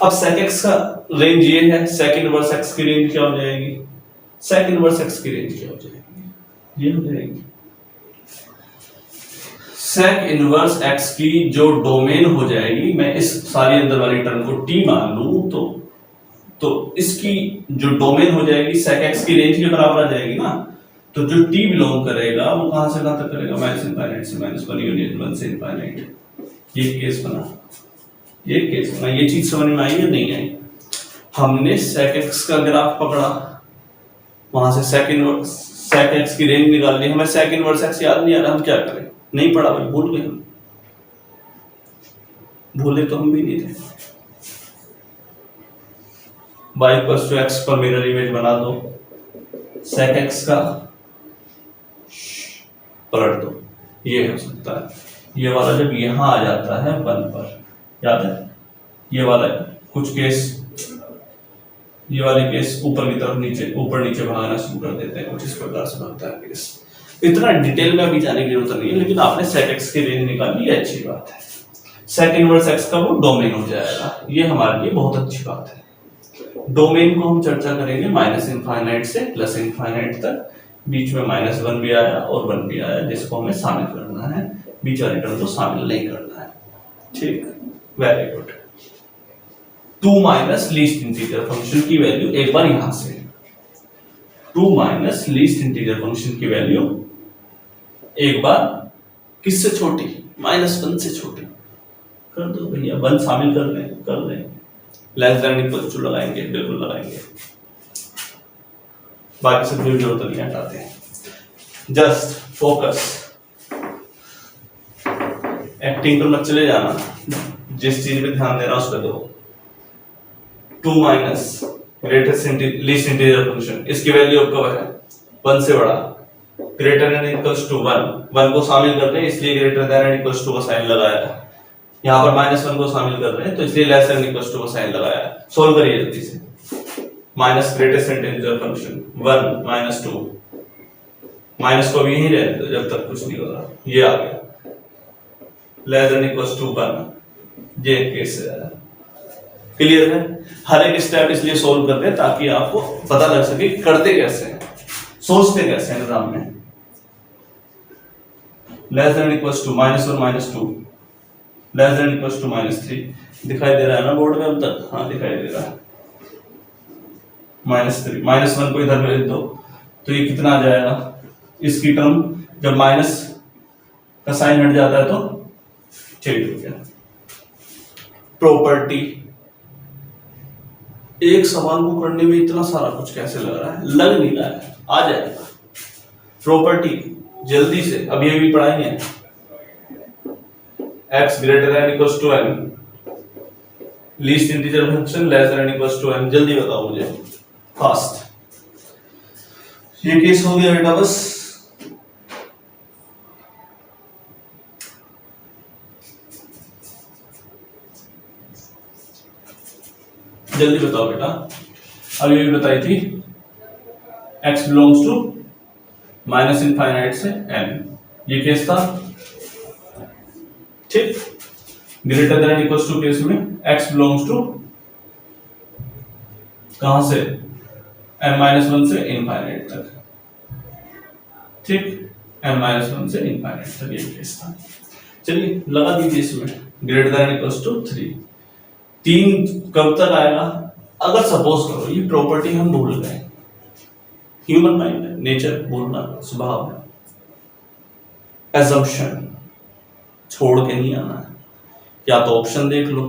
अब sec x का रेंज ये है, sec इनवर्स x की रेंज क्या हो जाएगी, sec इनवर्स x की रेंज क्या हो जाएगी, ये हो जाएगी sec इनवर्स x की जो डोमेन हो जाएगी, मैं इस सारी अंदर वाली टर्म को t मान लूं तो इसकी जो डोमेन हो जाएगी sec x की रेंज के बराबर आ जाएगी ना। तो जो t बिलोंग करेगा वो कहां से कहां तक करेगा, माइनस इनफाइनाइट से -1 यूनियन 1 से इनफाइनाइट। ये केस बना, ये केस बना, ये चीज समझ में आई या नहीं आई। हमने sec x का ग्राफ पकड़ा, वहां से sec x की रेंज निकाल ली, हमें sec इनवर्स x याद नहीं आ रहा, हम क्या करें, नहीं पढ़ा भाई, भूल गए हम, भूले तो हम भी नहीं थे। y इक्वल्स टू x पर मिरर इमेज बना दो, sec x का पलट दो, ये हो सकता है। ये वाला जब यहां आ जाता है 1 पर, याद है, ये वाला कुछ केस, ये वाले केस ऊपर की तरफ नीचे, ऊपर नीचे भागना शुरू कर देते हैं, कुछ इस प्रकार से बनता है केस। इतना डिटेल में अभी जाने की जरूरत नहीं है, लेकिन आपने sec x की रेंज निकाली, ये अच्छी बात है। sec इनवर्स x का वो डोमेन हो जाएगा, ये हमारे लिए बहुत अच्छी बात है। डोमेन को हम चर्चा करेंगे माइनस इनफाइनाइट से प्लस इनफाइनाइट तक, बीच में -1 भी आया और 1 भी आया, जिसको हमें शामिल करना है, बीच वाली टर्म को शामिल नहीं करना है, ठीक, very good. 2 minus least integer function की वैल्यू एक बार यहां से, 2 माइनस लीस्ट इंटीजर फंक्शन की वैल्यू एक बार किससे छोटी, -1 से छोटी कर दो भैया, 1 शामिल कर लें, लेस देन इक्वल टू लगाएंगे, बिल्कुल लगाएंगे, बाकी सब जो जरूरत नहीं हटाते हैं, जस्ट फोकस, एक्टिंग पर मत चले जाना, जिस चीज पे ध्यान देना उस पर दो। 2 minus greatest least integer function, इसकी वैल्यू अब कब है, 1 से बड़ा, ग्रेटर देन इक्वल्स टू 1 को शामिल कर रहे हैं इसलिए greater than and equals to का साइन लगाया, यहाँ पर -1 को शामिल कर रहे हैं तो इसलिए लेस देन इक्वल्स टू का साइन लगाया। सोल्व करिए जल्दी से, minus greatest integer function 1 -2, minus को भी यहीं रहने दो जब तक कुछ नहीं हो रहा, ये आ गया लेस देन इक्वल्स टू 1, ये केस से आया, क्लियर है। हर एक स्टेप इसलिए सोल्व करते हैं ताकि आपको पता लग सके करते कैसे हैं, सोचते कैसे हैं एग्जाम में। Less than equals to -1 -2, less than equals to -3, दिखाई दे रहा है ना बोर्ड में अब तक, हाँ दिखाई दे रहा है, -3, -1 को इधर भेज दो तो ये कितना आ जाएगा, इसकी टर्म जब माइनस का साइन हट जाता है तो चेंज हो गया। प्रॉपर्टी, एक सवाल को करने में इतना सारा कुछ कैसे लग रहा है, लग नहीं रहा है, आ जाएगा। प्रॉपर्टी जल्दी से, अब ये भी पढ़ाएंगे, x greater than equals to n, least integer function less than equals to n, जल्दी बताओ मुझे फास्ट। ये केस हो गया बेटा, बस जल्दी बताओ बेटा। अब ये भी बताई थी x belongs to minus infinite से n, ये केस था, ठीक। Greater than equals to case में x बिलोंग्स टू कहां से, n-1 से इनफाइनाइट तक, ठीक, n-1 से इनफाइनाइट तक ये केस था। चलिए लगा दीजिए इसमें ग्रेटर देन इक्वल्स टू 3, 3 कब तक आएगा, अगर सपोज करो ये प्रॉपर्टी हम भूल गए, ह्यूमन माइंड है, नेचर भूलना स्वभाव है, एजम्पशन छोड़ के नहीं आना है, या तो ऑप्शन देख लो,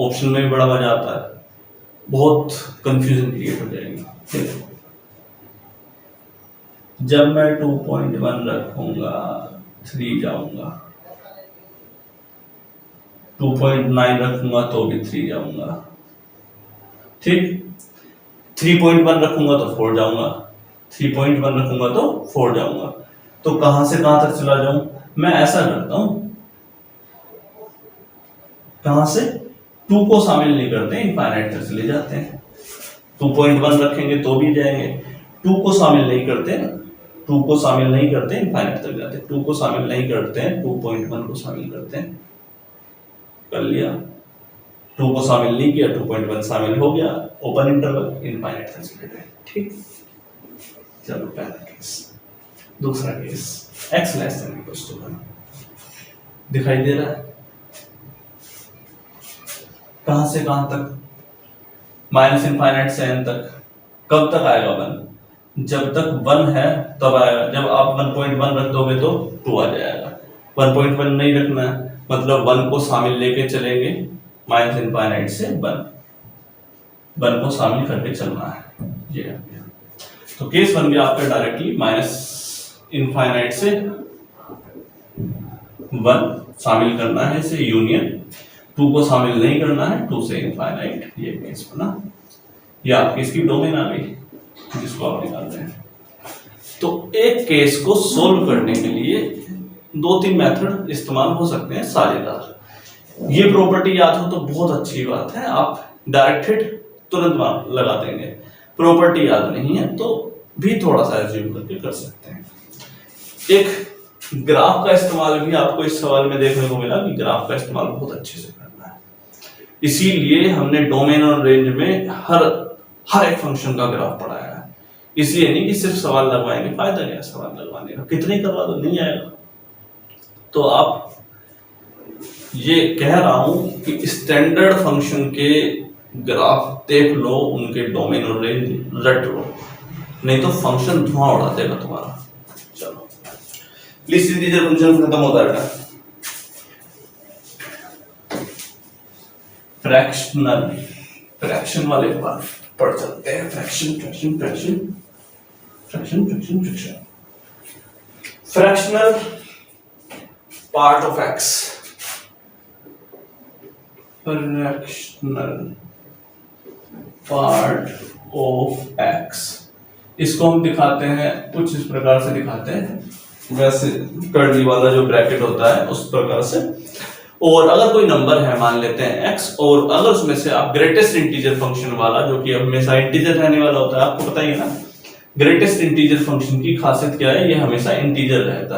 ऑप्शन में भी बड़ा मजा आता है, बहुत कंफ्यूजन क्रिएट हो जाएगी। देखो जब मैं 2.1 रखूंगा 3 जाऊंगा, 2.9 रखूंगा तो भी 3 जाऊंगा, ठीक, 3.1 रखूंगा तो 4 जाऊंगा, 3.1 रखूंगा तो 4 जाऊंगा। तो कहां से कहां तक चला जाऊं? मैं ऐसा करता हूं, कहां से 2 को शामिल नहीं करते, इनफाइनाइट तक चले जाते हैं। 2.1 रखेंगे तो भी जाएंगे, 2 को शामिल नहीं करते, 2 को शामिल नहीं करते, इनफाइनाइट तक जाते हैं। 2 को शामिल नहीं करते हैं, 2.1 को शामिल करते हैं, कर लिया। 2 को शामिल नहीं किया, 2.1 शामिल हो गया, ओपन इंटरवल, इनफाइनाइट तक चले गए। ठीक, चलो पहला केस। दूसरा case, x less than equals to 1 दिखाई दे रहा है। कहां से कहां तक? माइनस इनफाइनाइट से n तक। कब तक आएगा 1? जब तक 1 है तब आएगा। जब आप 1.1 रख दोगे तो 2 आ जाएगा। 1.1 नहीं रखना है, मतलब 1 को शामिल लेके चलेंगे, माइनस इनफाइनाइट से 1 को शामिल करके चलना है। ये आ गया। तो केस बन गया आपका डायरेक्टली माइनस इनफाइनाइट से 1 शामिल करना है, इसे यूनियन, 2 को शामिल नहीं करना है, 2 से इनफाइनाइट। ये केस बना। ये आपकी इसकी डोमेन आ गई जिसको आप निकाल रहे हैं। तो एक केस को सोल्व करने के लिए 2-3 मेथड इस्तेमाल हो सकते हैं साझेदार। ये प्रॉपर्टी याद हो तो बहुत अच्छी बात है, आप डायरेक्टेड तुरंत लगा देंगे। प्रॉपर्टी याद नहीं है तो भी थोड़ा सा एज्यूम करके कर सकते हैं। एक ग्राफ का इस्तेमाल भी आपको इस सवाल में देखने को मिला कि ग्राफ का इस्तेमाल बहुत अच्छे से करना है। इसीलिए हमने डोमेन और रेंज में हर एक फंक्शन का ग्राफ पढ़ाया है। इसलिए नहीं कि सिर्फ सवाल लगवाएंगे, फायदा क्या सवाल लगवाने का, कितने करवा दो नहीं आएगा। तो आप ये कह रहा हूं कि स्टैंडर्ड फंक्शन के ग्राफ देख लो, उनके डोमेन और रेंज रट लो, नहीं तो फंक्शन धुआं उड़ा देगा तुम्हारा। चलो लीस्ट इंटीजर फंक्शन खत्म होता है। फ्रैक्शन वाले बात पढ़ चलते हैं। Fractional part of x, fractional part of x, इसको हम दिखाते हैं कुछ इस प्रकार से दिखाते हैं, वैसे कर्ली वाला जो ब्रैकेट होता है उस प्रकार से। और अगर कोई नंबर है मान लेते हैं x, और अगर उसमें से आप ग्रेटेस्ट इंटीजर फंक्शन वाला, जो कि हमेशा इंटीजर रहने वाला होता है, आपको पता ही है ना ग्रेटेस्ट इंटीजर फंक्शन की खासियत क्या है, ये हमेशा इंटीजर रहता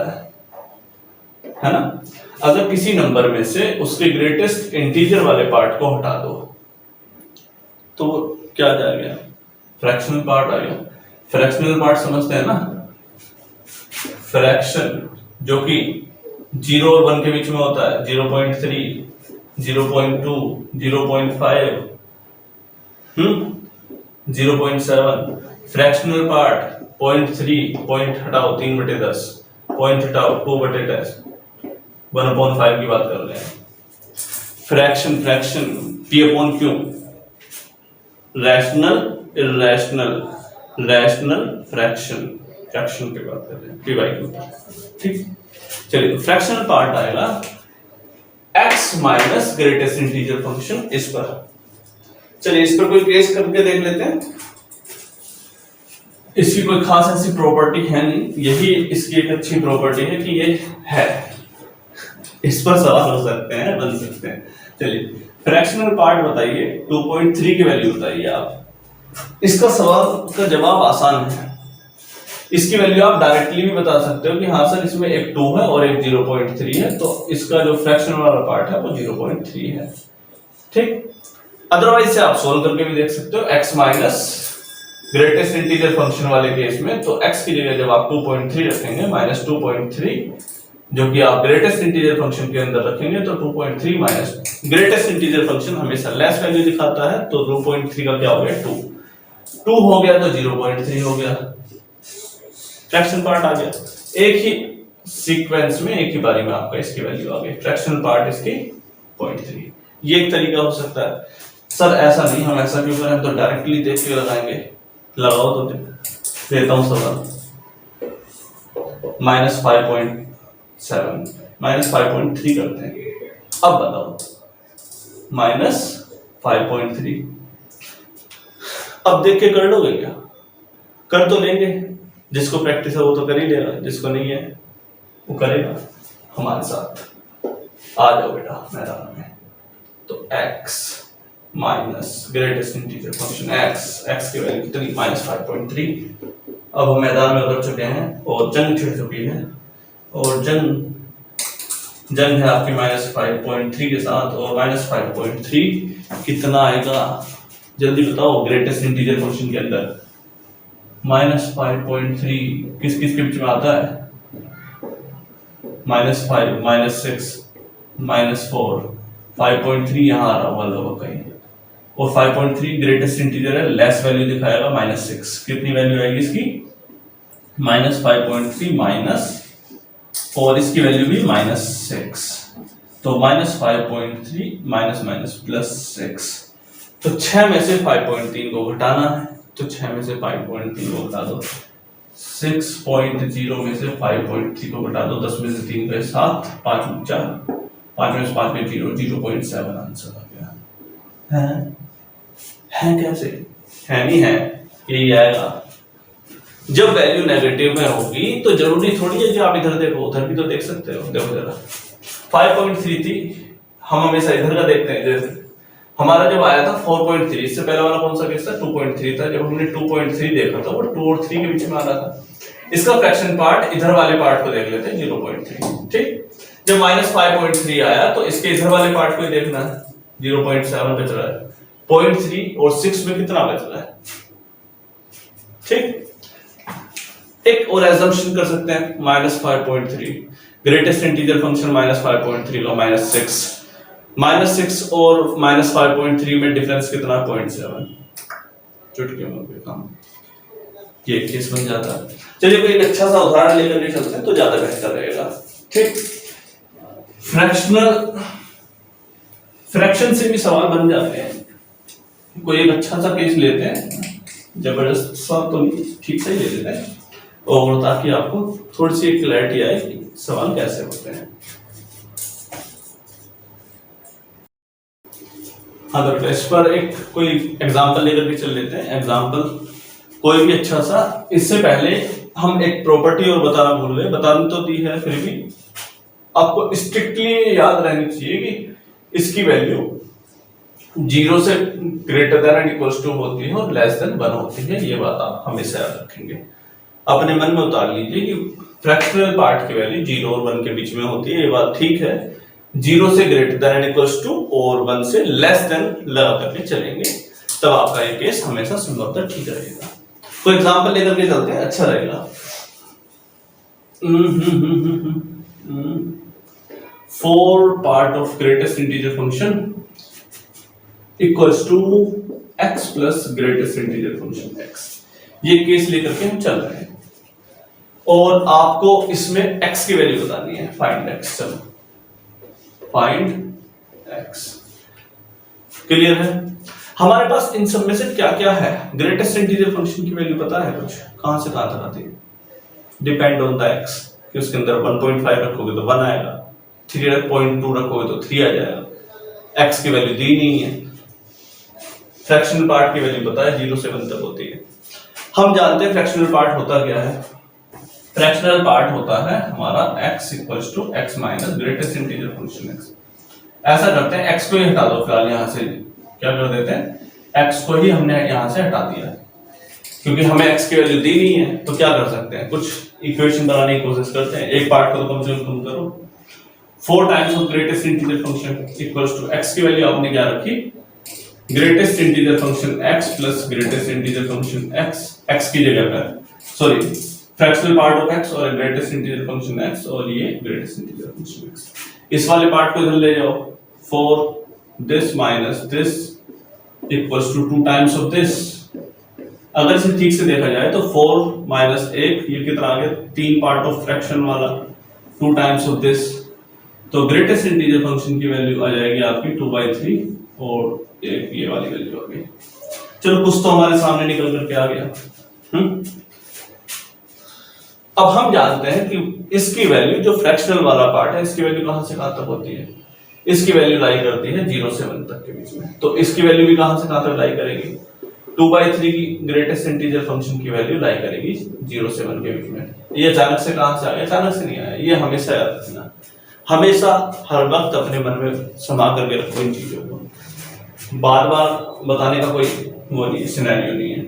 है ना। अगर किसी नंबर में से उसके ग्रेटेस्ट इंटीजर वाले पार्ट को हटा दो तो क्या आ जाएगा? फ्रैक्शनल पार्ट आ गया। फ्रैक्शनल पार्ट समझते हैं ना, फ्रैक्शन जो कि 0 और 1 के बीच में होता है, 0.3, 0.2, 0.5, 0.7। फ्रैक्शनल पार्ट 0.3, पॉइंट हटाओ 3/10, पॉइंट हटाओ 2/10, 1/5 की बात कर रहे हैं। Fraction P/Q, rational, irrational, rational, fraction की बात कर रहे हैं P/Q। ठीक, चलिए फ्रैक्शनल पार्ट आएगा x minus greatest integer function इस पर। चलिए इस पर कोई केस करके देख लेते हैं। इसकी कोई खास ऐसी प्रॉपर्टी है नहीं, यही इसकी एक अच्छी प्रॉपर्टी है कि ये है, इस पर सवाल हो सकते हैं, बन सकते हैं। चलिए फ्रैक्शनल पार्ट बताइए, 2.3 की वैल्यू बताइए आप। इसका सवाल का जवाब आसान है। इसकी वैल्यू आप डायरेक्टली भी बता सकते हो कि हाँ सर इसमें एक 2 है और एक 0.3 है, तो इसका जो फ्रैक्शन वाला पार्ट है वो 0.3 है। ठीक, अदरवाइज से आप सोल्व करके भी देख सकते हो। x minus greatest integer function वाले केस में तो x की जगह जब आप 2.3 रखेंगे, माइनस 2.3, जो कि आप ग्रेटेस्ट इंटीजर फंक्शन के अंदर रखेंगे, तो 2.3 माइनस ग्रेटेस्ट इंटीजर फंक्शन हमेशा लेस वैल्यू दिखाता है, तो 2.3 का क्या हो गया 2 हो गया, तो 0.3 हो गया, फ्रैक्शन पार्ट आ गया। एक ही सीक्वेंस में एक ही बारी में आपका इसकी वैल्यू आ गई, फ्रैक्शनल पार्ट इसकी 0.3। ये एक तरीका हो सकता है। सर ऐसा नहीं, हम ऐसा क्यों करें, तो डायरेक्टली देख के लगाएंगे। लगाओ तो देता हूं सवाल, -5.7 -5.3 करते हैं। अब बताओ -5.3 अब देख के कर लोगे क्या? कर तो लेंगे, जिसको प्रैक्टिस है वो तो कर ही लेगा, जिसको नहीं है वो करेगा हमारे साथ। आ जाओ बेटा मैदान में। तो x minus greatest integer function x की वैल्यू कितनी? -5.3। अब हम मैदान में उतर चुके हैं और जंग छिड़ चुकी है, और जंग है आपकी -5.3 के साथ। और -5.3 कितना आएगा जल्दी बताओ ग्रेटेस्ट इंटीजर फंक्शन के अंदर? -5.3 किस किस के बीच में आता है? -5, -6, -4, 5.3 यहाँ आ रहा हुआ लगभग कहीं, और 5.3 ग्रेटेस्ट इंटीजर है, लेस वैल्यू दिखाएगा -6। कितनी वैल्यू आएगी इसकी? -5.3 माइनस, और इसकी वैल्यू भी -6, तो -5.3 माइनस +6। तो 6 में से 5.3 को घटाना है, तो 6 में से 5.3 को घटा दो, 6.0 में से 5.3 को घटा दो, 10 में से 3 गए 7, 5 में 4, 5 में से 5 में 0, 0.7 आंसर आ गया। है कैसे? है नहीं है, यही आएगा। जब वैल्यू नेगेटिव में होगी तो जरूरी थोड़ी है कि आप इधर देखो, उधर भी तो देख सकते हो। देखो जरा 5.3 थी, हम हमेशा इधर का देखते हैं। जैसे हमारा जब आया था 4.3, इससे पहले वाला कौन सा केस था? 2.3 था। जब हमने 2.3 देखा था वो 2 और 3 के बीच में आ रहा था। इसका फ्रैक्शन पार्ट इधर वाले पार्ट को देख लेते हैं, 0.3। ठीक, जब -5.3 आया तो इसके इधर वाले पार्ट को ही देखना है, 0.7 बच रहा है। 0.3 और 6 में कितना बच रहा है? ठीक, एक और एजम्पशन कर सकते हैं, -5.3 ग्रेटेस्ट इंटीजर फंक्शन -5.3 का -6 और -5.3 में डिफरेंस कितना? 0.7। चुटकी में कोई काम, ये केस बन जाता है। चलिए कोई एक अच्छा सा उदाहरण लेकर के चलते हैं तो ज्यादा बेहतर रहेगा। ठीक, फ्रैक्शन से भी सवाल बन जाते हैं। कोई एक अच्छा सा केस लेते हैं, जबरदस्त सा तो नहीं, ठीक से ही ले लेते हैं, और ताकि आपको थोड़ी सी क्लैरिटी आए कि सवाल कैसे होते हैं। हाँ, तो इस पर एक कोई एग्जांपल लेकर के चल लेते हैं। एग्जांपल कोई भी अच्छा सा। इससे पहले हम एक प्रॉपर्टी और बताना भूल गए, बतानी तो दी है, फिर भी आपको स्ट्रिक्टली याद रहनी चाहिए कि इसकी वैल्यू 0 से greater than and equal to होती है और लेस देन 1 होती है। ये बात आप हमेशा याद रखेंगे, अपने मन में उतार लीजिए कि फ्रैक्शनल पार्ट की वैल्यू 0 और 1 के बीच में होती है। ये बात ठीक है। 0 से greater than and equal to और 1 से लेस देन लगा करके चलेंगे, तब आपका ये केस हमेशा संभवतः ठीक रहेगा। कोई एग्जांपल लेकर के चलते हैं, अच्छा रहेगा। 4 part of greatest integer function equals to x plus greatest integer function x। ये केस लेकर के हम चल रहे हैं और आपको इसमें x की वैल्यू बतानी है। फाइंड x, चलो फाइंड x। क्लियर है? हमारे पास इन सब में से क्या क्या है? ग्रेटेस्ट इंटीजर फंक्शन की वैल्यू पता है कुछ? कहां से कहां तक आती है? डिपेंड ऑन द x, कि उसके अंदर 1.5 रखोगे तो 1 आएगा, 3.2 रखोगे तो 3 आ जाएगा। x की वैल्यू दी नहीं है। फ्रैक्शनल पार्ट की वैल्यू पता है 0 से 1 तक होती है। हम जानते हैं फ्रैक्शनल पार्ट होता क्या है। फ्रैक्शनल पार्ट होता है हमारा x equals to x minus greatest integer function x। ऐसा करते हैं, x को ही हटा दो फिलहाल, यहां से क्या कर देते हैं, x को ही हमने यहां से हटा दिया क्योंकि हमें x की वैल्यू दी नहीं है। तो क्या कर सकते हैं, कुछ इक्वेशन बनाने की कोशिश करते हैं। एक पार्ट को तो कम से कम करो। 4 times of greatest integer function equals to x की वैल्यू आपने क्या रखी, greatest integer function x plus greatest integer function x की जगह पर, sorry, fractional part of x और ग्रेटेस्ट इंटीजर फंक्शन x, और ये ग्रेटेस्ट इंटीजर फंक्शन x। इस वाले पार्ट को इधर ले जाओ। 4 this minus this equals to 2 times of this. अगर इसे ठीक से देखा जाए तो 4 माइनस 1, ये कितना आ गया, 3 पार्ट ऑफ फ्रैक्शन वाला, 2 टाइम्स ऑफ दिस। तो ग्रेटेस्ट इंटीजर फंक्शन की वैल्यू आ जाएगी आपकी 2/3 और एक ये वाली वैल्यू आ गई। चलो कुछ तो हमारे सामने निकल करके आ गया। अब हम जानते हैं कि इसकी वैल्यू, जो फ्रैक्शनल वाला पार्ट है, इसकी वैल्यू कहां से कहां तक होती है? इसकी वैल्यू लाई करती है 0 से 1 तक के बीच में। तो इसकी वैल्यू भी कहां से कहां तक लाई करेगी? 2/3 की ग्रेटेस्ट इंटीजर फंक्शन की वैल्यू लाई करेगी 0 से 1 के बीच में। ये अचानक से कहां से आ गया? अचानक से नहीं आया, ये हमेशा याद रखना, हमेशा हर वक्त अपने मन में समा करके रखो इन चीजों को, बार बार बताने का कोई वो नहीं, सिनेरियो नहीं है।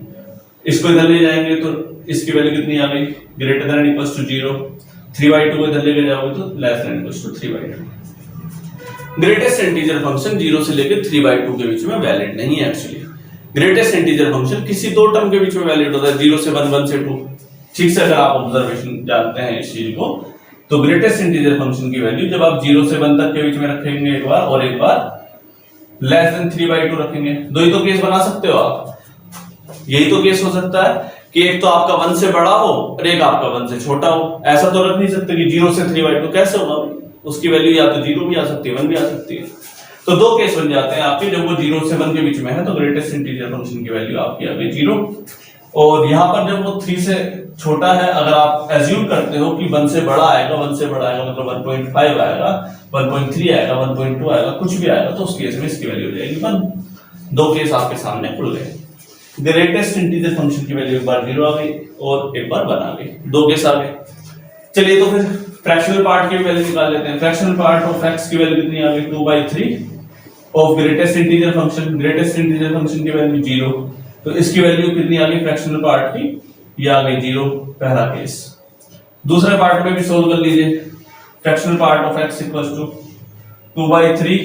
इसको इधर ले जाएंगे तो इसकी वैल्यू कितनी आ गई? Greater than equal to 0। 3/2 को इधर लेके जाओगे तो less than equal to 3/2। Greatest integer function 0 से लेकर 3/2 के बीच में वैलिड नहीं है एक्चुअली। ग्रेटेस्ट इंटीजर फंक्शन किसी दो टर्म के बीच में वैलिड होता है, 0 से 1, 1 से 2। ठीक से अगर आप ऑब्जर्वेशन जानते हैं इस चीज को, तो ग्रेटेस्ट इंटीजर फंक्शन की वैल्यू जब आप 0 से 1 तक के बीच में रखेंगे एक बार, और एक बार लेस देन 3/2 रखेंगे, दो ही तो केस बना सकते हो आप। यही तो केस हो सकता है कि एक तो आपका 1 से बड़ा हो और एक आपका 1 से छोटा हो। ऐसा तो रख नहीं सकते कि 0 से 3/2 कैसे होगा? उसकी वैल्यू या तो 0 भी आ सकती है, 1 भी आ सकती है। तो दो केस बन जाते हैं आपके, जब वो 0 से 1 के बीच में है तो ग्रेटेस्ट इंटीजर फंक्शन की वैल्यू आपकी आ गई 0, और यहाँ पर जब वो 3 से छोटा है, अगर आप एज्यूम करते हो कि 1 से बड़ा आएगा, 1 से बड़ा आएगा मतलब 1.5 आएगा, 1.3 आएगा, 1.2 आएगा, कुछ भी आएगा, तो उस केस में इसकी वैल्यू हो जाएगी 1। दो केस आपके सामने खुल गए। ग्रेटेस्ट इंटीजर फंक्शन की वैल्यू एक बार 0 आ गई और एक बार 1 आ गई, दो केस आ गए। चलिए तो फिर फ्रैक्शनल पार्ट की वैल्यू निकाल लेते हैं। फ्रैक्शनल पार्ट ऑफ x की वैल्यू कितनी आ गई? 2/3 of greatest integer function. Greatest integer function की वैल्यू 0, तो इसकी वैल्यू कितनी आ गई फ्रैक्शनल पार्ट की? ये आ गई 0, पहला केस। दूसरे पार्ट में भी सोल्व कर लीजिए। Fractional part of x equals to 2/3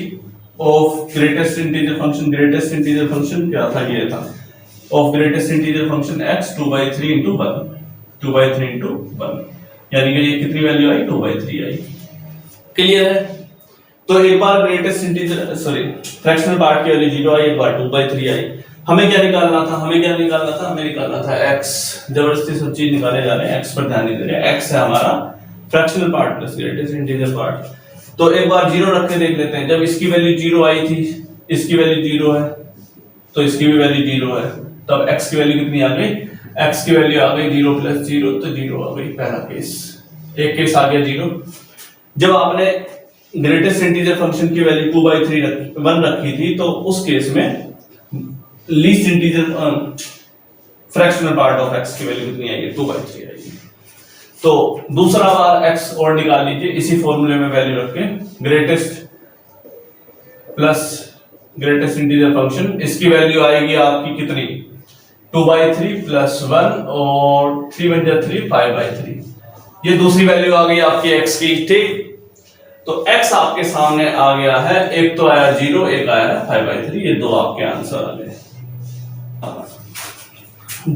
of greatest integer function. Greatest integer function क्या था? ये था of greatest integer function x 2/3 into 1, 2/3 into 1, यानी कि ये कितनी वैल्यू आई? 2/3 आई। क्लियर है? तो एक बार ग्रेटेस्ट इंटीजर फ्रैक्शनल पार्ट की वैल्यू 0 आई, एक बार 2/3 आई। हमें क्या निकालना था? हमें निकालना था x। जबरदस्ती सब चीज निकाले जा रहे हैं, x पर ध्यान नहीं दे रहे। x है हमारा fractional part plus greatest integer part. तो एक बार 0 रख के देख लेते हैं। जब इसकी वैल्यू 0 आई थी, इसकी वैल्यू 0 है, तो इसकी भी वैल्यू 0 है, तब x की वैल्यू कितनी आ गई? x की वैल्यू आ गई 0 + 0, तो 0 आ गई, पहला केस। एक केस आ गया 0। जब आपने ग्रेटेस्ट इंटीजर फंक्शन की वैल्यू 2/3 1 रखी थी, तो उस केस में least integer fractional part of x की वैल्यू कितनी आएगी? 2/3 आएगी। तो दूसरा बार x और निकाल लीजिए इसी फॉर्मूले में वैल्यू रख के। Greatest plus greatest integer function, इसकी वैल्यू आएगी आपकी कितनी? 2/3 + 1 और 3 × 3 5/3। ये दूसरी वैल्यू आ गई आपकी x की। ठीक, तो x आपके सामने आ गया है, एक तो आया 0, एक आया 5/3। ये दो आपके आंसर आ गए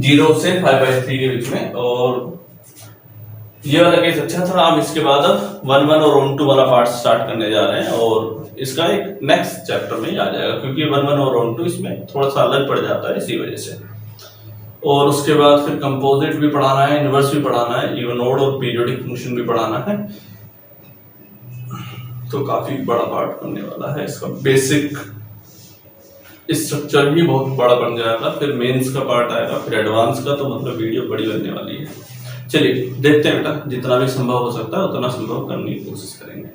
0 से 5/3 के बीच में। और ये वाला केस अच्छा था। हम इसके बाद अब 1, 1 और 1, 2 वाला पार्ट स्टार्ट करने जा रहे हैं, और इसका एक नेक्स्ट चैप्टर में ही आ जाएगा, क्योंकि 1, 1 और 1, 2 इसमें थोड़ा सा अलग पड़ जाता है इसी वजह से। और उसके बाद फिर कंपोजिट भी पढ़ाना है, इनवर्स भी पढ़ाना है, इवन ऑड और पीरियोडिक फंक्शन भी पढ़ाना है। तो काफी बड़ा पार्ट बनने वाला है। इसका बेसिक स्ट्रक्चर भी बहुत बड़ा बन जाएगा, फिर मेंस का पार्ट आएगा, फिर एडवांस का, तो मतलब वीडियो बड़ी बनने वाली है। चलिए देखते हैं बेटा, जितना भी संभव हो सकता है उतना संभव करने की कोशिश करेंगे।